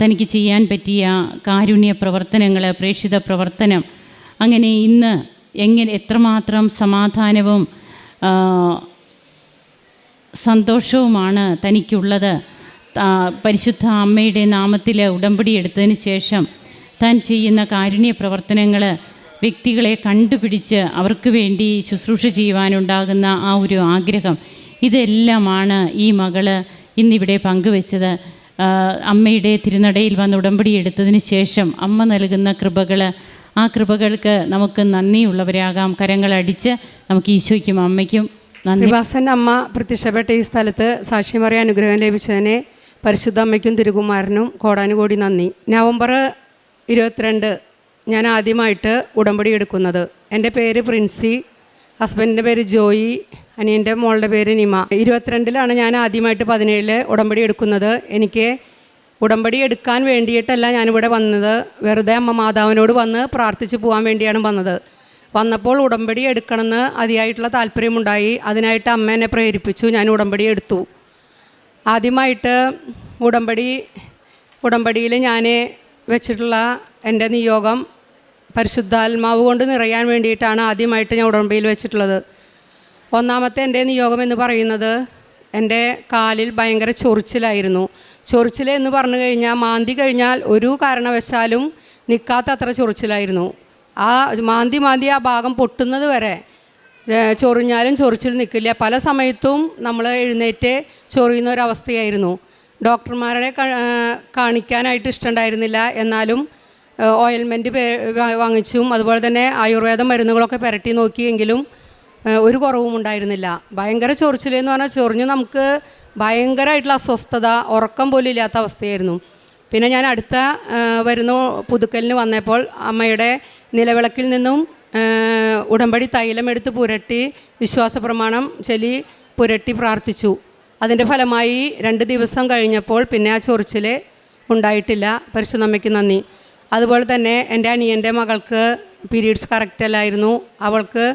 തനിക്ക് ചെയ്യാൻ പറ്റിയ കാരുണ്യ പ്രവർത്തനങ്ങൾ, പ്രേക്ഷിത പ്രവർത്തനം, അങ്ങനെ ഇന്ന് എത്രമാത്രം സമാധാനവും സന്തോഷവുമാണ് തനിക്കുള്ളത്. പരിശുദ്ധ അമ്മയുടെ നാമത്തിൽ ഉടമ്പടി എടുത്തതിന് ശേഷം താൻ ചെയ്യുന്ന കാരുണ്യ പ്രവർത്തനങ്ങൾ വ്യക്തികളെ കണ്ടുപിടിച്ച് അവർക്ക് വേണ്ടി ശുശ്രൂഷ ചെയ്യുവാനുണ്ടാകുന്ന ആ ഒരു ആഗ്രഹം, ഇതെല്ലാമാണ് ഈ മകള് ഇന്നിവിടെ പങ്കുവെച്ചത്. അമ്മയുടെ തിരുനടയിൽ വന്ന് ഉടമ്പടി എടുത്തതിന് ശേഷം അമ്മ നൽകുന്ന കൃപകൾ, ആ കൃപകൾക്ക് നമുക്ക് നന്ദിയുള്ളവരാകാം. കരങ്ങളടിച്ച് നമുക്ക് ഈശോയ്ക്കും അമ്മയ്ക്കും നന്ദി. കൃപാസൻ്റെ അമ്മ പ്രത്യക്ഷപ്പെട്ട ഈ സ്ഥലത്ത് സാക്ഷ്യം പറയാൻ അനുഗ്രഹം ലഭിച്ചതിനെ പരിശുദ്ധ അമ്മയ്ക്കും തിരുകുമാരനും കോടാനുകോടി നന്ദി. നവംബർ 22 ഞാൻ ആദ്യമായിട്ട് ഉടമ്പടി എടുക്കുന്നത്. എൻ്റെ പേര് പ്രിൻസി, ഹസ്ബൻഡിൻ്റെ പേര് ജോയി, അനിയൻ്റെ മോളുടെ പേര് നിമ. 22 ഞാൻ ആദ്യമായിട്ട് 17 ഉടമ്പടി എടുക്കുന്നത്. എനിക്ക് ഉടമ്പടി എടുക്കാൻ വേണ്ടിയിട്ടല്ല ഞാനിവിടെ വന്നത്, വെറുതെ അമ്മ മാതാവിനോട് വന്ന് പ്രാർത്ഥിച്ച് പോകാൻ വേണ്ടിയാണ് വന്നത്. വന്നപ്പോൾ ഉടമ്പടി എടുക്കണമെന്ന് അതിയായിട്ടുള്ള താല്പര്യമുണ്ടായി. അതിനായിട്ട് അമ്മ എന്നെ പ്രേരിപ്പിച്ചു. ഞാൻ ഉടമ്പടി എടുത്തു. ആദ്യമായിട്ട് ഉടമ്പടിയിൽ ഞാൻ വെച്ചിട്ടുള്ള എൻ്റെ നിയോഗം പരിശുദ്ധാത്മാവ് കൊണ്ട് നിറയാൻ വേണ്ടിയിട്ടാണ് ആദ്യമായിട്ട് ഞാൻ ഉടമ്പടിയിൽ വെച്ചിട്ടുള്ളത്. ഒന്നാമത്തെ എൻ്റെ നിയോഗം എന്ന് പറയുന്നത്, എൻ്റെ കാലിൽ ഭയങ്കര ചൊറിച്ചിലായിരുന്നു. ചൊറിച്ചിൽ എന്ന് പറഞ്ഞു കഴിഞ്ഞാൽ മാന്തി കഴിഞ്ഞാൽ ഒരു കാരണവശാലും നിൽക്കാത്തത്ര ചൊറിച്ചിലായിരുന്നു. ആ മാന്തി ആ ഭാഗം പൊട്ടുന്നത് വരെ ചൊറിഞ്ഞാലും ചൊറിച്ചിൽ നിൽക്കില്ല. പല സമയത്തും നമ്മൾ എഴുന്നേറ്റ് ചൊറിയുന്ന ഒരവസ്ഥയായിരുന്നു. ഡോക്ടർമാരെ കാണിക്കാനായിട്ട് ഇഷ്ടമുണ്ടായിരുന്നില്ല. എന്നാലും ഓയിൽമെൻറ്റ് വാങ്ങിച്ചും അതുപോലെ തന്നെ ആയുർവേദ മരുന്നുകളൊക്കെ പുരട്ടി നോക്കിയെങ്കിലും ഒരു കുറവും ഉണ്ടായിരുന്നില്ല. ഭയങ്കര ചൊറിച്ചിലെന്ന് പറഞ്ഞാൽ ചൊറിഞ്ഞ് നമുക്ക് ഭയങ്കരമായിട്ടുള്ള അസ്വസ്ഥത, ഉറക്കം പോലും ഇല്ലാത്ത അവസ്ഥയായിരുന്നു. പിന്നെ ഞാൻ അടുത്ത വരുന്ന പുതുക്കലിന് വന്നപ്പോൾ അമ്മയുടെ നിലവിളക്കിൽ നിന്നും ഉടമ്പടി തൈലം എടുത്ത് പുരട്ടി വിശ്വാസ പ്രമാണം ചൊല്ലി പുരട്ടി പ്രാർത്ഥിച്ചു. അതിൻ്റെ ഫലമായി 2 ദിവസം കഴിഞ്ഞപ്പോൾ പിന്നെ ആ ചൊറിച്ചിൽ ഉണ്ടായിട്ടില്ല. പരിശുദ്ധ അമ്മയ്ക്ക് നന്ദി. അതുപോലെ തന്നെ എൻ്റെ അനിയൻ്റെ മകൾക്ക് പീരീഡ്സ് കറക്റ്റ് അല്ലായിരുന്നു. അവൾക്ക്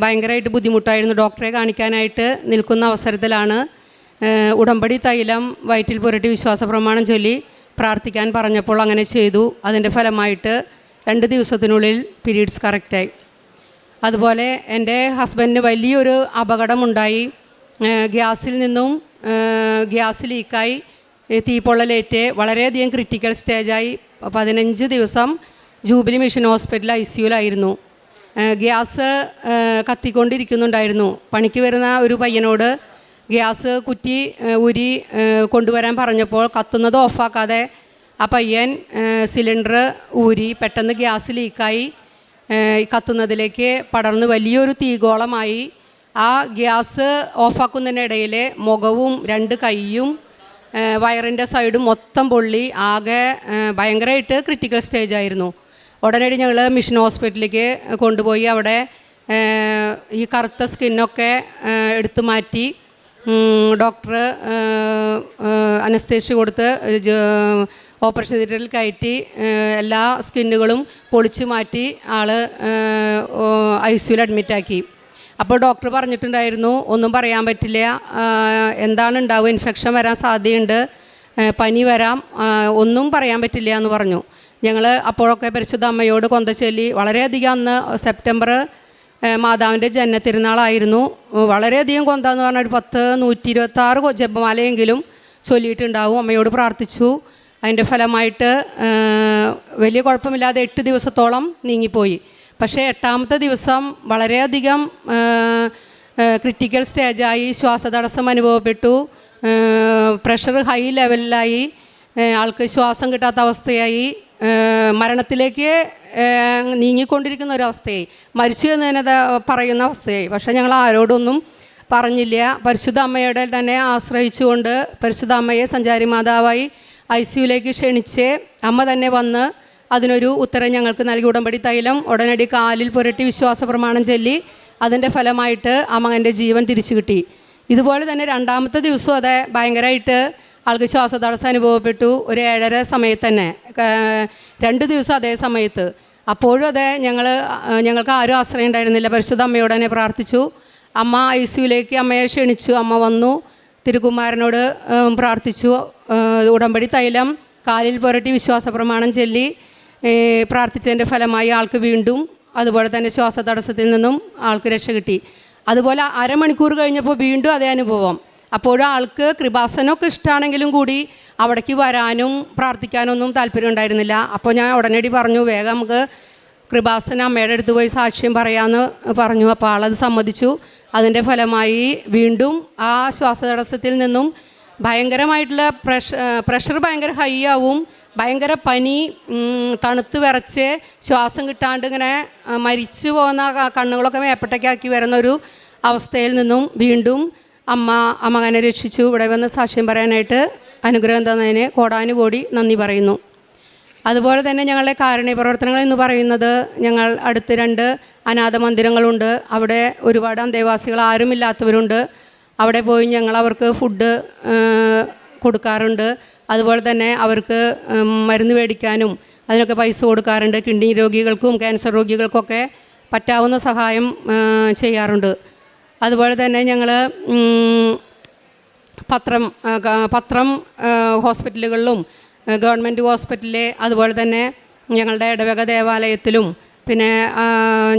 ഭയങ്കരമായിട്ട് ബുദ്ധിമുട്ടായിരുന്നു. ഡോക്ടറെ കാണിക്കാനായിട്ട് നിൽക്കുന്ന അവസരത്തിലാണ് ഉടമ്പടി തൈലം വയറ്റിൽ പുരട്ടി വിശ്വാസ പ്രമാണം ചൊല്ലി പ്രാർത്ഥിക്കാൻ പറഞ്ഞപ്പോൾ അങ്ങനെ ചെയ്തു. അതിൻ്റെ ഫലമായിട്ട് 2 ദിവസത്തിനുള്ളിൽ പീരീഡ്സ് കറക്റ്റായി. അതുപോലെ എൻ്റെ ഹസ്ബൻഡിന് വലിയൊരു അപകടമുണ്ടായി. ഗ്യാസിൽ നിന്നും ഗ്യാസ് ലീക്കായി തീപ്പൊള്ളലേറ്റ് വളരെയധികം ക്രിട്ടിക്കൽ സ്റ്റേജായി 15 ദിവസം ജൂബിലി മിഷൻ ഹോസ്പിറ്റൽ ICUലായിരുന്നു. ഗ്യാസ് കത്തിക്കൊണ്ടിരിക്കുന്നുണ്ടായിരുന്നു. പണിക്ക് വരുന്ന ഒരു പയ്യനോട് ഗ്യാസ് കുറ്റി ഊരി കൊണ്ടുവരാൻ പറഞ്ഞപ്പോൾ കത്തുന്നത് ഓഫാക്കാതെ ആ പയ്യൻ സിലിണ്ടർ ഊരി പെട്ടെന്ന് ഗ്യാസ് ലീക്കായി കത്തുന്നതിലേക്ക് പടർന്ന് വലിയൊരു തീഗോളമായി. ആ ഗ്യാസ് ഓഫാക്കുന്നതിനിടയിൽ മുഖവും 2 കൈയും വയറിൻ്റെ സൈഡും മൊത്തം പൊള്ളി ആകെ ഭയങ്കരമായിട്ട് ക്രിട്ടിക്കൽ സ്റ്റേജായിരുന്നു. ഉടനടി ഞങ്ങൾ മിഷൻ ഹോസ്പിറ്റലിലേക്ക് കൊണ്ടുപോയി. അവിടെ ഈ കറുത്ത സ്കിന്നൊക്കെ എടുത്തു മാറ്റി ഡോക്ടർ അനസ്തേഷ്യ കൊടുത്ത് ഓപ്പറേഷൻ തിയേറ്ററിൽ കയറ്റി എല്ലാ സ്കിന്നുകളും പൊളിച്ചു മാറ്റി ആൾ ICUവിൽ അഡ്മിറ്റാക്കി. അപ്പോൾ ഡോക്ടർ പറഞ്ഞിട്ടുണ്ടായിരുന്നു, ഒന്നും പറയാൻ പറ്റില്ല, എന്താണ് ഉണ്ടാവുക, ഇൻഫെക്ഷൻ വരാൻ സാധ്യതയുണ്ട്, പനി വരാം, ഒന്നും പറയാൻ പറ്റില്ല എന്ന് പറഞ്ഞു. ഞങ്ങൾ അപ്പോഴൊക്കെ പരിശുദ്ധ അമ്മയോട് കൊന്ത ചൊല്ലി വളരെയധികം. അന്ന് സെപ്റ്റംബർ മാതാവിൻ്റെ ജന്മത്തിരുന്നാളായിരുന്നു. വളരെയധികം കൊന്ത എന്ന് പറഞ്ഞാൽ ഒരു 126 ജപമാലയെങ്കിലും ചൊല്ലിയിട്ടുണ്ടാവും. അമ്മയോട് പ്രാർത്ഥിച്ചു. അതിൻ്റെ ഫലമായിട്ട് വലിയ കുഴപ്പമില്ലാതെ 8 ദിവസത്തോളം നീങ്ങിപ്പോയി. പക്ഷേ 8ാമത്തെ ദിവസം വളരെയധികം ക്രിട്ടിക്കൽ സ്റ്റേജായി. ശ്വാസതടസ്സം അനുഭവപ്പെട്ടു. പ്രഷർ ഹൈ ലെവലിലായി. ആൾക്ക് ശ്വാസം കിട്ടാത്ത അവസ്ഥയായി. മരണത്തിലേക്ക് നീങ്ങിക്കൊണ്ടിരിക്കുന്ന ഒരവസ്ഥയായി. മരിച്ചു എന്ന് തന്നെ പറയുന്ന അവസ്ഥയായി. പക്ഷേ ഞങ്ങൾ ആരോടൊന്നും പറഞ്ഞില്ല. പരിശുദ്ധ അമ്മയുടെ തന്നെ ആശ്രയിച്ചുകൊണ്ട് പരിശുദ്ധ അമ്മയെ സഞ്ചാരി മാതാവായി ICUവിലേക്ക് ക്ഷണിച്ച് അമ്മ തന്നെ വന്ന് അതിനൊരു ഉത്തരം ഞങ്ങൾക്ക് നൽകി. ഉടമ്പടി തൈലം ഉടനടി കാലിൽ പുരട്ടി വിശ്വാസ പ്രമാണം ചൊല്ലി അതിൻ്റെ ഫലമായിട്ട് അമ്മൻ്റെ ജീവൻ തിരിച്ചു കിട്ടി. ഇതുപോലെ തന്നെ 2ാമത്തെ ദിവസവും അതെ ഭയങ്കരമായിട്ട് ആൾക്ക് ശ്വാസതടസ്സം അനുഭവപ്പെട്ടു. ഒരു 7:30 സമയത്ത് തന്നെ 2 ദിവസം അതേ സമയത്ത്. അപ്പോഴും അതെ ഞങ്ങൾക്ക് ആരും ആശ്രയം ഉണ്ടായിരുന്നില്ല. പരിശുദ്ധ അമ്മയോട് തന്നെ പ്രാർത്ഥിച്ചു. അമ്മ ICUവിലേക്ക് അമ്മയെ ക്ഷണിച്ചു. അമ്മ വന്നു. തിരുക്കുമാരനോട് പ്രാർത്ഥിച്ചു. ഉടമ്പടി തൈലം കാലിൽ പുരട്ടി വിശ്വാസ പ്രമാണം ചൊല്ലി പ്രാർത്ഥിച്ചതിൻ്റെ ഫലമായി ആൾക്ക് വീണ്ടും അതുപോലെ തന്നെ ശ്വാസതടസ്സത്തിൽ നിന്നും ആൾക്ക് രക്ഷ കിട്ടി. അതുപോലെ അരമണിക്കൂർ കഴിഞ്ഞപ്പോൾ വീണ്ടും അതേ അനുഭവം. അപ്പോഴും ആൾക്ക് കൃപാസനമൊക്കെ ഇഷ്ടമാണെങ്കിലും കൂടി അവിടേക്ക് വരാനും പ്രാർത്ഥിക്കാനൊന്നും താല്പര്യം ഉണ്ടായിരുന്നില്ല. അപ്പോൾ ഞാൻ ഉടനടി പറഞ്ഞു, വേഗം നമുക്ക് കൃപാസന അമ്മയുടെ അടുത്ത് പോയി സാക്ഷ്യം പറയാമെന്ന് പറഞ്ഞു. അപ്പോൾ ആളത് സമ്മതിച്ചു. അതിൻ്റെ ഫലമായി വീണ്ടും ആ ശ്വാസതടസ്സത്തിൽ നിന്നും ഭയങ്കരമായിട്ടുള്ള പ്രഷർ ഭയങ്കര ഹൈ ആവും. ഭയങ്കര പനി, തണുത്ത് വിറച്ച് ശ്വാസം കിട്ടാണ്ട് ഇങ്ങനെ മരിച്ചു പോകുന്ന കണ്ണുകളൊക്കെ മേപ്പട്ടയ്ക്കാക്കി വരുന്നൊരു അവസ്ഥയിൽ നിന്നും വീണ്ടും അമ്മനെ രക്ഷിച്ചു. ഇവിടെ വന്ന് സാക്ഷ്യം പറയാനായിട്ട് അനുഗ്രഹം തന്നതിന് കോടാനുകോടി നന്ദി പറയുന്നു. അതുപോലെ തന്നെ ഞങ്ങളുടെ കാരുണ്യ പ്രവർത്തനങ്ങൾ എന്ന് പറയുന്നത്, ഞങ്ങൾ അടുത്ത് 2 അനാഥ മന്ദിരങ്ങളുണ്ട്. അവിടെ ഒരുപാട് അന്തേവാസികൾ ആരുമില്ലാത്തവരുണ്ട്. അവിടെ പോയി ഞങ്ങൾ അവർക്ക് ഫുഡ് കൊടുക്കാറുണ്ട്. അതുപോലെ തന്നെ അവർക്ക് മരുന്ന് മേടിക്കാനും അതിനൊക്കെ പൈസ കൊടുക്കാറുണ്ട്. കിഡ്നി രോഗികൾക്കും ക്യാൻസർ രോഗികൾക്കൊക്കെ പറ്റാവുന്ന സഹായം ചെയ്യാറുണ്ട്. അതുപോലെ തന്നെ ഞങ്ങൾ പത്രം ഹോസ്പിറ്റലുകളിലും ഗവൺമെൻറ് ഹോസ്പിറ്റലിലെ അതുപോലെ തന്നെ ഞങ്ങളുടെ ഇടവക ദേവാലയത്തിലും പിന്നെ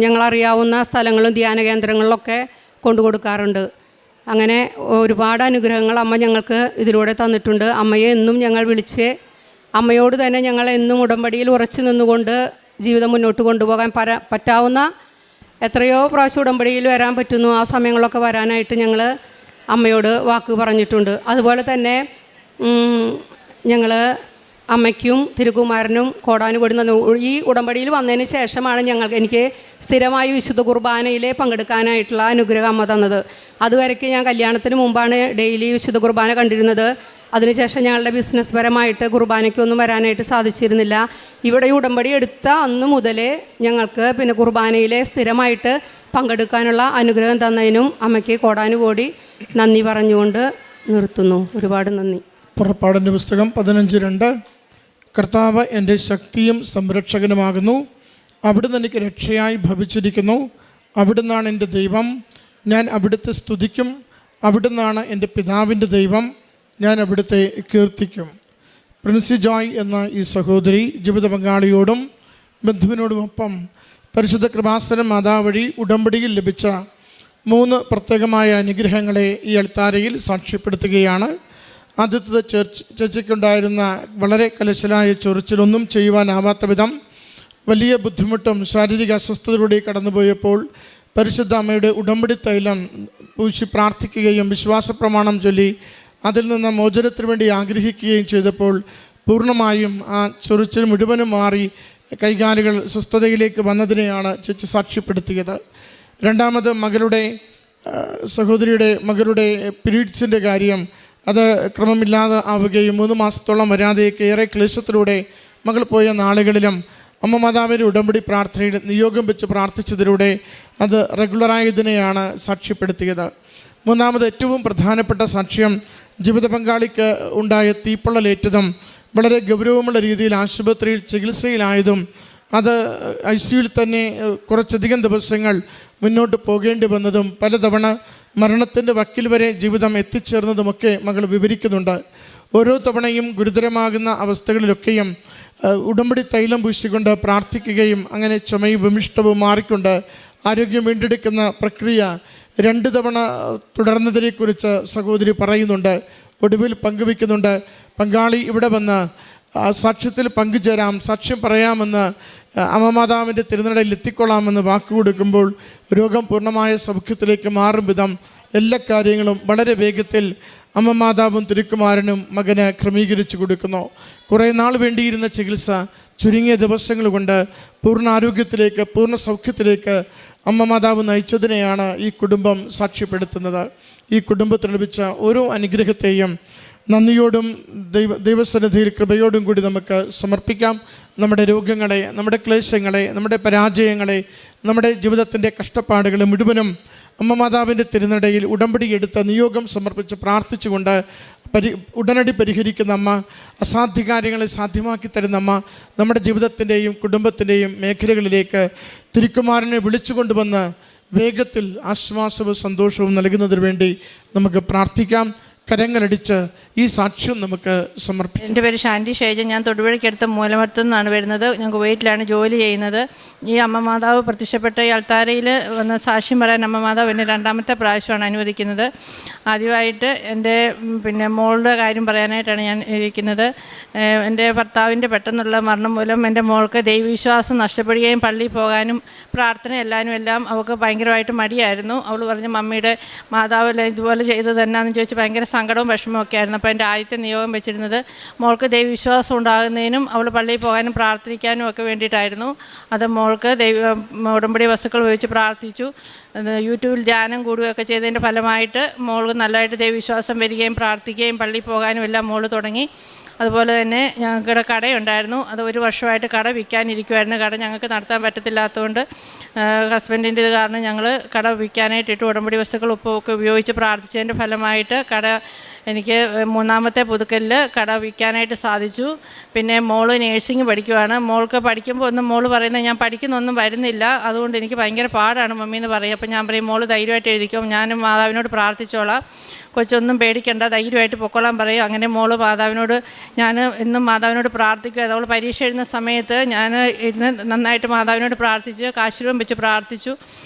ഞങ്ങളറിയാവുന്ന സ്ഥലങ്ങളും ധ്യാന കേന്ദ്രങ്ങളിലൊക്കെ കൊണ്ടു കൊടുക്കാറുണ്ട്. അങ്ങനെ ഒരുപാട് അനുഗ്രഹങ്ങൾ അമ്മ ഞങ്ങൾക്ക് ഇതിലൂടെ തന്നിട്ടുണ്ട്. അമ്മയെ എന്നും ഞങ്ങൾ വിളിച്ച് അമ്മയോട് തന്നെ ഞങ്ങൾ എന്നും ഉടമ്പടിയിൽ ഉറച്ചു നിന്നുകൊണ്ട് ജീവിതം മുന്നോട്ട് കൊണ്ടുപോകാൻ പറ്റാവുന്ന എത്രയോ പ്രാവശ്യം ഉടമ്പടിയിൽ വരാൻ പറ്റുന്നു. ആ സമയങ്ങളൊക്കെ വരാനായിട്ട് ഞങ്ങൾ അമ്മയോട് വാക്ക് പറഞ്ഞിട്ടുണ്ട്. അതുപോലെ തന്നെ ഞങ്ങൾ അമ്മയ്ക്കും തിരുക്കുമാരനും കോടാനുകോടി ഈ ഉടമ്പടിയിൽ വന്നതിന് ശേഷമാണ് എനിക്ക് സ്ഥിരമായി വിശുദ്ധ കുർബാനയിൽ പങ്കെടുക്കാനായിട്ടുള്ള അനുഗ്രഹം അമ്മ തന്നത്. അതുവരെയ്ക്ക് ഞാൻ കല്യാണത്തിന് മുമ്പാണ് ഡെയിലി വിശുദ്ധ കുർബാന കണ്ടിരുന്നത്. അതിനുശേഷം ഞങ്ങളുടെ ബിസിനസ് പരമായിട്ട് കുർബാനയ്ക്കൊന്നും വരാനായിട്ട് സാധിച്ചിരുന്നില്ല. ഇവിടെ ഉടമ്പടി എടുത്ത അന്ന് മുതൽ ഞങ്ങൾക്ക് പിന്നെ കുർബാനയിൽ സ്ഥിരമായിട്ട് പങ്കെടുക്കാനുള്ള അനുഗ്രഹം തന്നതിനും അമ്മയ്ക്ക് കോടാനുകോടി നന്ദി പറഞ്ഞുകൊണ്ട് നിർത്തുന്നു. ഒരുപാട് നന്ദി. പുറപ്പാടിൻ്റെ പുസ്തകം 15:2 കർത്താവ് എൻ്റെ ശക്തിയും സംരക്ഷകനുമാകുന്നു. അവിടുന്ന് എനിക്ക് രക്ഷയായി ഭവിച്ചിരിക്കുന്നു. അവിടുന്നാണ് എൻ്റെ ദൈവം, ഞാൻ അവിടുത്തെ സ്തുതിക്കും. അവിടുന്നാണ് എൻ്റെ പിതാവിൻ്റെ ദൈവം, ഞാൻ അവിടുത്തെ കീർത്തിക്കും. പ്രിൻസി ജോയ് എന്ന ഈ സഹോദരി ജീവിത പങ്കാളിയോടും ബന്ധുവിനോടുമൊപ്പം പരിശുദ്ധ കൃപാസന മാതാവ് വഴി ഉടമ്പടിയിൽ ലഭിച്ച 3 പ്രത്യേകമായ അനുഗ്രഹങ്ങളെ ഈ അൾത്താരയിൽ സാക്ഷ്യപ്പെടുത്തുകയാണ്. ആദ്യത്തെ ചേച്ചിക്കുണ്ടായിരുന്ന വളരെ കലശലായ ചൊറിച്ചിലൊന്നും ചെയ്യുവാനാവാത്ത വിധം വലിയ ബുദ്ധിമുട്ടും ശാരീരിക അസ്വസ്ഥതയിലൂടെ കടന്നുപോയപ്പോൾ പരിശുദ്ധ അമ്മയുടെ ഉടമ്പടി തൈലം പൂശി പ്രാർത്ഥിക്കുകയും വിശ്വാസ പ്രമാണം ചൊല്ലി അതിൽ നിന്ന് മോചനത്തിന് വേണ്ടി ആഗ്രഹിക്കുകയും ചെയ്തപ്പോൾ പൂർണ്ണമായും ആ ചൊറിച്ചിൽ മുഴുവനും മാറി കൈകാലുകൾ സ്വസ്ഥതയിലേക്ക് വന്നതിനെയാണ് ചേച്ചി സാക്ഷ്യപ്പെടുത്തിയത്. രണ്ടാമത് സഹോദരിയുടെ മകളുടെ പീരീഡ്സിൻ്റെ കാര്യം, അത് ക്രമമില്ലാതെ ആവുകയും 3 മാസത്തോളം വരാതെയൊക്കെ ഏറെ ക്ലേശത്തിലൂടെ മകൾ പോയ നാളുകളിലും അമ്മ മാതാവിൻ്റെ ഉടമ്പടി പ്രാർത്ഥനയിൽ നിയോഗം വെച്ച് പ്രാർത്ഥിച്ചതിലൂടെ അത് റെഗുലറായതിനെയാണ് സാക്ഷ്യപ്പെടുത്തിയത്. മൂന്നാമത് ഏറ്റവും പ്രധാനപ്പെട്ട സാക്ഷ്യം ജീവിത പങ്കാളിക്ക് ഉണ്ടായ തീപ്പൊള്ളലേറ്റതും വളരെ ഗൗരവമുള്ള രീതിയിൽ ആശുപത്രിയിൽ ചികിത്സയിലായതും അത് ICUയിൽ തന്നെ കുറച്ചധികം ദിവസങ്ങൾ മുന്നോട്ട് പോകേണ്ടി വന്നതും പലതവണ മരണത്തിൻ്റെ വക്കിൽ വരെ ജീവിതം എത്തിച്ചേർന്നതുമൊക്കെ മകൾ വിവരിക്കുന്നുണ്ട്. ഓരോ തവണയും ഗുരുതരമാകുന്ന അവസ്ഥകളിലൊക്കെയും ഉടമ്പടി തൈലം പൂശിക്കൊണ്ട് പ്രാർത്ഥിക്കുകയും അങ്ങനെ ചുമയും വിമിഷ്ടവും മാറിക്കൊണ്ട് ആരോഗ്യം വീണ്ടെടുക്കുന്ന പ്രക്രിയ 2 തവണ തുടർന്നതിനെക്കുറിച്ച് സഹോദരി പറയുന്നുണ്ട്. ഒടുവിൽ പങ്കുവയ്ക്കുന്നുണ്ട്, പങ്കാളി ഇവിടെ വന്ന് സാക്ഷ്യത്തിൽ പങ്കുചേരാം, സാക്ഷ്യം പറയാമെന്ന് അമ്മ മാതാവിൻ്റെ തിരുനടയിൽ എത്തിക്കൊള്ളാമെന്ന് വാക്കുകൊടുക്കുമ്പോൾ രോഗം പൂർണ്ണമായ സൗഖ്യത്തിലേക്ക് മാറും വിധം എല്ലാ കാര്യങ്ങളും വളരെ വേഗത്തിൽ അമ്മ മാതാവും തിരുക്കുമാരനും മകന് ക്രമീകരിച്ചു കൊടുക്കുന്നു. കുറേ നാൾ വേണ്ടിയിരുന്ന ചികിത്സ ചുരുങ്ങിയ ദിവസങ്ങൾ കൊണ്ട് പൂർണ്ണ ആരോഗ്യത്തിലേക്ക്, പൂർണ്ണ സൗഖ്യത്തിലേക്ക് അമ്മ മാതാവ് നയിച്ചതിനെയാണ് ഈ കുടുംബം സാക്ഷ്യപ്പെടുത്തുന്നത്. ഈ കുടുംബത്തിന് ലഭിച്ച ഓരോ അനുഗ്രഹത്തെയും നന്ദിയോടും ദൈവസന്നിധിയിൽ കൃപയോടും കൂടി നമുക്ക് സമർപ്പിക്കാം. നമ്മുടെ രോഗങ്ങളെ, നമ്മുടെ ക്ലേശങ്ങളെ, നമ്മുടെ പരാജയങ്ങളെ, നമ്മുടെ ജീവിതത്തിൻ്റെ കഷ്ടപ്പാടുകൾ മുഴുവനും അമ്മ മാതാവിൻ്റെ തിരുനടയിൽ ഉടമ്പടി എടുത്ത് നിയോഗം സമർപ്പിച്ച് പ്രാർത്ഥിച്ചുകൊണ്ട് ഉടനടി പരിഹരിക്കുന്ന അമ്മ, അസാധ്യ കാര്യങ്ങളെ സാധ്യമാക്കി തരുന്ന അമ്മ, നമ്മുടെ ജീവിതത്തിൻ്റെയും കുടുംബത്തിൻ്റെയും മേഖലകളിലേക്ക് തിരുക്കുമാരനെ വിളിച്ചു കൊണ്ടുവന്ന് വേഗത്തിൽ ആശ്വാസവും സന്തോഷവും നൽകുന്നതിന് വേണ്ടി നമുക്ക് പ്രാർത്ഥിക്കാം. കരങ്ങളടിച്ച് ഈ സാക്ഷ്യം നമുക്ക് സമർപ്പിക്കാം. എൻ്റെ പേര് ഷാൻഡി ഷൈജൻ. ഞാൻ തൊടുപുഴയ്ക്കടുത്ത് മൂലമറ്റത്തു നിന്നാണ് വരുന്നത്. ഞാൻ കുവൈറ്റിലാണ് ജോലി ചെയ്യുന്നത്. ഈ അമ്മ മാതാവ് പ്രത്യക്ഷപ്പെട്ട ഈ അൾത്താരയിൽ വന്ന് സാക്ഷ്യം പറയാൻ അമ്മ മാതാവ് എന്നെ 2ാമത്തെ പ്രാവശ്യമാണ് അനുവദിക്കുന്നത്. ആദ്യമായിട്ട് എൻ്റെ മോളുടെ കാര്യം പറയാനായിട്ടാണ് ഞാൻ ഇരിക്കുന്നത്. എൻ്റെ ഭർത്താവിൻ്റെ പെട്ടെന്നുള്ള മരണം മൂലം എൻ്റെ മോൾക്ക് ദൈവവിശ്വാസം നഷ്ടപ്പെടുകയും പള്ളിയിൽ പോകാനും പ്രാർത്ഥന എല്ലാം അവൾക്ക് ഭയങ്കരമായിട്ട് മടിയായിരുന്നു. അവൾ പറഞ്ഞു, മമ്മിയുടെ മാതാവ് ഇതുപോലെ ചെയ്തത് എന്നാന്ന് ചോദിച്ച് ഭയങ്കര സങ്കടവും വിഷമവും ഒക്കെ ആയിരുന്നു. അപ്പോൾ എൻ്റെ ആദ്യത്തെ നിയോഗം വെച്ചിരുന്നത് മോൾക്ക് ദൈവവിശ്വാസം ഉണ്ടാകുന്നതിനും അവൾ പള്ളിയിൽ പോകാനും പ്രാർത്ഥിക്കാനും ഒക്കെ വേണ്ടിയിട്ടായിരുന്നു. അത് മോൾക്ക് ഉടമ്പടി വസ്തുക്കൾ ഉപയോഗിച്ച് പ്രാർത്ഥിച്ചു. യൂട്യൂബിൽ ധ്യാനം കൂടുകയൊക്കെ ചെയ്തതിൻ്റെ ഫലമായിട്ട് മോൾക്ക് നല്ലതായിട്ട് ദൈവവിശ്വാസം വരികയും പ്രാർത്ഥിക്കുകയും പള്ളിയിൽ പോകാനും എല്ലാം മോൾ തുടങ്ങി. അതുപോലെ തന്നെ ഞങ്ങളുടെ കടയുണ്ടായിരുന്നു. അത് 1 വർഷമായിട്ട് കട വിൽക്കാനിരിക്കുമായിരുന്നു. കട ഞങ്ങൾക്ക് നടത്താൻ പറ്റത്തില്ലാത്തതുകൊണ്ട് ഹസ്ബൻഡിൻ്റെ ഇത് കാരണം ഞങ്ങൾ കട വിൽക്കാനായിട്ട് ഉടമ്പടി വസ്തുക്കൾ ഉപ്പൊക്കെ ഉപയോഗിച്ച് പ്രാർത്ഥിച്ചതിൻ്റെ ഫലമായിട്ട് കട എനിക്ക് 3ാമത്തെ പുതുക്കലിൽ കട വിൽക്കാനായിട്ട് സാധിച്ചു. പിന്നെ മോള് നേഴ്സിംഗ് പഠിക്കുവാണ്. മോൾക്ക് പഠിക്കുമ്പോൾ ഒന്നും മോള് പറയുന്നത് ഞാൻ പഠിക്കുന്നൊന്നും വരുന്നില്ല, അതുകൊണ്ട് എനിക്ക് ഭയങ്കര പാടാണ് മമ്മി എന്ന് പറയും. അപ്പോൾ ഞാൻ പറയും, മോള് ധൈര്യമായിട്ട് എഴുതിക്കും, ഞാനും മാതാവിനോട് പ്രാർത്ഥിച്ചോളാം, കൊച്ചൊന്നും പേടിക്കണ്ട, ധൈര്യമായിട്ട് പൊക്കോളാൻ പറയും. അങ്ങനെ മോള് ഞാൻ എന്നും മാതാവിനോട് പ്രാർത്ഥിക്കുക. അവൾ പരീക്ഷ എഴുതുന്ന സമയത്ത് ഞാൻ ഇരുന്ന് നന്നായിട്ട് മാതാവിനോട് പ്രാർത്ഥിച്ചു, കാശുരൂപം വെച്ച് പ്രാർത്ഥിച്ചു.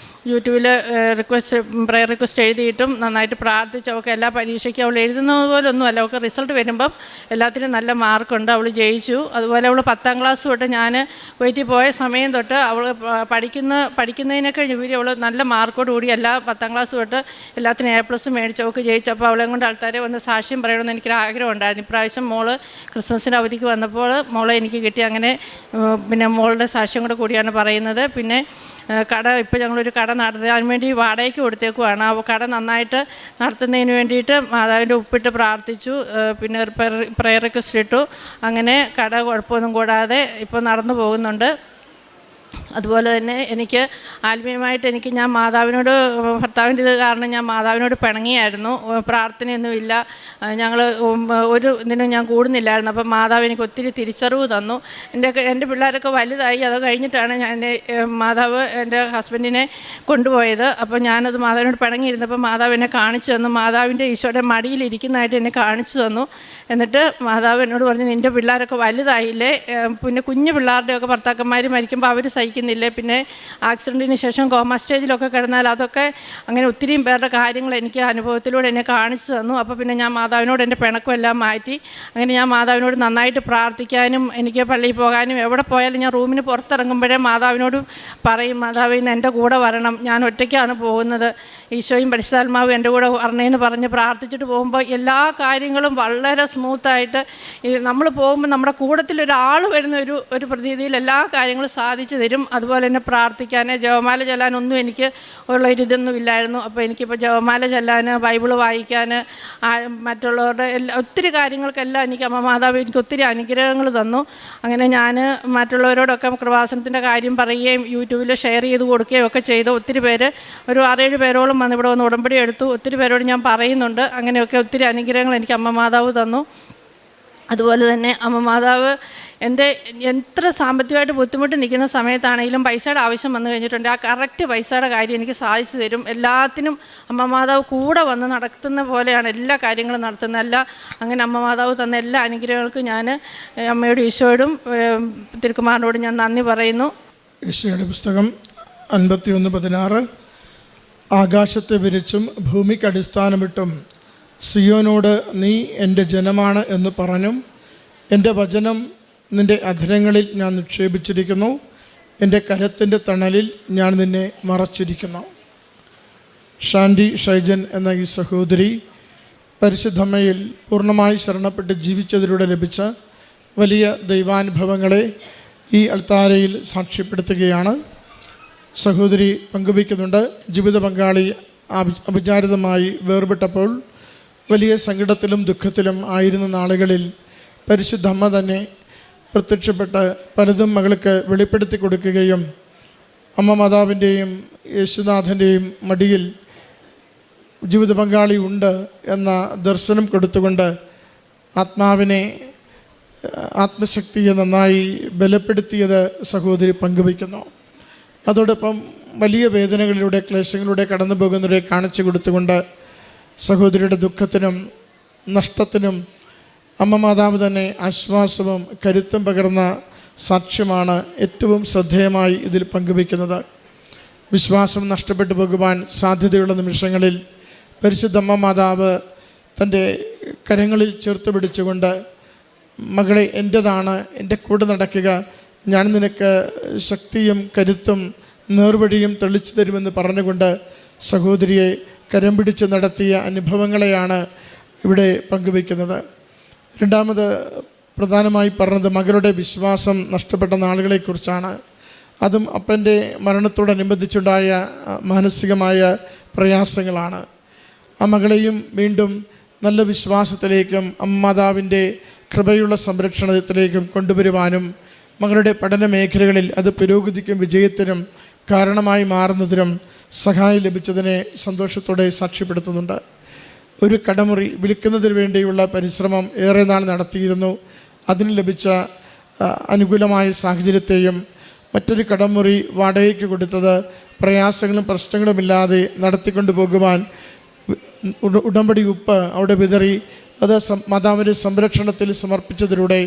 യൂട്യൂബിൽ പ്രയർ റിക്വസ്റ്റ് എഴുതിയിട്ടും നന്നായിട്ട് പ്രാർത്ഥിച്ച് അവൾക്ക് എല്ലാ പരീക്ഷയ്ക്കും അവൾ എഴുതുന്നത് പോലെ ഒന്നുമല്ല, അവൾക്ക് റിസൾട്ട് വരുമ്പം എല്ലാത്തിനും നല്ല മാർക്കുണ്ട്, അവൾ ജയിച്ചു. അതുപോലെ അവൾ 10ാം ക്ലാസ് തൊട്ട് ഞാൻ കുവൈറ്റിൽ പോയ സമയം തൊട്ട് അവൾ പഠിക്കുന്നതിനൊക്കെ ഉപരി അവൾ നല്ല മാർക്കോട് കൂടി 10ാം ക്ലാസ് തൊട്ട് എല്ലാത്തിനും A+ മേടിച്ച് അവൾക്ക് ജയിച്ചു. അപ്പോൾ അവളെ കൊണ്ട് ആൾക്കാരെ വന്ന് സാക്ഷ്യം പറയണമെന്ന് എനിക്കൊരു ആഗ്രഹം ഉണ്ടായിരുന്നു. ഇപ്രാവശ്യം മോള് ക്രിസ്മസിൻ്റെ അവധിക്ക് വന്നപ്പോൾ മോളെ എനിക്ക് കിട്ടി. അങ്ങനെ മോളുടെ സാക്ഷ്യം കൂടിയാണ് പറയുന്നത്. പിന്നെ ഇപ്പോൾ ഞങ്ങളൊരു കട നടത്താൻ വേണ്ടി വാടകയ്ക്ക് കൊടുത്തേക്കുവാണ്. ആ കട നന്നായിട്ട് നടത്തുന്നതിന് വേണ്ടിയിട്ട് മാതാവിൻ്റെ ഉപ്പിട്ട് പ്രാർത്ഥിച്ചു. പിന്നെ പ്രയർ റിക്വസ്റ്റ് ഇട്ടു. അങ്ങനെ കട കുഴപ്പമൊന്നും കൂടാതെ ഇപ്പോൾ നടന്നു പോകുന്നുണ്ട്. അതുപോലെ തന്നെ എനിക്ക് ആത്മീയമായിട്ട് ഞാൻ മാതാവിനോട്, ഭർത്താവിൻ്റെ ഇത് കാരണം ഞാൻ മാതാവിനോട് പിണങ്ങിയായിരുന്നു. പ്രാർത്ഥനയൊന്നുമില്ല, ഞങ്ങൾ ഒരു ഇതിനും ഞാൻ കൂടുന്നില്ലായിരുന്നു. അപ്പം മാതാവ് എനിക്ക് ഒത്തിരി തിരിച്ചറിവ് തന്നു. എൻ്റെ പിള്ളേരൊക്കെ വലുതായി. അത് കഴിഞ്ഞിട്ടാണ് മാതാവ് എൻ്റെ ഹസ്ബൻഡിനെ കൊണ്ടുപോയത്. അപ്പോൾ ഞാനത് മാതാവിനോട് പിണങ്ങിയിരുന്നപ്പോൾ മാതാവ് എന്നെ കാണിച്ചു തന്നു. മാതാവിൻ്റെ ഈശോയുടെ മടിയിലിരിക്കുന്നതായിട്ട് എന്നെ കാണിച്ചു തന്നു. എന്നിട്ട് മാതാവ് എന്നോട് പറഞ്ഞു, നിൻ്റെ പിള്ളേരൊക്കെ വലുതായില്ലേ, പിന്നെ കുഞ്ഞു പിള്ളേരുടെയൊക്കെ ഭർത്താക്കന്മാർ മരിക്കുമ്പോൾ അവർ സഹിക്കുന്നില്ലേ, പിന്നെ ആക്സിഡൻറ്റിന് ശേഷം കോമ സ്റ്റേജിലൊക്കെ കിടന്നാൽ അതൊക്കെ അങ്ങനെ ഒത്തിരിയും പേരുടെ കാര്യങ്ങൾ എനിക്ക് അനുഭവത്തിലൂടെ എന്നെ കാണിച്ചു തന്നു. അപ്പോൾ പിന്നെ ഞാൻ മാതാവിനോട് എൻ്റെ പിണക്കമെല്ലാം മാറ്റി. അങ്ങനെ ഞാൻ മാതാവിനോട് നന്നായിട്ട് പ്രാർത്ഥിക്കാനും എനിക്ക് പള്ളിയിൽ പോകാനും എവിടെ പോയാലും ഞാൻ റൂമിന് പുറത്തിറങ്ങുമ്പോഴേ മാതാവിനോട് പറയും, മാതാവ് ഇന്ന് എൻ്റെ കൂടെ വരണം, ഞാൻ ഒറ്റയ്ക്കാണ് പോകുന്നത്, ഈശോയും പരിശുദ്ധാത്മാവും എൻ്റെ കൂടെ വരണേന്ന് പറഞ്ഞ് പ്രാർത്ഥിച്ചിട്ട് പോകുമ്പോൾ എല്ലാ കാര്യങ്ങളും വളരെ സ്മൂത്തായിട്ട് നമ്മൾ പോകുമ്പോൾ നമ്മുടെ കൂട്ടത്തിൽ ഒരാൾ വരുന്ന ഒരു പ്രതീതിയിൽ എല്ലാ കാര്യങ്ങളും സാധിച്ചു തരും. അതുപോലെ തന്നെ പ്രാർത്ഥിക്കാൻ, ജപമാല ചൊല്ലാനൊന്നും എനിക്ക് ഉള്ള ഇതൊന്നും ഇല്ലായിരുന്നു. അപ്പോൾ എനിക്കിപ്പോൾ ജപമാല ചൊല്ലാൻ, ബൈബിള് വായിക്കാൻ, മറ്റുള്ളവരുടെ ഒത്തിരി കാര്യങ്ങൾക്കെല്ലാം എനിക്ക് അമ്മ മാതാവ് എനിക്ക് ഒത്തിരി അനുഗ്രഹങ്ങൾ തന്നു. അങ്ങനെ ഞാൻ മറ്റുള്ളവരോടൊക്കെ കൃപാസനത്തിൻ്റെ കാര്യം പറയുകയും യൂട്യൂബിൽ ഷെയർ ചെയ്ത് കൊടുക്കുകയും ഒക്കെ ചെയ്തു. ഒത്തിരി പേര്, ഒരു 6-7 പേരോളം വന്ന് ഇവിടെ വന്ന് ഉടമ്പടി എടുത്തു. ഒത്തിരി പേരോട് ഞാൻ പറയുന്നുണ്ട്. അങ്ങനെയൊക്കെ ഒത്തിരി അനുഗ്രഹങ്ങൾ എനിക്ക് അമ്മ മാതാവ് തന്നു. അതുപോലെ തന്നെ അമ്മ മാതാവ് എത്ര സാമ്പത്തികമായിട്ട് ബുദ്ധിമുട്ട് നിൽക്കുന്ന സമയത്താണെങ്കിലും പൈസയുടെ ആവശ്യം വന്നു കഴിഞ്ഞിട്ടുണ്ട്, ആ കറക്റ്റ് പൈസയുടെ കാര്യം എനിക്ക് സാധിച്ചു തരും. എല്ലാത്തിനും അമ്മ മാതാവ് കൂടെ വന്ന് നടത്തുന്ന പോലെയാണ് എല്ലാ കാര്യങ്ങളും നടത്തുന്നത്. അങ്ങനെ അമ്മ മാതാവ് തന്ന എല്ലാ അനുഗ്രഹങ്ങൾക്കും ഞാൻ അമ്മയോടും ഈശോയോടും തിരുക്കുമാരനോടും ഞാൻ നന്ദി പറയുന്നു. യേശയ്യായുടെ പുസ്തകം 51:16 ആകാശത്തെ വിരിച്ചും ഭൂമിക്ക് അടിസ്ഥാനമിട്ടും സിയോനോട് നീ എൻ്റെ ജനമാണ് എന്ന് പറഞ്ഞും എൻ്റെ വചനം നിൻ്റെ അധരങ്ങളിൽ ഞാൻ നിക്ഷേപിച്ചിരിക്കുന്നു, എൻ്റെ കരത്തിൻ്റെ തണലിൽ ഞാൻ നിന്നെ മറച്ചിരിക്കുന്നു. ഷാൻഡി ഷൈജൻ എന്ന ഈ സഹോദരി പരിശുദ്ധമ്മയിൽ പൂർണ്ണമായി ശരണപ്പെട്ട് ജീവിച്ചതിലൂടെ ലഭിച്ച വലിയ ദൈവാനുഭവങ്ങളെ ഈ അൾത്താരയിൽ സാക്ഷ്യപ്പെടുത്തുകയാണ്. സഹോദരി പങ്കുവയ്ക്കുന്നുണ്ട്. ജീവിത പങ്കാളി അവിചാരിതമായി വേർപെട്ടപ്പോൾ വലിയ സങ്കടത്തിലും ദുഃഖത്തിലും ആയിരുന്ന നാളുകളിൽ പരിശുദ്ധമ്മ തന്നെ പ്രത്യക്ഷപ്പെട്ട് പലതും മകൾക്ക് വെളിപ്പെടുത്തി കൊടുക്കുകയും അമ്മ മാതാവിൻ്റെയും യേശുനാഥൻ്റെയും മടിയിൽ ജീവിത പങ്കാളി ഉണ്ട് എന്ന ദർശനം കൊടുത്തുകൊണ്ട് ആത്മശക്തിയെ നന്നായി ബലപ്പെടുത്തിയത് സഹോദരി പങ്കുവയ്ക്കുന്നു. അതോടൊപ്പം വലിയ വേദനകളിലൂടെ, ക്ലേശങ്ങളിലൂടെ കടന്നു പോകുന്നവരെ കാണിച്ചു കൊടുത്തുകൊണ്ട് സഹോദരിയുടെ ദുഃഖത്തിനും നഷ്ടത്തിനും അമ്മ മാതാവ് തന്നെ ആശ്വാസവും കരുത്തും പകർന്ന സാക്ഷ്യമാണ് ഏറ്റവും ശ്രദ്ധേയമായി ഇതിൽ പങ്കുവയ്ക്കുന്നത്. വിശ്വാസം നഷ്ടപ്പെട്ടു പോകുവാൻ സാധ്യതയുള്ള നിമിഷങ്ങളിൽ പരിശുദ്ധമ്മ മാതാവ് തൻ്റെ കരങ്ങളിൽ ചേർത്ത് പിടിച്ചുകൊണ്ട്, മകളെ എൻ്റെതാണ്, എൻ്റെ കൂടെ നടക്കുക, ഞാൻ നിനക്ക് ശക്തിയും കരുത്തും നേർവഴിയും തെളിച്ചു തരുമെന്ന് പറഞ്ഞുകൊണ്ട് സഹോദരിയെ കരം പിടിച്ച് നടത്തിയ അനുഭവങ്ങളെയാണ് ഇവിടെ പങ്കുവയ്ക്കുന്നത്. രണ്ടാമത് പ്രധാനമായി പറഞ്ഞത് മകളുടെ വിശ്വാസം നഷ്ടപ്പെട്ട നാളുകളെക്കുറിച്ചാണ്. അതും അപ്പൻ്റെ മരണത്തോടനുബന്ധിച്ചുണ്ടായ മാനസികമായ പ്രയാസങ്ങളാണ്. ആ മകളെയും വീണ്ടും നല്ല വിശ്വാസത്തിലേക്കും അമ്മാതാവിൻ്റെ കൃപയുള്ള സംരക്ഷണത്തിലേക്കും കൊണ്ടുവരുവാനും മകളുടെ പഠന മേഖലകളിൽ അത് പുരോഗതിക്കും വിജയത്തിനും കാരണമായി മാറുന്നതിനും സഹായം ലഭിച്ചതിനെ സന്തോഷത്തോടെ സാക്ഷ്യപ്പെടുത്തുന്നുണ്ട്. ഒരു കടമുറി വിൽക്കുന്നതിന് വേണ്ടിയുള്ള പരിശ്രമം ഏറെ നാൾ നടത്തിയിരുന്നു. അതിന് ലഭിച്ച അനുകൂലമായ സാഹചര്യത്തെയും മറ്റൊരു കടമുറി വാടകയ്ക്ക് കൊടുത്തത് പ്രയാസങ്ങളും പ്രശ്നങ്ങളുമില്ലാതെ നടത്തിക്കൊണ്ടു പോകുവാൻ ഉടമ്പടി ഉപ്പ് അവിടെ വിതറി അത് മാതാവിൻ്റെ സംരക്ഷണത്തിൽ സമർപ്പിച്ചതിലൂടെ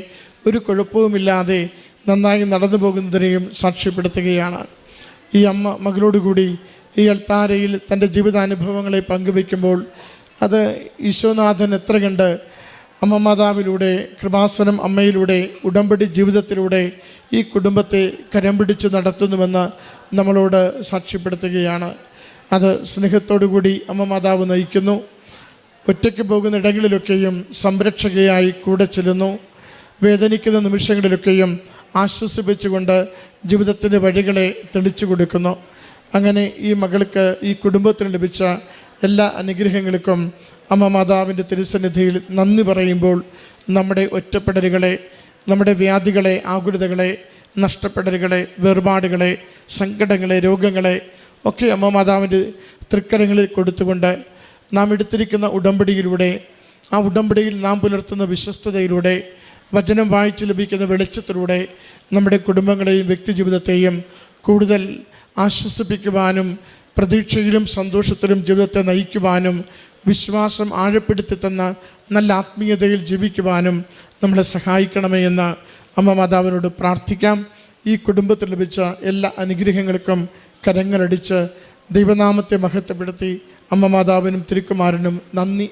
ഒരു കുഴപ്പവുമില്ലാതെ നന്നായി നടന്നു പോകുന്നതിനെയും സാക്ഷ്യപ്പെടുത്തുകയാണ്. ഈ അമ്മ മകളോടുകൂടി ഈ അൾത്താരയിൽ തൻ്റെ ജീവിതാനുഭവങ്ങളെ പങ്കുവയ്ക്കുമ്പോൾ അത് ഈശോനാഥൻ എത്ര കണ്ട് അമ്മ മാതാവിലൂടെ, കൃപാസനം അമ്മയിലൂടെ, ഉടമ്പടി ജീവിതത്തിലൂടെ ഈ കുടുംബത്തെ കരം പിടിച്ച് നടത്തുന്നുവെന്ന് നമ്മളോട് സാക്ഷ്യപ്പെടുത്തുകയാണ്. അത് സ്നേഹത്തോടുകൂടി അമ്മ മാതാവ് നയിക്കുന്നു. ഒറ്റയ്ക്ക് പോകുന്ന ഇടങ്ങളിലൊക്കെയും സംരക്ഷകയായി കൂടെ ചെല്ലുന്നു. വേദനിക്കുന്ന നിമിഷങ്ങളിലൊക്കെയും ആശ്വസിപ്പിച്ചുകൊണ്ട് ജീവിതത്തിൻ്റെ വഴികളെ തെളിച്ചു കൊടുക്കുന്നു. അങ്ങനെ ഈ മകൾക്ക്, ഈ കുടുംബത്തിന് ലഭിച്ച എല്ലാ അനുഗ്രഹങ്ങൾക്കും അമ്മ മാതാവിൻ്റെ തിരുസന്നിധിയിൽ നന്ദി പറയുമ്പോൾ നമ്മുടെ ഒറ്റപ്പെടലുകളെ, നമ്മുടെ വ്യാധികളെ, ആകുലതകളെ, നഷ്ടപ്പെടലുകളെ, വേർപാടുകളെ, സങ്കടങ്ങളെ, രോഗങ്ങളെ ഒക്കെ അമ്മ മാതാവിൻ്റെ തൃക്കരങ്ങളിൽ കൊടുത്തുകൊണ്ട് നാം എടുത്തിരിക്കുന്ന ഉടമ്പടിയിലൂടെ, ആ ഉടമ്പടിയിൽ നാം പുലർത്തുന്ന വിശ്വസ്തതയിലൂടെ, വചനം വായിച്ച് ലഭിക്കുന്ന വെളിച്ചത്തിലൂടെ നമ്മുടെ കുടുംബങ്ങളെയും വ്യക്തിജീവിതത്തെയും കൂടുതൽ ആശ്വസിപ്പിക്കുവാനും പ്രതീക്ഷയിലും സന്തോഷത്തിലും ജീവിതത്തെ നയിക്കുവാനും വിശ്വാസം ആഴപ്പെടുത്തി തന്ന നല്ല ആത്മീയതയിൽ ജീവിക്കുവാനും നമ്മളെ സഹായിക്കണമേ എന്ന് അമ്മ മാതാവിനോട് പ്രാർത്ഥിക്കാം. ഈ കുടുംബത്തിൽ ലഭിച്ച എല്ലാ അനുഗ്രഹങ്ങൾക്കും കരങ്ങളടിച്ച് ദൈവനാമത്തെ മഹത്വപ്പെടുത്തി അമ്മ മാതാവിനും തിരുക്കുമാരനും നന്ദി